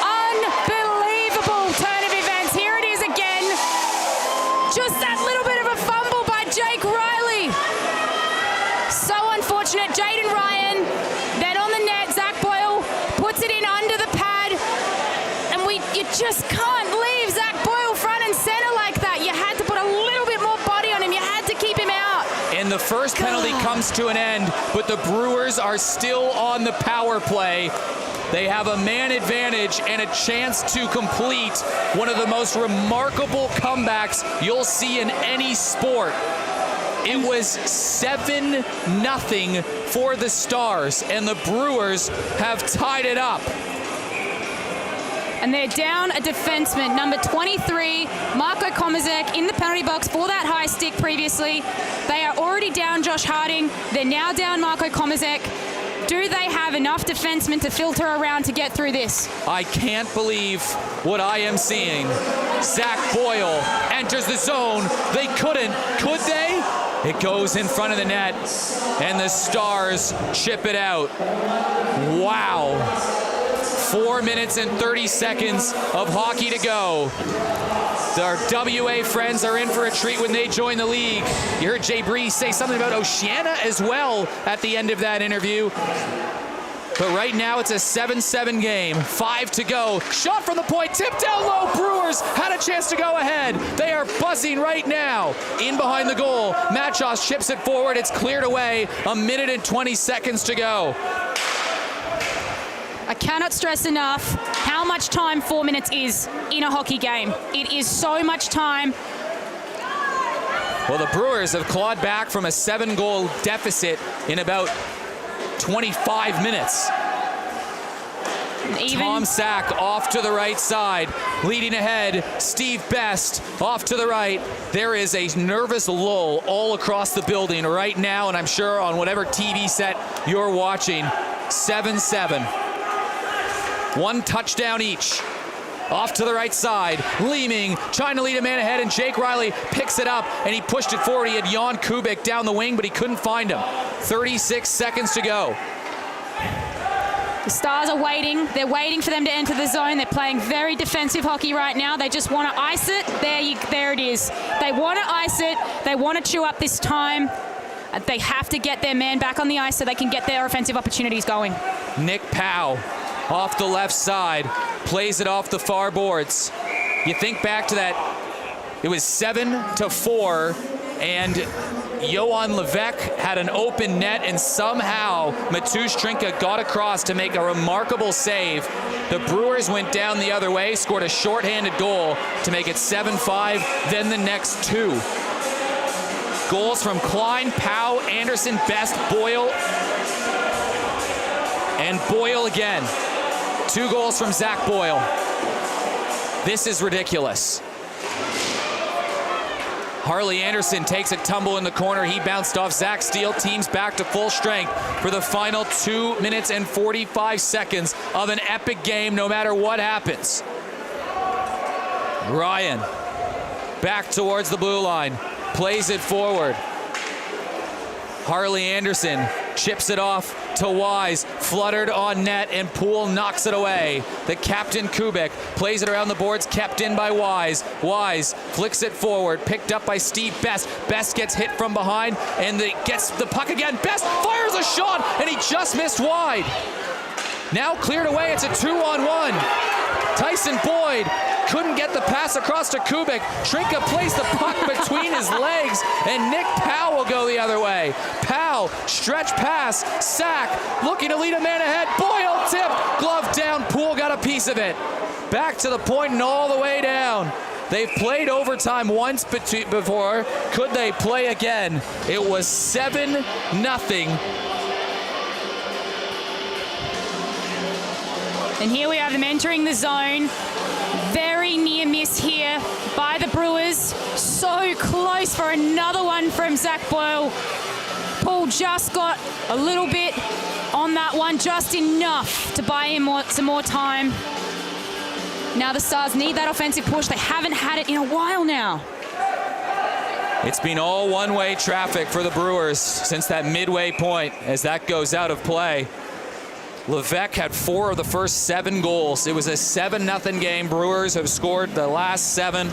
Unbelievable turn of events. Here it is again. Just that little bit of a fumble by Jake Riley. So unfortunate. Jaden Ryan, then on the net, Zach Boyle puts it in under the pad. And you just can't leave Zach Boyle front and center like that. You had to put a little bit more body on him. You had to keep him out. And the first penalty comes to an end, but the Brewers are still on the power play. They have a man advantage and a chance to complete one of the most remarkable comebacks you'll see in any sport. It was 7-0 for the Stars, and the Brewers have tied it up. And they're down a defenseman, number 23, Marko Komazek, in the penalty box for that high stick previously. They are already down Josh Harding. They're now down Marko Komazek. Do they have enough defensemen to filter around to get through this? I can't believe what I am seeing. Zach Boyle enters the zone. They couldn't, could they? It goes in front of the net, and the Stars chip it out. Wow. 4 minutes and 30 seconds of hockey to go. Our WA friends are in for a treat when they join the league. You heard Jay Bree say something about Oceania as well at the end of that interview. But right now it's a 7-7 game. 5 to go. Shot from the point. Tipped down low. Brewers had a chance to go ahead. They are buzzing right now. In behind the goal. Machos chips it forward. It's cleared away. 1 minute and 20 seconds to go. I cannot stress enough how much time 4 minutes is in a hockey game. It is so much time. Well, the Brewers have clawed back from a 7-goal deficit in about 25 minutes. Tom Sack off to the right side, leading ahead. Steve Best off to the right. There is a nervous lull all across the building right now, and I'm sure on whatever TV set you're watching. 7-7. 1 touchdown each. Off to the right side, Leeming trying to lead a man ahead, and Jake Riley picks it up, and he pushed it forward. He had Jan Kubik down the wing, but he couldn't find him. 36 seconds to go. The Stars are waiting. They're waiting for them to enter the zone. They're playing very defensive hockey right now. They just want to ice it. There it is. They want to ice it. They want to chew up this time. They have to get their man back on the ice so they can get their offensive opportunities going. Nick Powell off the left side, plays it off the far boards. You think back to that, it was 7-4, and Johan Levesque had an open net, and somehow Matusz Trinka got across to make a remarkable save. The Brewers went down the other way, scored a shorthanded goal to make it 7-5, then the next 2. Goals from Klein, Powell, Anderson, Best, Boyle, and Boyle again. 2 goals from Zach Boyle. This is ridiculous. Harley Anderson takes a tumble in the corner. He bounced off Zach Steele. Team's back to full strength for the final 2 minutes and 45 seconds of an epic game, no matter what happens. Ryan back towards the blue line, plays it forward. Harley Anderson chips it off to Wise, fluttered on net, and Poole knocks it away. The captain Kubik plays it around the boards, kept in by Wise. Wise flicks it forward, picked up by Steve Best. Best gets hit from behind and gets the puck again. Best fires a shot and he just missed wide. Now cleared away, it's a 2-on-1. Tyson Boyd couldn't get the pass across to Kubik. Trinka placed the puck between his legs, and Nick Powell will go the other way. Powell, stretch pass, sack, looking to lead a man ahead. Boyle tip, glove down, Poole got a piece of it. Back to the point and all the way down. They've played overtime once before. Could they play again? It was 7-0. And here we have them entering the zone. Very near miss here by the Brewers. So close for another one from Zach Boyle. Paul just got a little bit on that one, just enough to buy him some more time. Now the Stars need that offensive push. They haven't had it in a while now. It's been all one-way traffic for the Brewers since that midway point as that goes out of play. Levesque had 4 of the first 7 goals. It was a 7-0 game. Brewers have scored the last 7,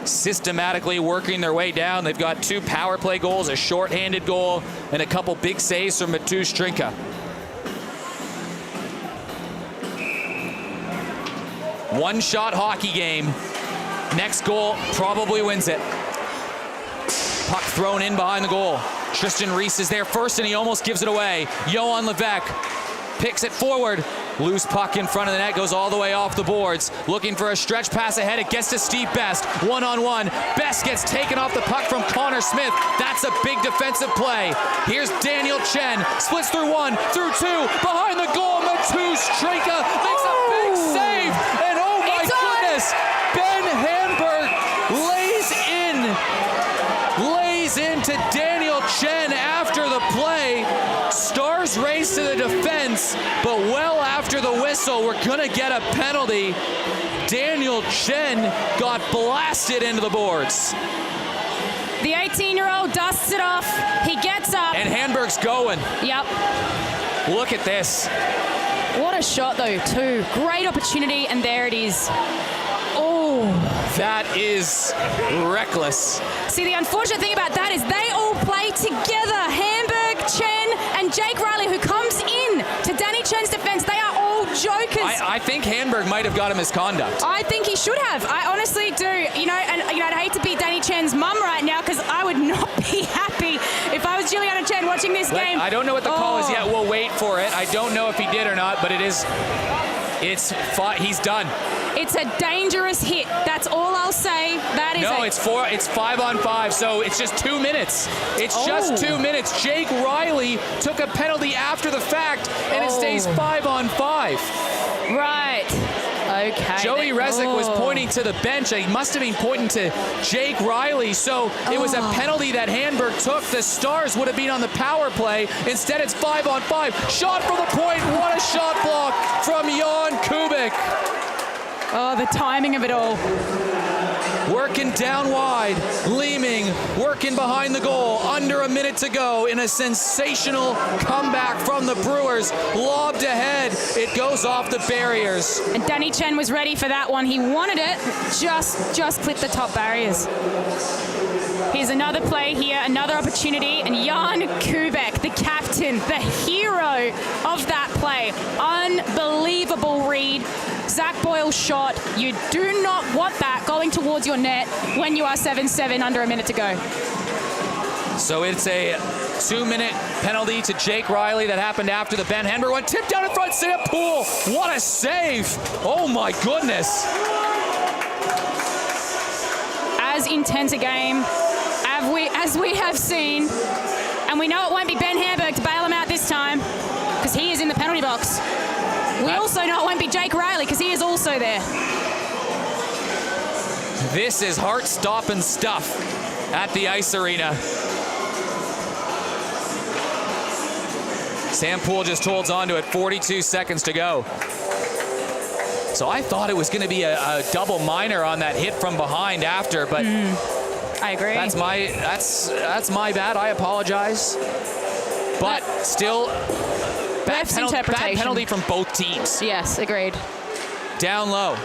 systematically working their way down. They've got 2 power play goals, a shorthanded goal, and a couple big saves from Mateusz Trinka. One-shot hockey game. Next goal probably wins it. Puck thrown in behind the goal. Tristan Reese is there first, and he almost gives it away. Johan Levesque picks it forward. Loose puck in front of the net, goes all the way off the boards. Looking for a stretch pass ahead. It gets to Steve Best. One-on-one. Best gets taken off the puck from Connor Smith. That's a big defensive play. Here's Daniel Chen. Splits through 1, through 2. Behind the goal, Mateusz Trinka makes a big save. And oh my goodness, Ben Hamburg lays into Daniel Chen after the play. Stars race to the defense, but well after the whistle, we're gonna get a penalty. Daniel Chen got blasted into the boards. The 18-year-old dusts it off. He gets up. And Hamburg's going. Yep. Look at this. What a shot, though, too. Great opportunity, and there it is. Oh. That is reckless. See, the unfortunate thing about that is they all play together. Hamburg, Chen, and Jake Riley, who comes in to Danny Chen's defense. They are all jokers. I think Hamburg might have got him misconduct. I think he should have. I honestly do. I'd hate to be Danny Chen's mum right now because I would not be happy if I was Juliana Chen watching this game. I don't know what the call is yet. We'll wait for it. I don't know if he did or not, but he's done. It's a dangerous hit. That's all I'll say. That is it's 5-on-5, so it's just 2 minutes. It's just 2 minutes. Jake Riley took a penalty after the fact, and it stays 5-on-5. Right. Okay. Joey Resnick was pointing to the bench. He must have been pointing to Jake Riley, so it was a penalty that Hamburg took. The Stars would have been on the power play. Instead, it's 5-on-5. Shot from the point. What a shot block from Jan Kubik. Oh, the timing of it all. Working down wide, Leeming working behind the goal. Under a minute to go in a sensational comeback from the Brewers. Lobbed ahead, it goes off the barriers. And Danny Chen was ready for that one. He wanted it, just clipped the top barriers. Here's another play here, another opportunity, and Jan Kubik, the captain, the hero of that play. Unbelievable read. Zach Boyle's shot. You do not want that going towards your net when you are 7-7 under a minute to go. So it's a 2-minute penalty to Jake Riley that happened after the Ben Hamburg one. Tipped down in front, Sam Poole. What a save. Oh my goodness. As intense a game as we have seen, and we know it won't be Ben Hamburg to bail him out this time because he is in the penalty box. We also know it won't be Jake Riley because he is also there. This is heart-stopping stuff. at the Ice Arena. Sam Poole just holds on to it, 42 seconds to go. So I thought it was going to be a double minor on that hit from behind after, but I agree. that's my bad. I apologize. But still, bad penalty from both teams. Yes, agreed. Down low.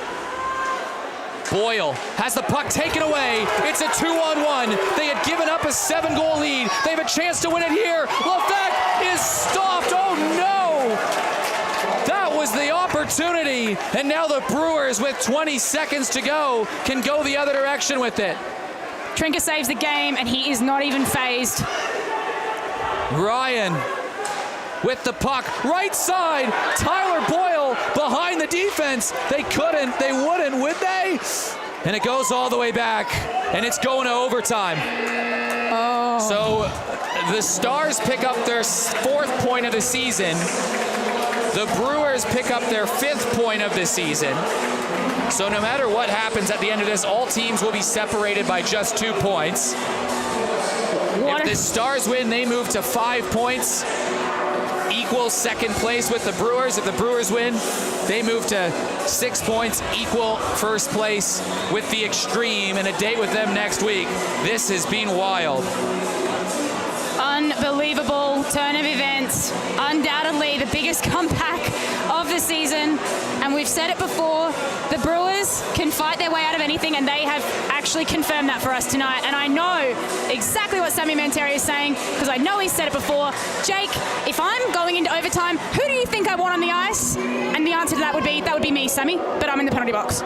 Boyle has the puck taken away. It's a 2-on-1. They had given up a 7-goal lead. They have a chance to win it here. Levesque is stopped. Oh no! That was the opportunity. And now the Brewers, with 20 seconds to go, can go the other direction with it. Trinker saves the game, and he is not even phased. Ryan with the puck, right side. Tyler Boyle behind the defense. They couldn't, they wouldn't, would they? And it goes all the way back, and it's going to overtime. Oh. So the Stars pick up their 4th point of the season. The Brewers pick up their 5th point of the season. So no matter what happens at the end of this, all teams will be separated by just 2 points. If the Stars win, they move to 5 points. Equal second place with the Brewers. If the Brewers win, they move to 6 points, equal first place with the Extreme, and a date with them next week. This has been wild. Unbelievable turn of events. Undoubtedly the biggest comeback of the season. And we've said it before, the Brewers can fight their way out of anything, and they have actually confirmed that for us tonight. And I know exactly what Sammy Mantieri is saying, because I know he's said it before. Jake, if I'm going into overtime, who do you think I want on the ice? And the answer to that would be me, Sammy, but I'm in the penalty box.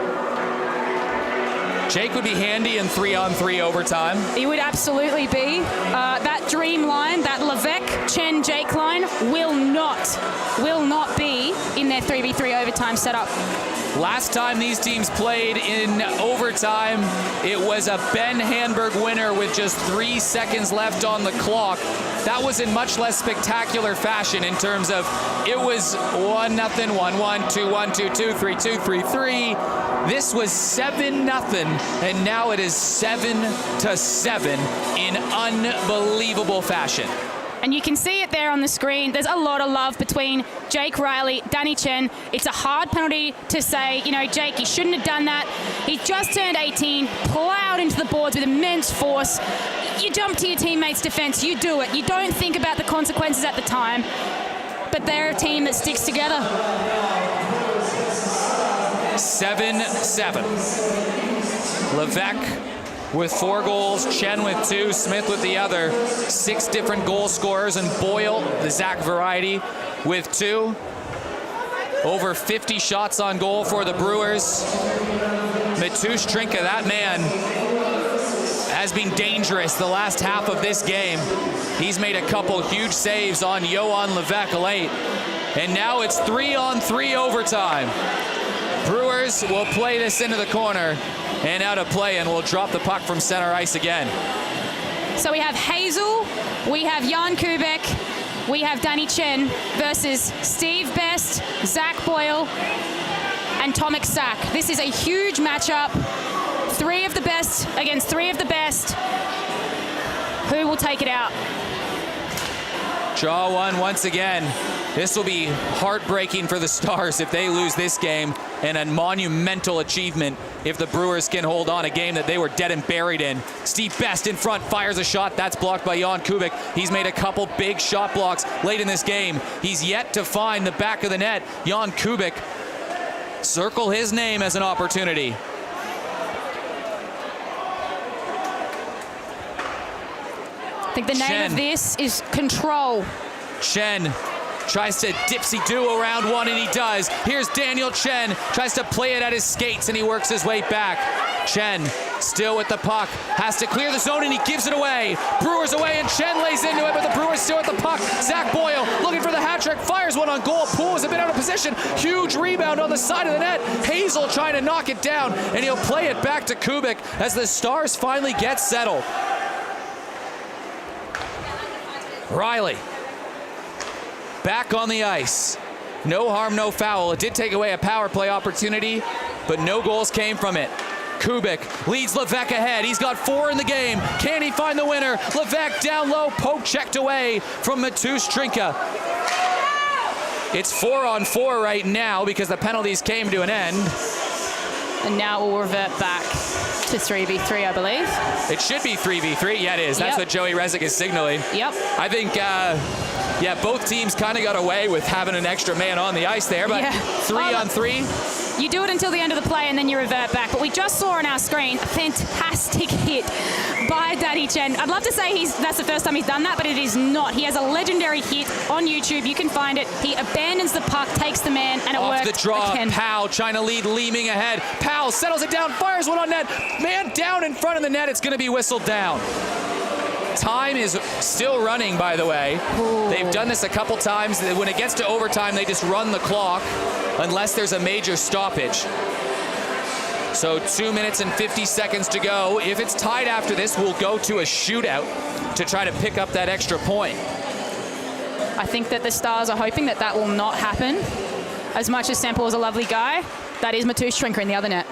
Jake would be handy in 3-on-3 overtime. He would absolutely be. That dream line, that Levesque, Chen, Jake line will not be in their 3v3 overtime setup. Last time these teams played in overtime, it was a Ben Hanberg winner with just 3 seconds left on the clock. That was in much less spectacular fashion in terms of it was 1-0, 1-1, 2-1, 2-2, 3-2, 3-3. This was 7-0, and now it is 7-7 in unbelievable fashion. And you can see it there on the screen. There's a lot of love between Jake Riley, Danny Chen. It's a hard penalty to say, you know, Jake, you shouldn't have done that. He just turned 18, plowed into the boards with immense force. You jump to your teammates' defense, you do it. You don't think about the consequences at the time, but they're a team that sticks together. 7-7. Levesque with 4 goals, Chen with 2, Smith with the other. 6 different goal scorers, and Boyle, the Zach variety, with 2. Over 50 shots on goal for the Brewers. Matusz Trinka, that man, has been dangerous the last half of this game. He's made a couple huge saves on Johan Levesque late. And now it's 3-on-3 overtime. Brewers will play this into the corner and out of play, and will drop the puck from center ice again. So we have Hazel, we have Jan Kubek, we have Danny Chen versus Steve Best, Zach Boyle, and Tomek Sak. This is a huge matchup. 3 of the best against 3 of the best. Who will take it out? Draw one once again. This will be heartbreaking for the Stars if they lose this game, and a monumental achievement if the Brewers can hold on, a game that they were dead and buried in. Steve Best in front, fires a shot. That's blocked by Jan Kubik. He's made a couple big shot blocks late in this game. He's yet to find the back of the net. Jan Kubik, circle his name as an opportunity. I think the name of this is control. Chen tries to dipsy-do around one, and he does. Here's Daniel Chen, tries to play it at his skates, and he works his way back. Chen still with the puck, has to clear the zone, and he gives it away. Brewers away, and Chen lays into it, but the Brewers still at the puck. Zach Boyle looking for the hat trick, fires one on goal. Poole is a bit out of position. Huge rebound on the side of the net. Hazel trying to knock it down, and he'll play it back to Kubik as the Stars finally get settled. Riley back on the ice. No harm, no foul. It did take away a power play opportunity, but no goals came from it. Kubik leads Levesque ahead. He's got 4 in the game. Can he find the winner? Levesque down low, poke checked away from Mateusz Trinka. It's 4-on-4 right now because the penalties came to an end. And now it will revert back to 3v3, I believe. It should be 3v3. Yeah, it is. That's what Joey Rezick is signaling. Yep. I think, both teams kind of got away with having an extra man on the ice there, but 3-on-3. You do it until the end of the play and then you revert back. But we just saw on our screen a fantastic hit by Danny Chen. I'd love to say that's the first time he's done that, but it is not. He has a legendary hit on YouTube. You can find it. He abandons the puck, takes the man, and it worked. Off the draw, again. Powell trying to lead Leeming ahead. Powell settles it down, fires one on net. Man down in front of the net. It's going to be whistled down. Time is still running, by the way. Ooh. They've done this a couple times. When it gets to overtime, they just run the clock unless there's a major stoppage. So 2 minutes and 50 seconds to go. If it's tied after this, we'll go to a shootout to try to pick up that extra point. I think that the Stars are hoping that will not happen. As much as Sam Paul is a lovely guy, that is Mateusz Trinka in the other net.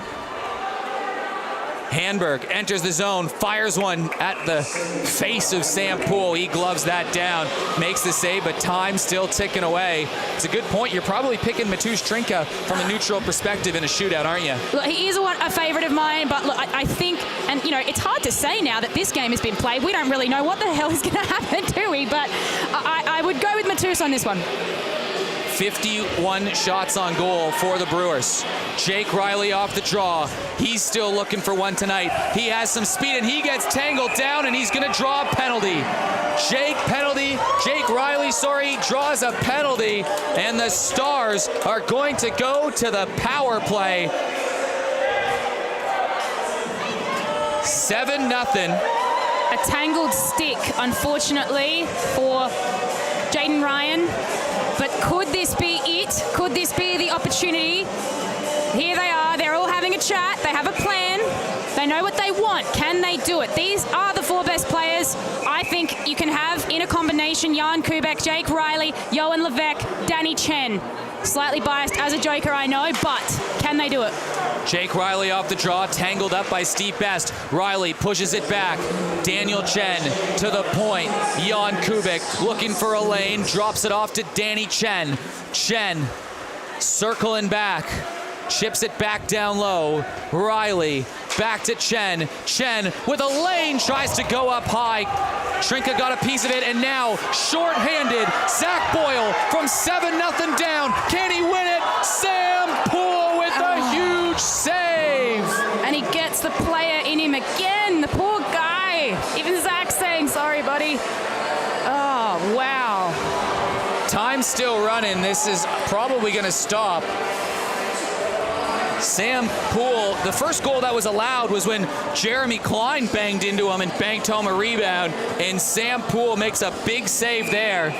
Handberg enters the zone, fires one at the face of Sam Poole. He gloves that down, makes the save, but time still ticking away. It's a good point. You're probably picking Mateusz Trinka from a neutral perspective in a shootout, aren't you? Look, he is a favorite of mine, but look, I think, and it's hard to say now that this game has been played. We don't really know what the hell is going to happen, do we? But I would go with Mateusz on this one. 51 shots on goal for the Brewers. Jake Riley off the draw. He's still looking for one tonight. He has some speed and he gets tangled down and he's going to draw a penalty. Jake Riley, draws a penalty, and the Stars are going to go to the power play. 7-0. A tangled stick, unfortunately, for Jaden Ryan. But could this be it? Could this be the opportunity? Here they are. They're all having a chat. They have a plan. They know what they want. Can they do it? These are the 4 best players I think you can have in a combination. Jan Kubek, Jake Riley, Johan Levesque, Danny Chen. Slightly biased as a joker, I know, but can they do it? Jake Riley off the draw, tangled up by Steve Best. Riley pushes it back. Daniel Chen to the point. Jan Kubik looking for a lane, drops it off to Danny Chen. Chen circling back, chips it back down low. Riley back to Chen. Chen with a lane, tries to go up high. Trinka got a piece of it, and now short-handed, Zach Boyle from 7-0 down. Can he win it? Sam Poole with a huge save. And he gets the player in him again, the poor guy. Even Zach's saying, sorry, buddy. Oh, wow. Time's still running. This is probably going to stop. Sam Poole, the first goal that was allowed was when Jeremy Klein banged into him and banked home a rebound, and Sam Poole makes a big save there.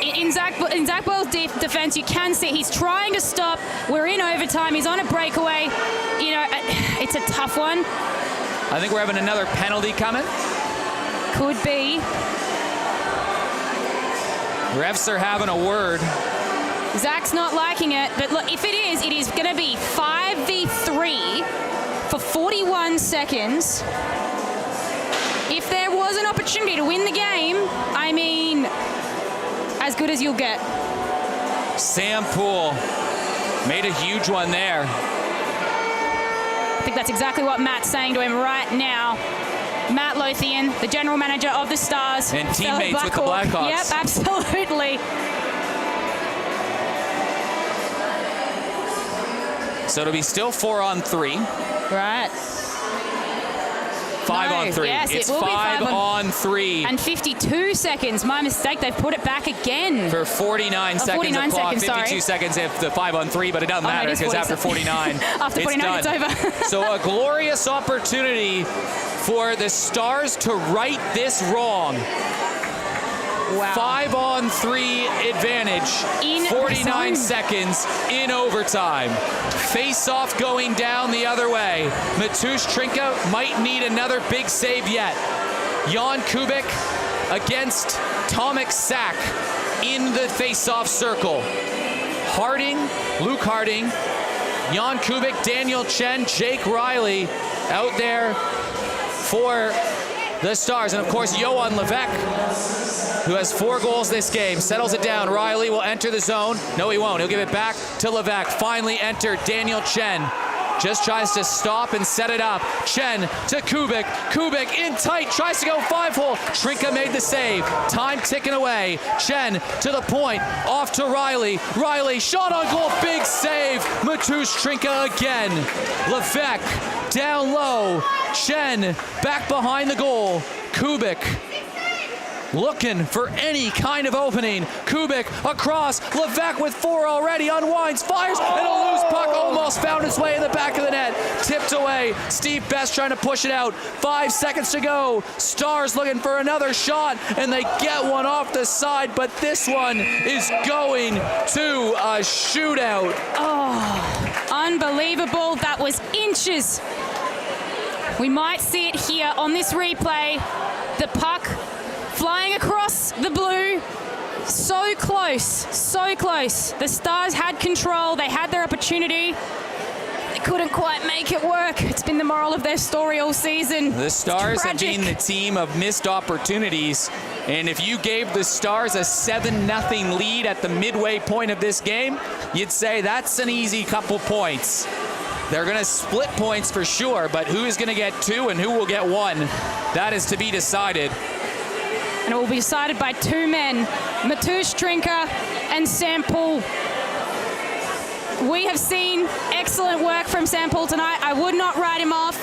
In Zach Boyle's defense, you can see he's trying to stop. We're in overtime. He's on a breakaway. It's a tough one. I think we're having another penalty coming. Could be. Refs are having a word. Zach's not liking it, but look, if it is going to be 5v3 for 41 seconds. If there was an opportunity to win the game, I mean, as good as you'll get. Sam Poole made a huge one there. I think that's exactly what Matt's saying to him right now. Matt Lothian, the general manager of the Stars. And teammates with the Blackhawks. Yep, absolutely. So it'll be still 4-on-3. Right. 5-on-3. Yes, it's it will 5-on-3. And 52 seconds. My mistake. They've put it back again. For 49 seconds 49 of clock. seconds, 52 seconds if the 5-on-3, but it doesn't matter because after 49, after 49, it's over. So a glorious opportunity for the Stars to right this wrong. Wow. 5-on-3 advantage. In 49 seconds in overtime. Face-off going down the other way. Mateusz Trinka might need another big save yet. Jan Kubik against Tomek Sak in the face-off circle. Luke Harding Jan Kubik, Daniel Chen, Jake Riley out there for the Stars. And of course, Johan Levesque, who has 4 goals this game, settles it down. Riley will enter the zone. No, he won't. He'll give it back to Levesque. Finally entered Daniel Chen. Just tries to stop and set it up. Chen to Kubik. Kubik in tight, tries to go 5-hole. Trinka made the save. Time ticking away. Chen to the point, off to Riley. Riley, shot on goal, big save. Mateusz Trinka again. Levesque down low. Chen back behind the goal. Kubik looking for any kind of opening. Kubik across. Levesque with 4 already. Unwinds, fires, and a loose puck almost found its way in the back of the net. Tipped away. Steve Best trying to push it out. 5 seconds to go. Stars looking for another shot, and they get one off the side, but this one is going to a shootout. Oh, unbelievable. That was inches. We might see it here on this replay. The puck flying across the blue. So close, so close. The Stars had control. They had their opportunity. They couldn't quite make it work. It's been the moral of their story all season. The Stars have been the team of missed opportunities. And if you gave the Stars a 7-0 lead at the midway point of this game, you'd say that's an easy couple points. They're going to split points for sure, but who is going to get 2 and who will get 1? That is to be decided. And it will be decided by 2 men, Mateusz Trinka and Sam Poole. We have seen excellent work from Sam Poole tonight. I would not write him off.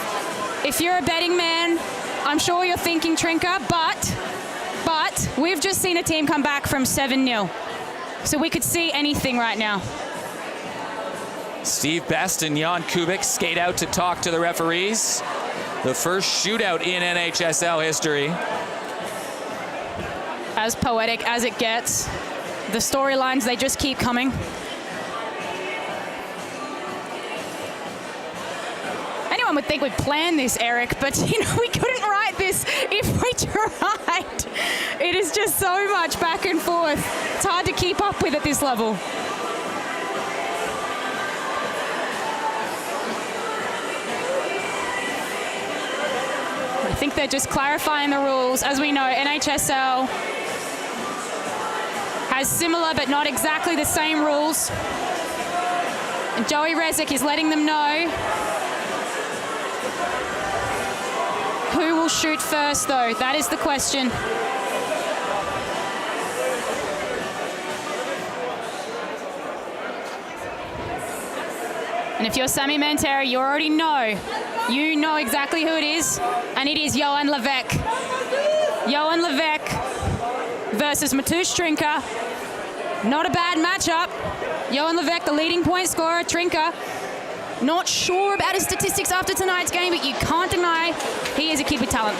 If you're a betting man, I'm sure you're thinking Trinka, but we've just seen a team come back from 7-0. So we could see anything right now. Steve Best and Jan Kubik skate out to talk to the referees. The first shootout in NHSL history. As poetic as it gets, the storylines, they just keep coming. Anyone would think we'd planned this, Eric, but we couldn't write this if we tried. It is just so much back and forth. It's hard to keep up with at this level. I think they're just clarifying the rules. As we know, NHSL has similar but not exactly the same rules. And Joey Rezic is letting them know who will shoot first, though. That is the question. And if you're Sammy Mantera, you already know. You know exactly who it is, and it is Johan Levesque. Johan Levesque versus Mateusz Trinka. Not a bad matchup. Johan Levesque, the leading point scorer. Trinka, not sure about his statistics after tonight's game, but you can't deny he is a kid with talent.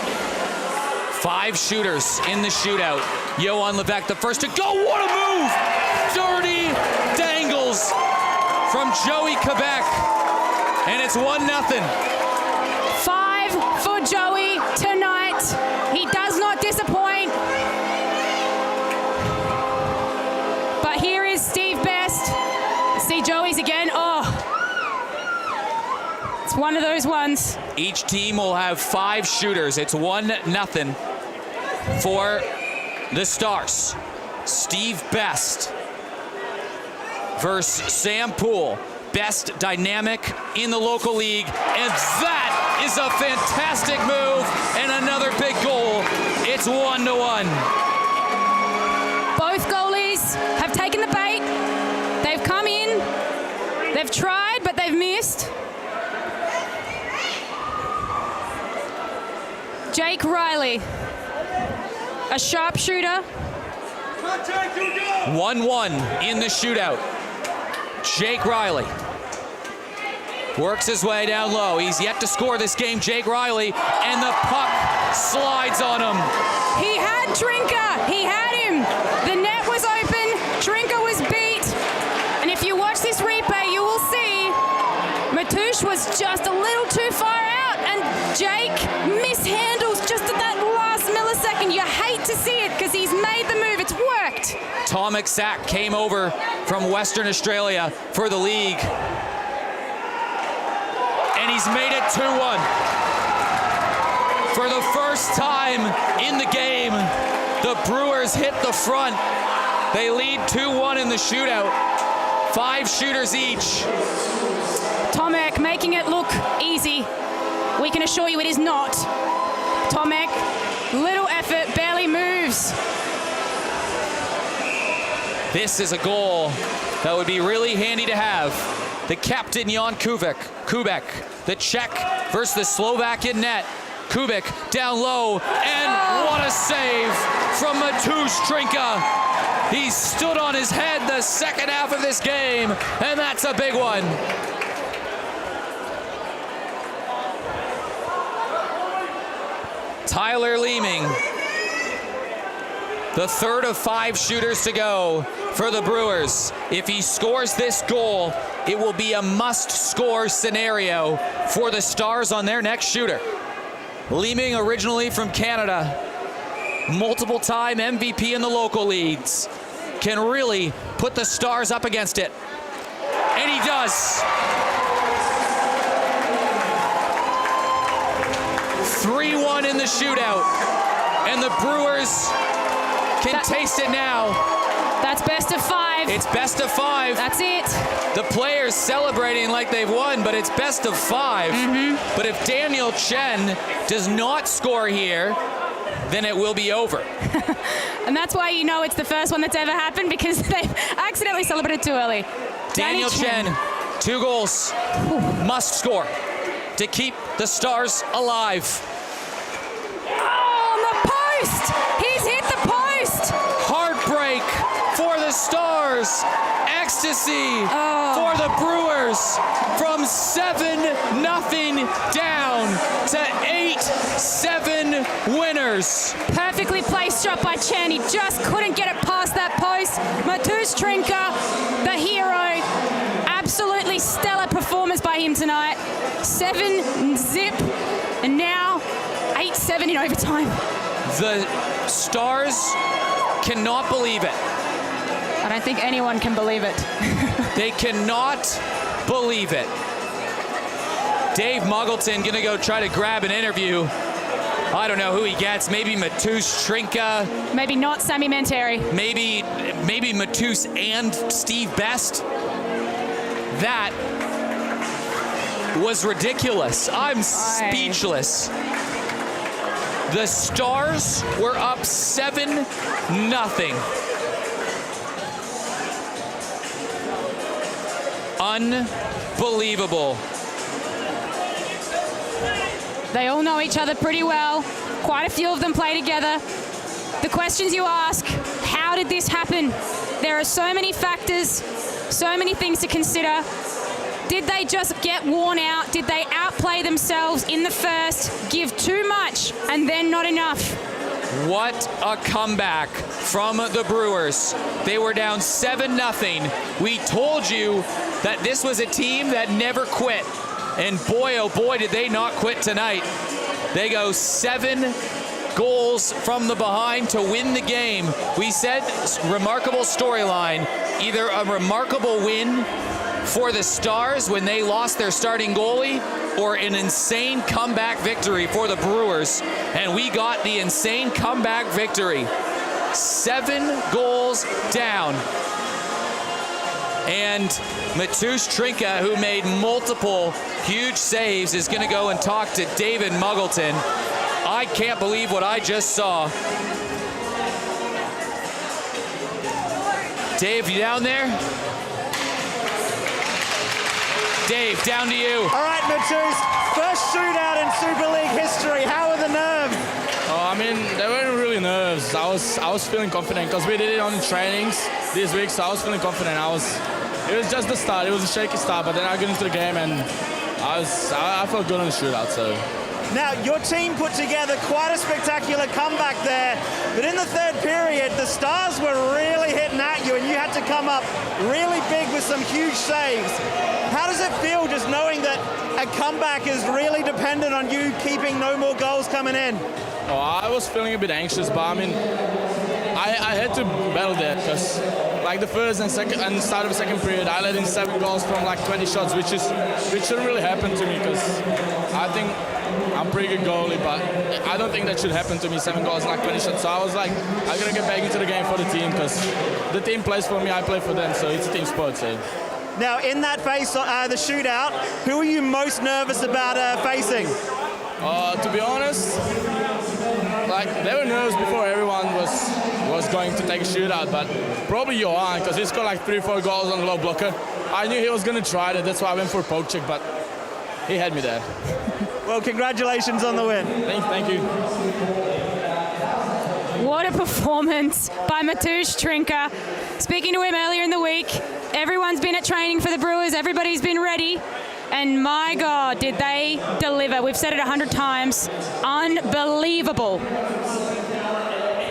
5 shooters in the shootout. Johan Levesque, the first to go. What a move! Dirty dangles from Joey Quebec, and it's 1-0. 5 for Joey tonight. He does not disappoint. But here is Steve Best. See Joey's again. Oh, it's one of those ones. Each team will have 5 shooters. It's 1-0 for the Stars. Steve Best versus Sam Poole. Best dynamic in the local league, and that is a fantastic move and another big goal. It's 1-1. Both goalies have taken the bait. They've come in, they've tried, but they've missed. Jake Riley, a sharpshooter. 1-1 in the shootout. Jake Riley works his way down low. He's yet to score this game, Jake Riley, and the puck slides on him. He had Trinka. He had him. The net was open. Trinka was beat. And if you watch this replay, you will see Mateusz was just a little too far out, and Jake mishandles just at that last millisecond. You hate to see it because he's made the move. It's worked. Tom McSack came over from Western Australia for the league. and he's made it 2-1. For the first time in the game, the Brewers hit the front. They lead 2-1 in the shootout. 5 shooters each. Tomek making it look easy. We can assure you it is not. Tomek, little effort, barely moves. This is a goal that would be really handy to have. The captain, Jan Kubek, the Czech versus the Slovak in net. Kubek down low, and what a save from Mateusz Trinka. He stood on his head the second half of this game, and that's a big one. Tyler Leeming, the third of 5 shooters to go for the Brewers. If he scores this goal, it will be a must-score scenario for the Stars on their next shooter. Leeming, originally from Canada, multiple-time MVP in the local leagues, can really put the Stars up against it. And he does. 3-1 in the shootout, and the Brewers can taste it now. That's best of 5. It's best of 5. That's it. The players celebrating like they've won, but it's best of 5. But if Daniel Chen does not score here, then it will be over. And that's why you know it's the first one that's ever happened, because they've accidentally celebrated too early. Daniel Chen, 2 goals, must score to keep the Stars alive. Oh, on the post! He's hit the post! Heartbreak for the Stars. Ecstasy for the Brewers. From 7-0 down to 8-7 winners. Perfectly placed shot by Chen. He just couldn't get it past that post. Mateusz Trinka, the hero. Absolutely stellar performance by him tonight. 7-0, and now 8-7 in overtime. The Stars cannot believe it. I don't think anyone can believe it. They cannot believe it. Dave Muggleton gonna go try to grab an interview. I don't know who he gets. Maybe Mateusz Trinka. Maybe not Sammy Manteri. Maybe Mateusz and Steve Best. That was ridiculous. I'm speechless. The Stars were up 7-0. Unbelievable. They all know each other pretty well. Quite a few of them play together. The questions you ask, how did this happen? There are so many factors, so many things to consider. Did they just get worn out? Did they outplay themselves in the first, give too much, and then not enough? What a comeback from the Brewers. They were down 7-0. We told you that this was a team that never quit. And boy, oh boy, did they not quit tonight. They go 7 goals from the behind to win the game. We said remarkable storyline, either a remarkable win for the Stars when they lost their starting goalie, or an insane comeback victory for the Brewers. And we got the insane comeback victory. 7 goals down. And Mateusz Trinka, who made multiple huge saves, is going to go and talk to David Muggleton. I can't believe what I just saw. Dave, you down there? Dave, down to you. All right, Mateusz, first shootout in Super League history. How are the nerves? Oh, I mean, they weren't really nerves. I was feeling confident because we did it on the trainings this week, so I was feeling confident. It was just the start. It was a shaky start, but then I got into the game and I felt good on the shootout. So. Now, your team put together quite a spectacular comeback there, but in the third period, the Stars were really hitting at you and you had to come up really big with some huge saves. How does it feel just knowing that a comeback is really dependent on you keeping no more goals coming in? Oh, I was feeling a bit anxious, but I mean, I had to battle that because like the first and second and start of the second period, I let in 7 goals from like 20 shots, which shouldn't really happen to me because I think I'm a pretty good goalie, but I don't think that should happen to me. 7 goals and like 20 shots. So I was like, I'm gonna get back into the game for the team because the team plays for me, I play for them, so it's a team sport. So. Now, in that the shootout, who are you most nervous about facing? To be honest, like they were nervous before everyone was going to take a shootout, but probably Johan because he scored like 3-4 goals on the low blocker. I knew he was going to try that, that's why I went for a poke check, but he had me there. Well, congratulations on the win. Thank you. What a performance by Mateusz Trinka. Speaking to him earlier in the week, everyone's been at training for the Brewers, everybody's been ready, and my God, did they deliver. We've said it 100 times. Unbelievable.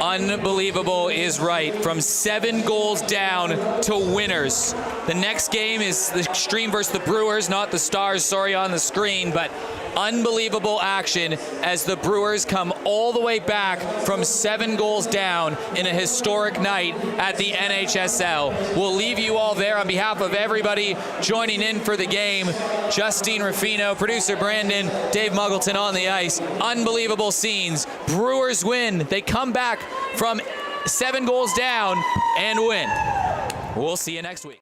Unbelievable is right. From 7 goals down to winners. The next game is the Extreme versus the Brewers, not the Stars, sorry, on the screen, but unbelievable action as the Brewers come all the way back from 7 goals down in a historic night at the NHSL. We'll leave you all there on behalf of everybody joining in for the game. Justine Ruffino, producer Brandon, Dave Muggleton on the ice. Unbelievable scenes. Brewers win. They come back from 7 goals down and win. We'll see you next week.